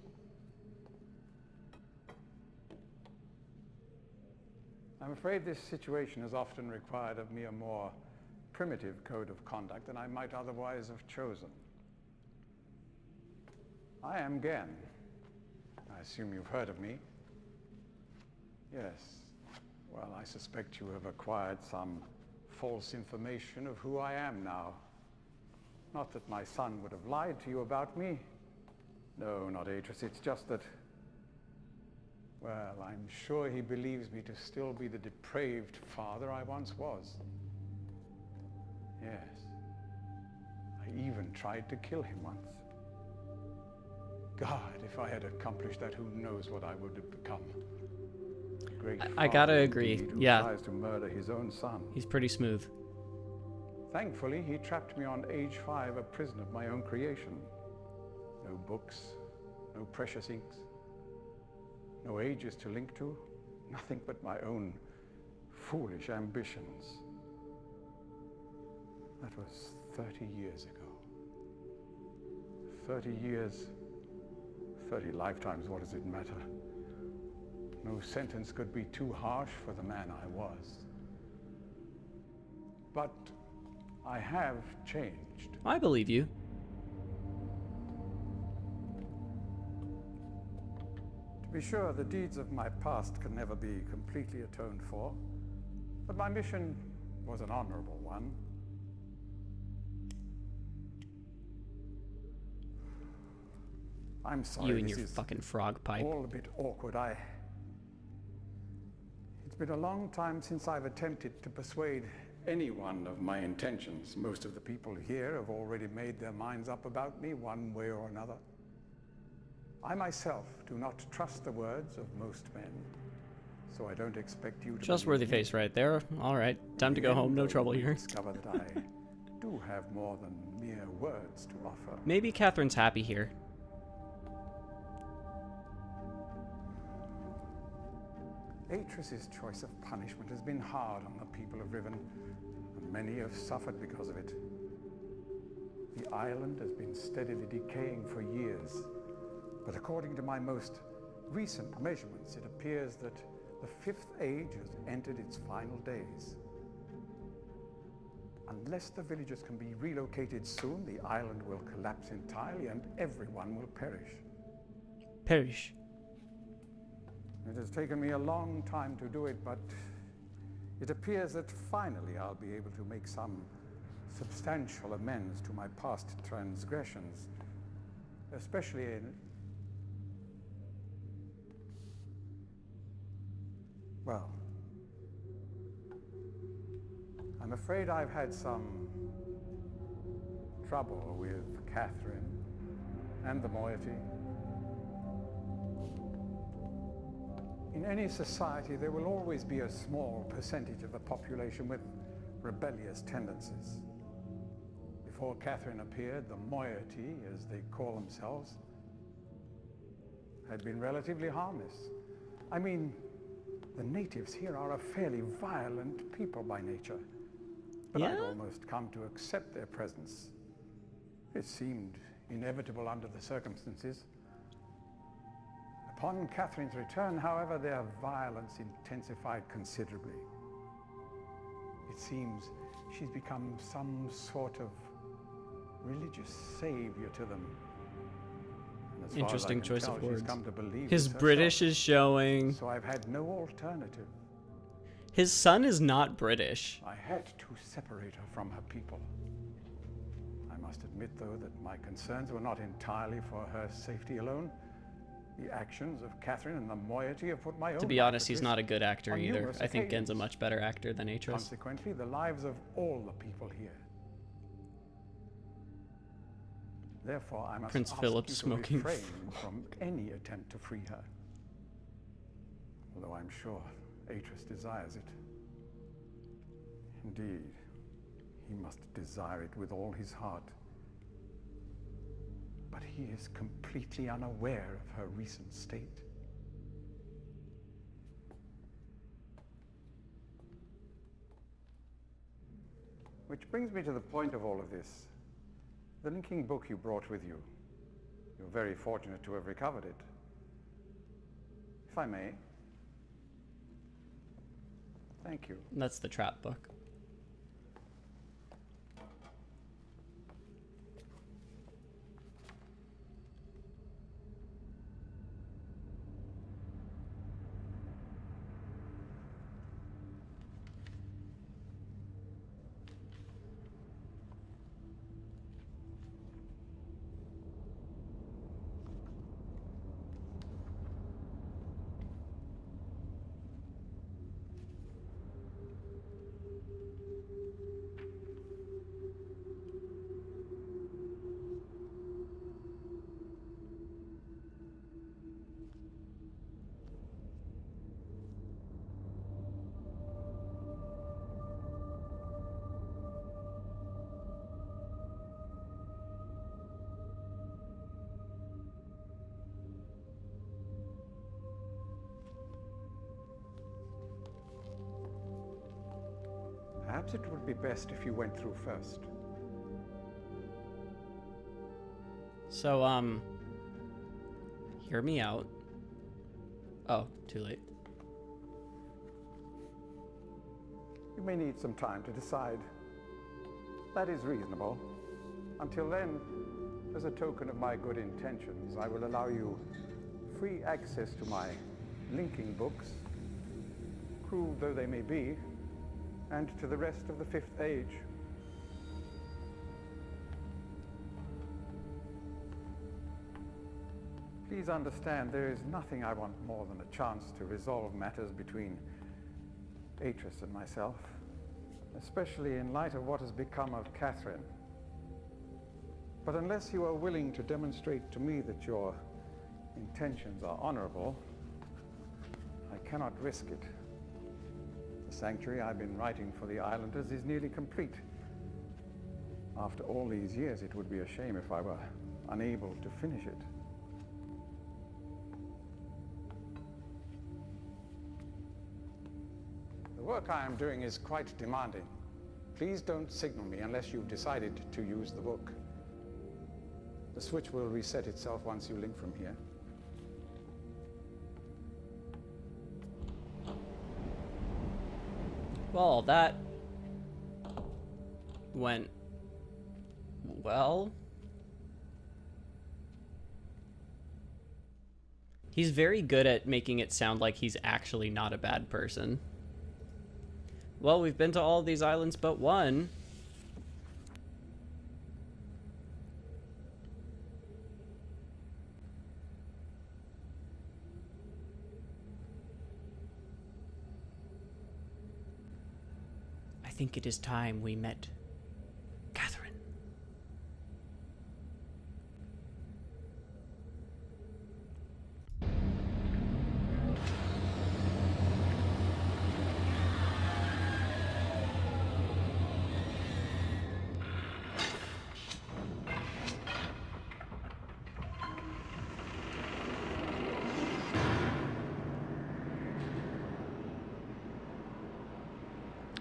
I'm afraid this situation has often required of me a more primitive code of conduct than I might otherwise have chosen. I am Gen. I assume you've heard of me. Yes. Well, I suspect you have acquired some false information of who I am now. Not that my son would have lied to you about me. No, not Atris. It's just that, well, I'm sure he believes me to still be the depraved father I once was. Yes. I even tried to kill him once. God, if I had accomplished that, who knows what I would have become. I gotta agree. Yeah. Tries to murder his own son. He's pretty smooth. Thankfully, he trapped me on age 5, a prison of my own creation. No books, no precious inks, no ages to link to, nothing but my own foolish ambitions. That was 30 years ago. 30 years, 30 lifetimes, what does it matter? No sentence could be too harsh for the man I was. But I have changed. I believe you. To be sure, the deeds of my past can never be completely atoned for, but my mission was an honorable one. I'm sorry. You and this your is fucking frog pipe. all a bit awkward. It's been a long time since I've attempted to persuade anyone of my intentions. Most of the people here have already made their minds up about me one way or another. I myself do not trust the words of most men, so I don't expect you to. Trustworthy believe me. face right there. All right, time to go home. No trouble here. Discover that I do have more than mere words to offer. Maybe Catherine's happy here. Atris's choice of punishment has been hard on the people of Riven, and many have suffered because of it. The island has been steadily decaying for years, but according to my most recent measurements, it appears that the Fifth Age has entered its final days. Unless the villagers can be relocated soon, the island will collapse entirely and everyone will perish. Perish. It has taken me a long time to do it, but it appears that finally I'll be able to make some substantial amends to my past transgressions, especially in... Well, I'm afraid I've had some trouble with Catherine and the moiety. In any society, there will always be a small percentage of the population with rebellious tendencies. Before Catherine appeared, the moiety, as they call themselves, had been relatively harmless. I mean, the natives here are a fairly violent people by nature, but I'd almost come to accept their presence. It seemed inevitable under the circumstances. Upon Catherine's return, however, their violence intensified considerably. It seems she's become some sort of religious savior to them. And as far as I Interesting can choice tell, of she's words. come to believe His this British herself. is showing. So I've had no alternative. His son is not British. I had to separate her from her people. I must admit, though, that my concerns were not entirely for her safety alone. The actions of Catherine and the moiety have put my own To be life honest, at he's risk not a good actor on either. numerous I think Gen's a occasions. much better actor than Atris. Consequently, the lives of all the people here. Therefore, I must Prince ask Philip you to smoking refrain from any attempt to free her. Although I'm sure Atris desires it. Indeed, he must desire it with all his heart. But he is completely unaware of her recent state. Which brings me to the point of all of this. The linking book you brought with you. You're very fortunate to have recovered it. If I may. Thank you. That's the trap book. Perhaps it would be best if you went through first. So, hear me out. Oh, too late. You may need some time to decide. That is reasonable. Until then, as a token of my good intentions, I will allow you free access to my linking books, cruel though they may be, and to the rest of the Fifth Age. Please understand, there is nothing I want more than a chance to resolve matters between Atris and myself, especially in light of what has become of Catherine. But unless you are willing to demonstrate to me that your intentions are honorable, I cannot risk it. The sanctuary I've been writing for the Islanders is nearly complete. After all these years, it would be a shame if I were unable to finish it. The work I am doing is quite demanding. Please don't signal me unless you've decided to use the book. The switch will reset itself once you link from here. Well, that went well. He's very good at making it sound like he's actually not a bad person. Well, we've been to all these islands but one. I think it is time we met Catherine.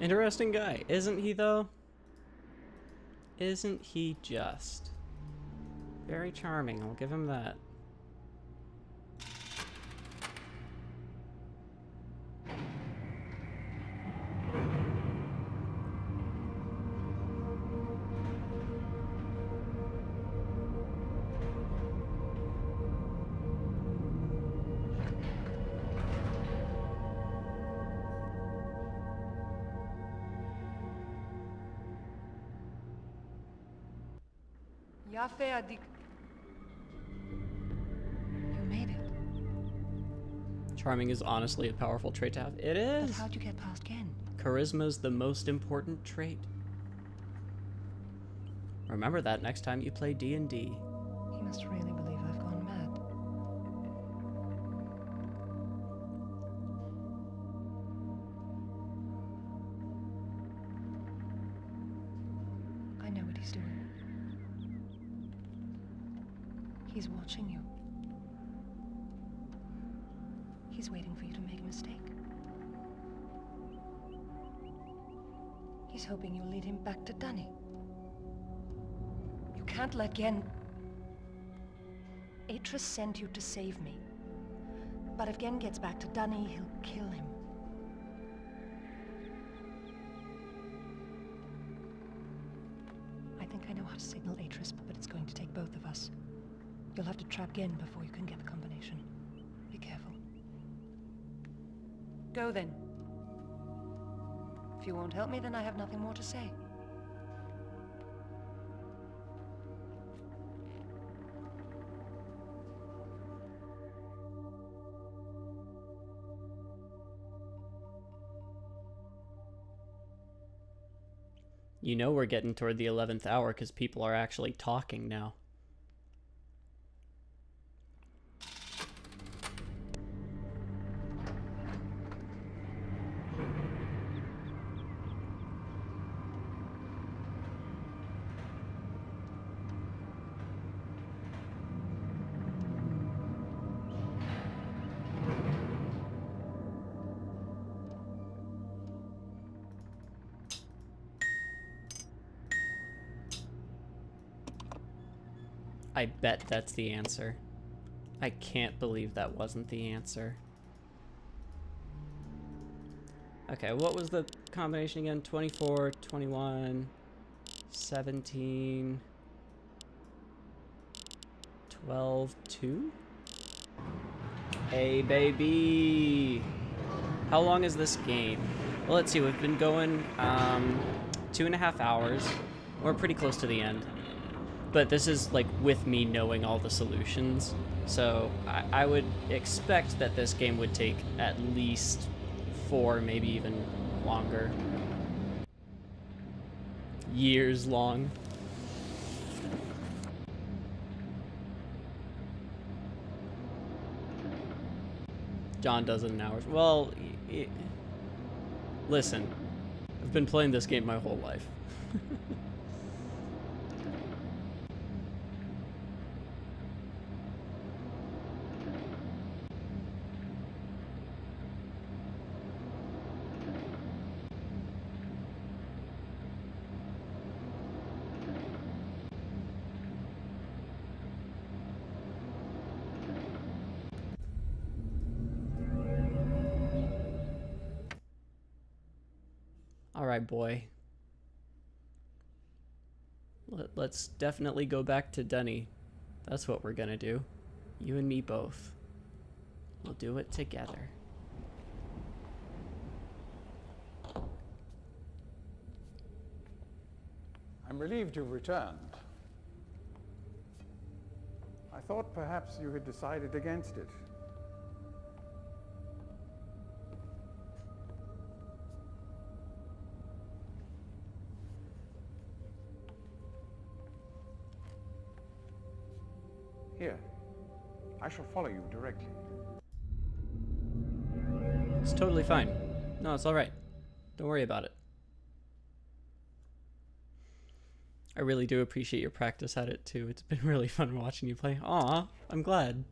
Interesting guy, isn't he though? Isn't he just? Very charming, I'll give him that. You made it. Charming is honestly a powerful trait to have. It But is. how'd you get past Gen? Charisma's the most important trait. Remember that next time you play D&D. He must really believe I've gone mad. I know what he's doing. He's watching you. He's waiting for you to make a mistake. He's hoping you'll lead him back to Dunny. You can't let Gen... Atris sent you to save me. But if Gen gets back to Dunny, he'll kill him. I think I know how to signal Atris, but it's going to take both of us. You'll have to trap Gen before you can get the combination. Be careful. Go then. If you won't help me, then I have nothing more to say. You know we're getting toward the 11th hour because people are actually talking now. I bet that's the answer. I can't believe that wasn't the answer. Okay, what was the combination again? 24, 21, 17, 12, 2? Hey, baby! How long is this game? Well, let's see. We've been going 2.5 hours. We're pretty close to the end. But this is, like, with me knowing all the solutions. So I would expect that this game would take at least 4, maybe even longer. Years long. John does it in hours. Well, listen, I've been playing this game my whole life. Alright, boy. Let's definitely go back to Dunny. That's what we're gonna do. You and me both. We'll do it together. I'm relieved you've returned. I thought perhaps you had decided against it. Here, I shall follow you directly. It's totally fine. No, it's alright. Don't worry about it. I really do appreciate your practice at it, too. It's been really fun watching you play. Aw, I'm glad.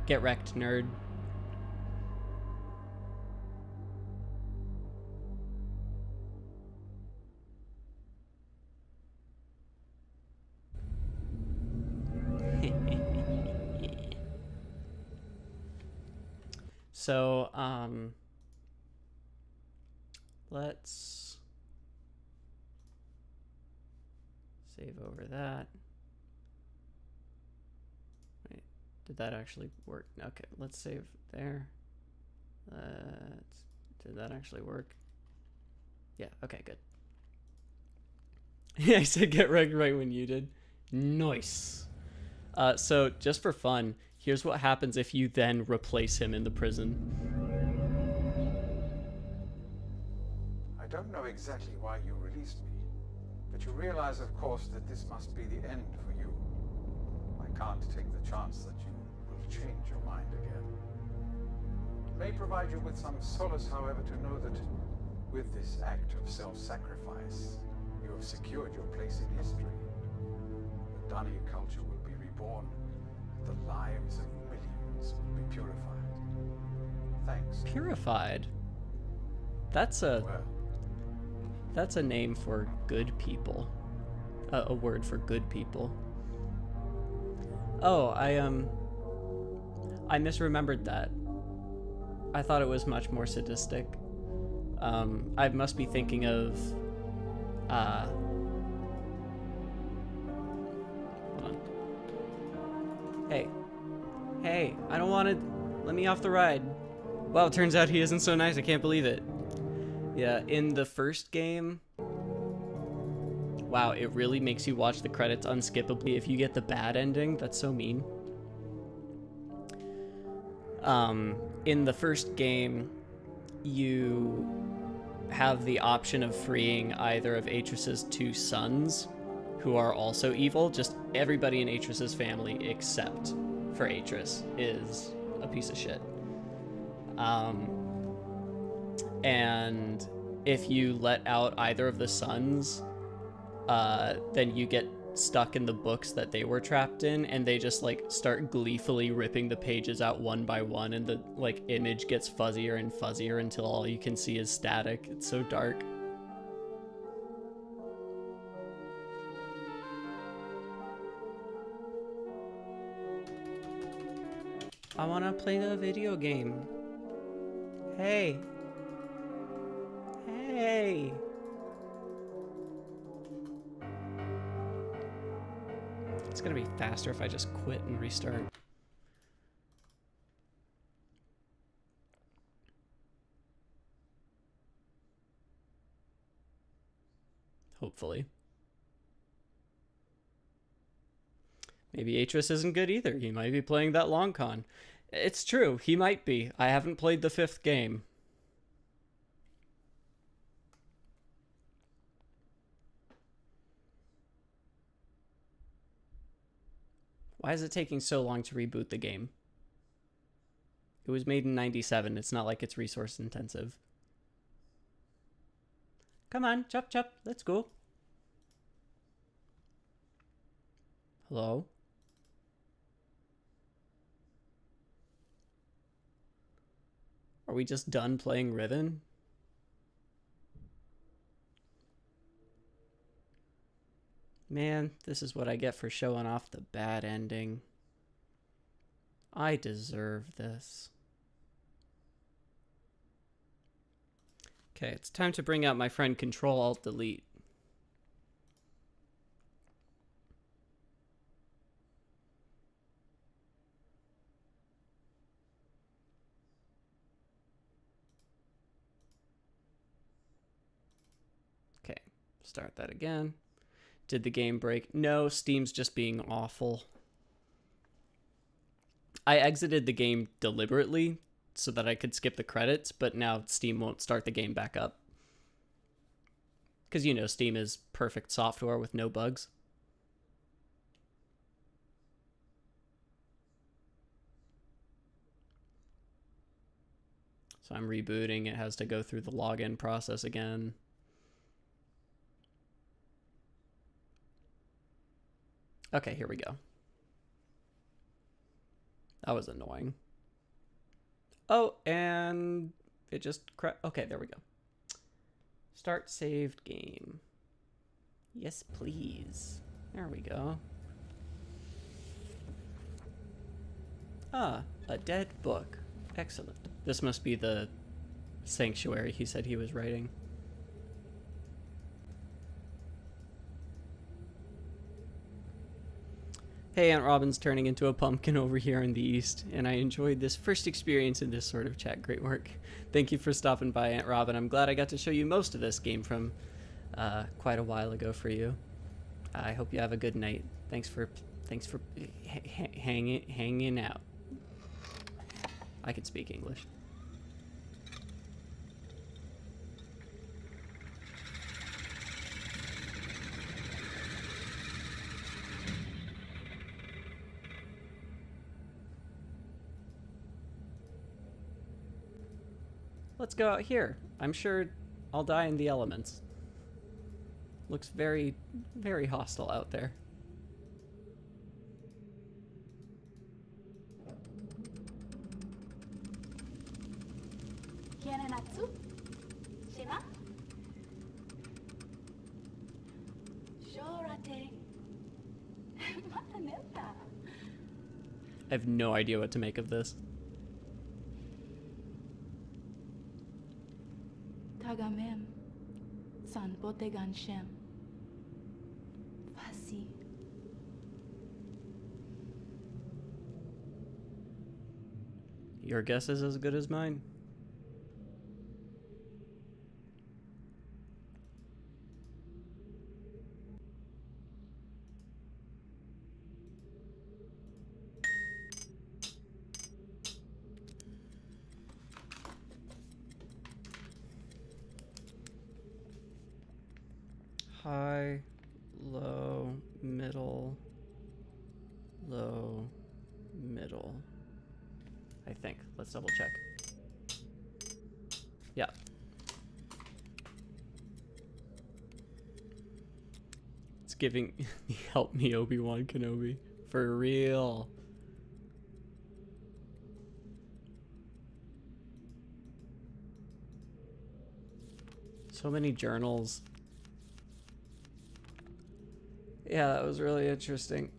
Get wrecked, nerd. So, let's save over that. Wait, did that actually work? Okay, let's save there. Did that actually work? Yeah, okay, good. Yeah, I said get wrecked right when you did. Nice. So, just for fun, here's what happens if you then replace him in the prison. I don't know exactly why you released me, but you realize, of course, that this must be the end for you. I can't take the chance that you will change your mind again. It may provide you with some solace, however, to know that with this act of self-sacrifice, you have secured your place in history. The Dunny culture will be reborn. The lives of millions will be purified. Thanks. Purified? That's a name for good people. A word for good people. Oh, I misremembered that. I thought it was much more sadistic. I must be thinking of hold on. Hey, I don't want to. Let me off the ride. Wow, turns out he isn't so nice. I can't believe it. Yeah, in the first game, wow, it really makes you watch the credits unskippably if you get the bad ending. That's so mean. In the first game, you have the option of freeing either of Atris's 2 sons, who are also evil. Just everybody in Atris's family except for Atris is a piece of shit. And if you let out either of the sons, then you get stuck in the books that they were trapped in, and they just like start gleefully ripping the pages out one by one, and the like image gets fuzzier and fuzzier until all you can see is static. It's so dark. I want to play the video game. Hey. Hey. It's gonna be faster if I just quit and restart. Hopefully. Maybe Atris isn't good either. He might be playing that long con. It's true, he might be. I haven't played the 5th game. Why is it taking so long to reboot the game? It was made in 97. It's not like it's resource intensive. Come on, chop chop, let's go. Hello? Are we just done playing Riven? Man, this is what I get for showing off the bad ending. I deserve this. Okay, it's time to bring out my friend Control-Alt-Delete. Okay, start that again. Did the game break? No, Steam's just being awful. I exited the game deliberately so that I could skip the credits, but now Steam won't start the game back up. Because, you know, Steam is perfect software with no bugs. So I'm rebooting. It has to go through the login process again. Okay, here we go. That was annoying. Oh, and it just okay, there we go. Start saved game. Yes, please. There we go. Ah, a dead book. Excellent. This must be the sanctuary he said he was writing. Hey, Aunt Robin's turning into a pumpkin over here in the East, and I enjoyed this first experience in this sort of chat. Great work. Thank you for stopping by, Aunt Robin. I'm glad I got to show you most of this game from quite a while ago for you. I hope you have a good night. Thanks for hanging out. I can speak English. Let's go out here. I'm sure I'll die in the elements. Looks very, very hostile out there. I have no idea what to make of this. Tagamem, san botegan shem. Fasi. Your guess is as good as mine. High, low, middle, low, middle. I think. Let's double check. Yeah. It's giving help me, Obi-Wan Kenobi. For real. So many journals. Yeah, that was really interesting.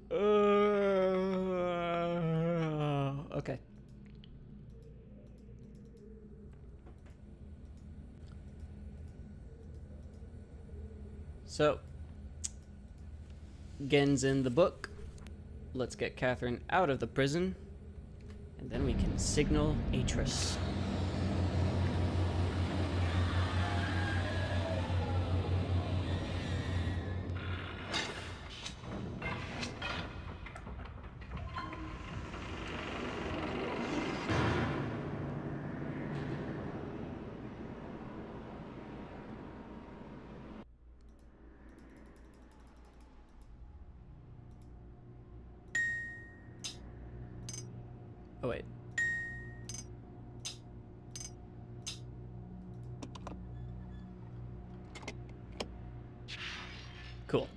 Okay. So, Gen's in the book. Let's get Catherine out of the prison, and then we can signal Atris. Oh, wait. Cool.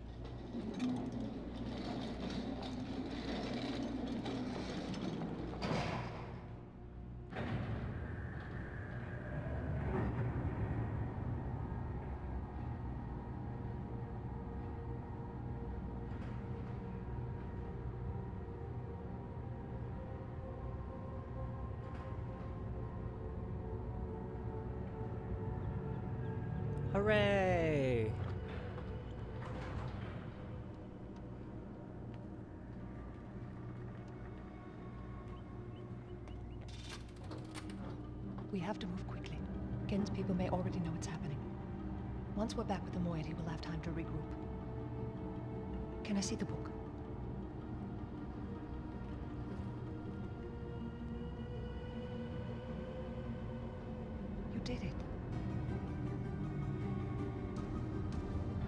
Hooray! We have to move quickly. Gen's people may already know what's happening. Once we're back with the moiety, we'll have time to regroup. Can I see the book? You did it.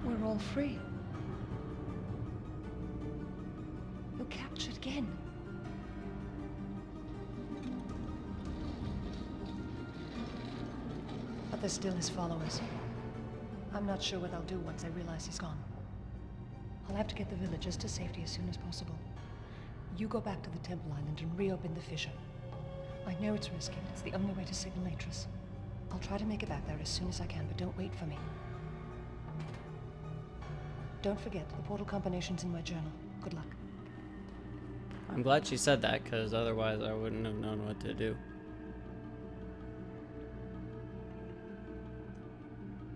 We're all free. You captured Gen. But there's still his followers. I'm not sure what I'll do once I realize he's gone. I'll have to get the villagers to safety as soon as possible. You go back to the Temple Island and reopen the fissure. I know it's risky, but it's the only way to signal Atris. I'll try to make it back there as soon as I can, but don't wait for me. Don't forget, the portal combination's in my journal. Good luck. I'm glad she said that, because otherwise I wouldn't have known what to do.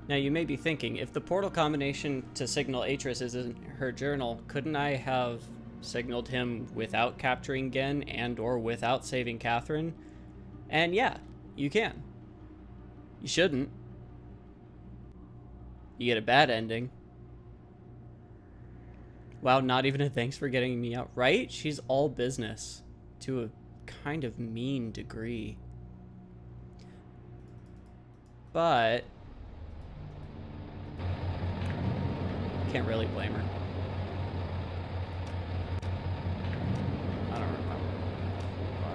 Now you may be thinking, if the portal combination to signal Atris is in her journal, couldn't I have signaled him without capturing Gen and or without saving Catherine? And yeah, you can. You shouldn't. You get a bad ending. Wow, not even a thanks for getting me out. Right? She's all business. To a kind of mean degree. But can't really blame her. I don't remember. I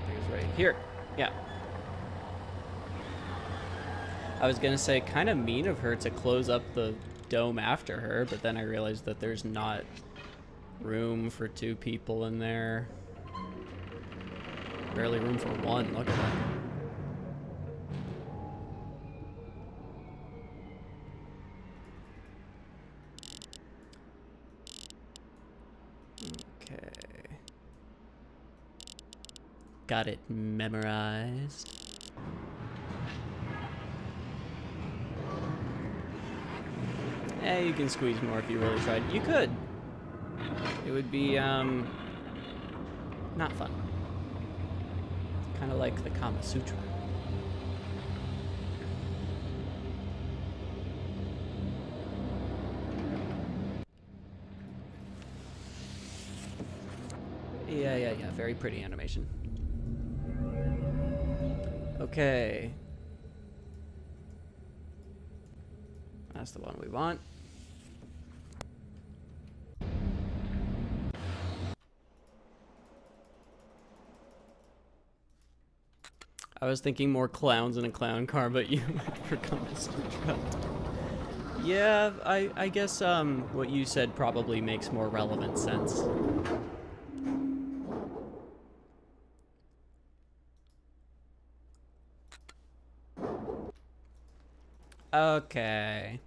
think it's right here. Yeah. I was gonna say, kind of mean of her to close up the dome after her, but then I realized that there's not room for 2 people in there. Barely room for 1. Look at that. Okay. Got it memorized. Eh, you can squeeze more if you really tried. You could. It would be, not fun. Kind of like the Kama Sutra. Yeah. Very pretty animation. Okay. That's the one we want. I was thinking more clowns in a clown car, but you went for Kama Sutra. Yeah, I guess what you said probably makes more relevant sense. Okay.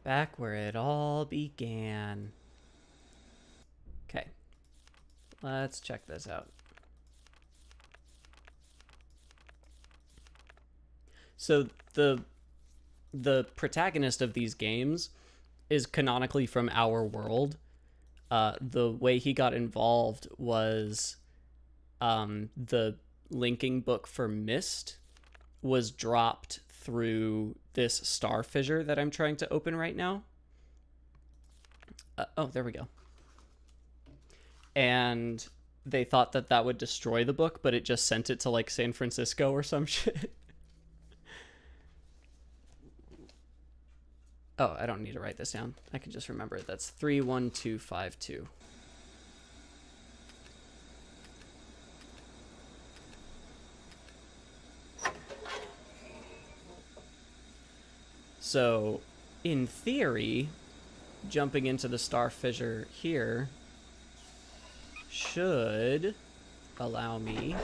Back where it all began. Okay. Let's check this out. So the protagonist of these games is canonically from our world. The way he got involved was the linking book for Myst was dropped through this star fissure that I'm trying to open right now. Oh, there we go. And they thought that that would destroy the book, but it just sent it to like San Francisco or some shit. Oh, I don't need to write this down. I can just remember it. That's 31252. So, in theory, jumping into the star fissure here should allow me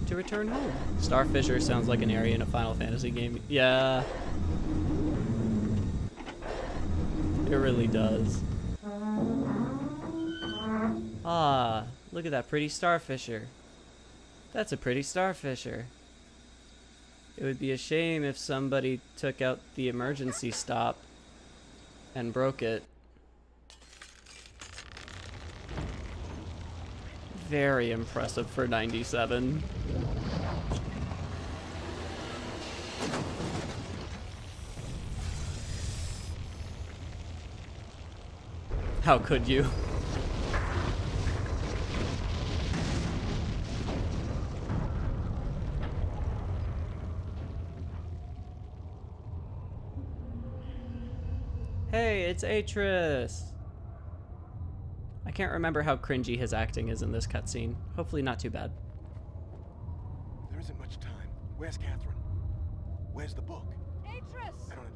to return home. Star fissure sounds like an area in a Final Fantasy game. Yeah. It really does. Ah, look at that pretty star fissure. That's a pretty star fissure. It would be a shame if somebody took out the emergency stop and broke it. Very impressive for 97. How could you? Hey, it's Atris! I can't remember how cringy his acting is in this cutscene. Hopefully not too bad. There isn't much time. Where's Catherine? Where's the book? Atris! I don't...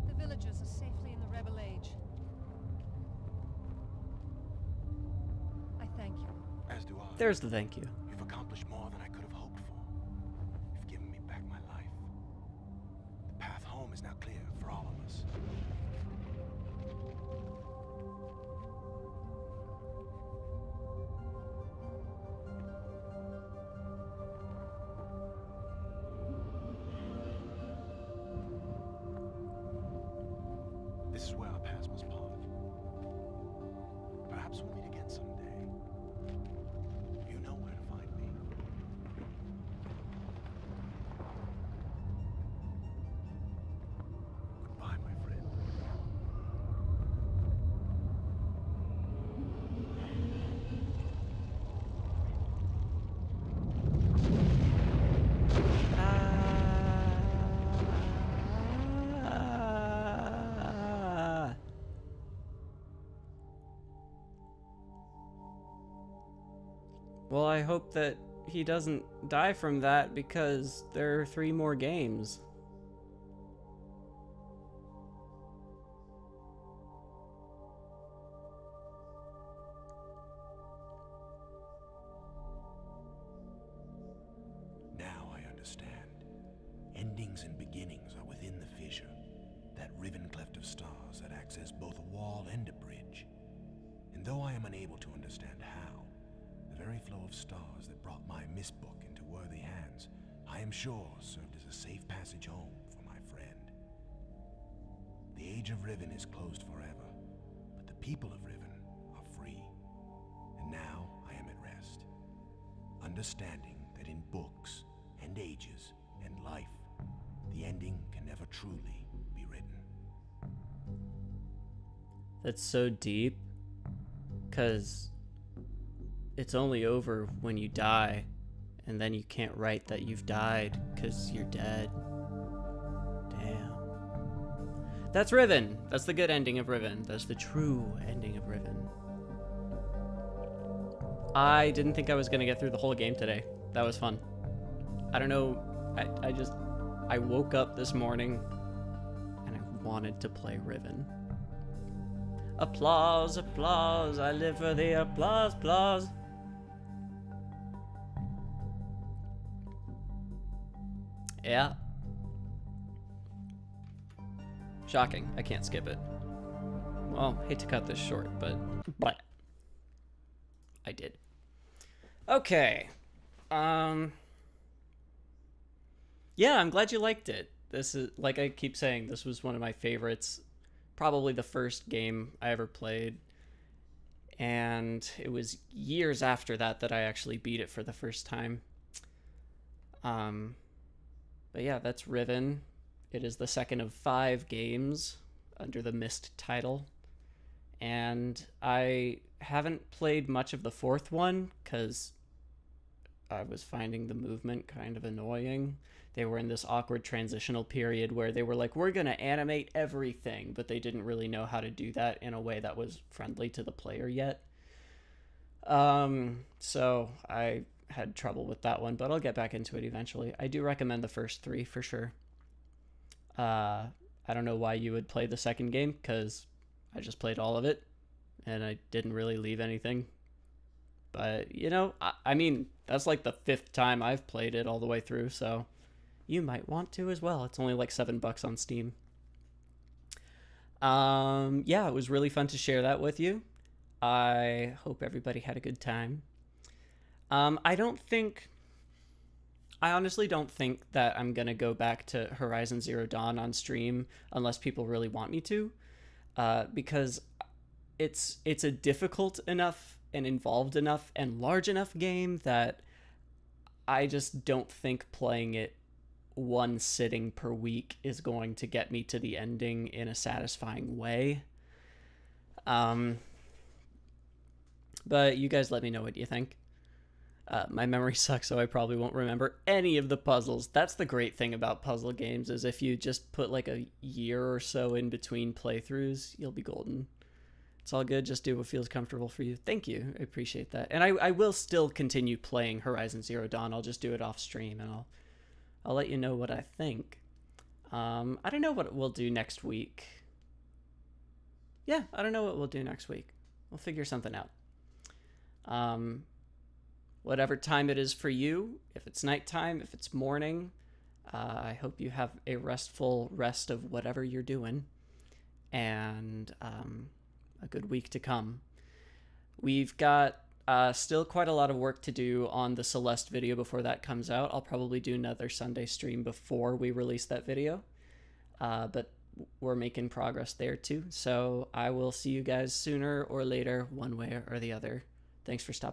The villagers are safely in the Rebel Age. I thank you. As do I. There's the thank you. You've accomplished more than I could have hoped for. You've given me back my life. The path home is now clear for all of us. This is where our paths must part. Perhaps we'll meet again someday. You know where to find me. Goodbye, my friend. Well, I hope that he doesn't die from that because there are 3 more games. Now I understand. Endings and beginnings are within the fissure. That Riven cleft of stars that acts as both a wall and a bridge. And though I am unable to understand how, the very flow of stars that brought my Myst book into worthy hands, I am sure served as a safe passage home for my friend. The age of Riven is closed forever, but the people of Riven are free. And now I am at rest, understanding that in books and ages and life, the ending can never truly be written. That's so deep, 'cause it's only over when you die. and then you can't write that you've died because you're dead. Damn. That's Riven. That's the good ending of Riven. That's the true ending of Riven. I didn't think I was going to get through the whole game today. That was fun. I don't know. I woke up this morning and I wanted to play Riven. Applause, applause. I live for the applause, applause. Yeah. Shocking. I can't skip it. Well, hate to cut this short, but I did. Okay. Yeah, I'm glad you liked it. This is, like I keep saying, this was one of my favorites. Probably the first game I ever played. And it was years after that that I actually beat it for the first time. But yeah, that's Riven. It is the second of 5 games under the Myst title. And I haven't played much of the 4th one because I was finding the movement kind of annoying. They were in this awkward transitional period where they were like, we're going to animate everything, but they didn't really know how to do that in a way that was friendly to the player yet. So I had trouble with that one, but I'll get back into it eventually. I do recommend the first 3 for sure. I don't know why you would play the second game, because I just played all of it and I didn't really leave anything. But, you know, I mean, that's like the 5th time I've played it all the way through, so you might want to as well. It's only like $7 on Steam. Yeah, it was really fun to share that with you. I hope everybody had a good time. I honestly don't think that I'm going to go back to Horizon Zero Dawn on stream unless people really want me to, because it's a difficult enough and involved enough and large enough game that I just don't think playing it one sitting per week is going to get me to the ending in a satisfying way. But you guys let me know what you think. My memory sucks, so I probably won't remember any of the puzzles. That's the great thing about puzzle games, is if you just put like a year or so in between playthroughs, you'll be golden. It's all good. Just do what feels comfortable for you. Thank you. I appreciate that. And I will still continue playing Horizon Zero Dawn. I'll just do it off stream, and I'll let you know what I think. I don't know what we'll do next week. Yeah, I don't know what we'll do next week. We'll figure something out. Whatever time it is for you, if it's nighttime, if it's morning, I hope you have a restful rest of whatever you're doing, and a good week to come. We've got still quite a lot of work to do on the Celeste video before that comes out. I'll probably do another Sunday stream before we release that video, but we're making progress there too. So I will see you guys sooner or later, one way or the other. Thanks for stopping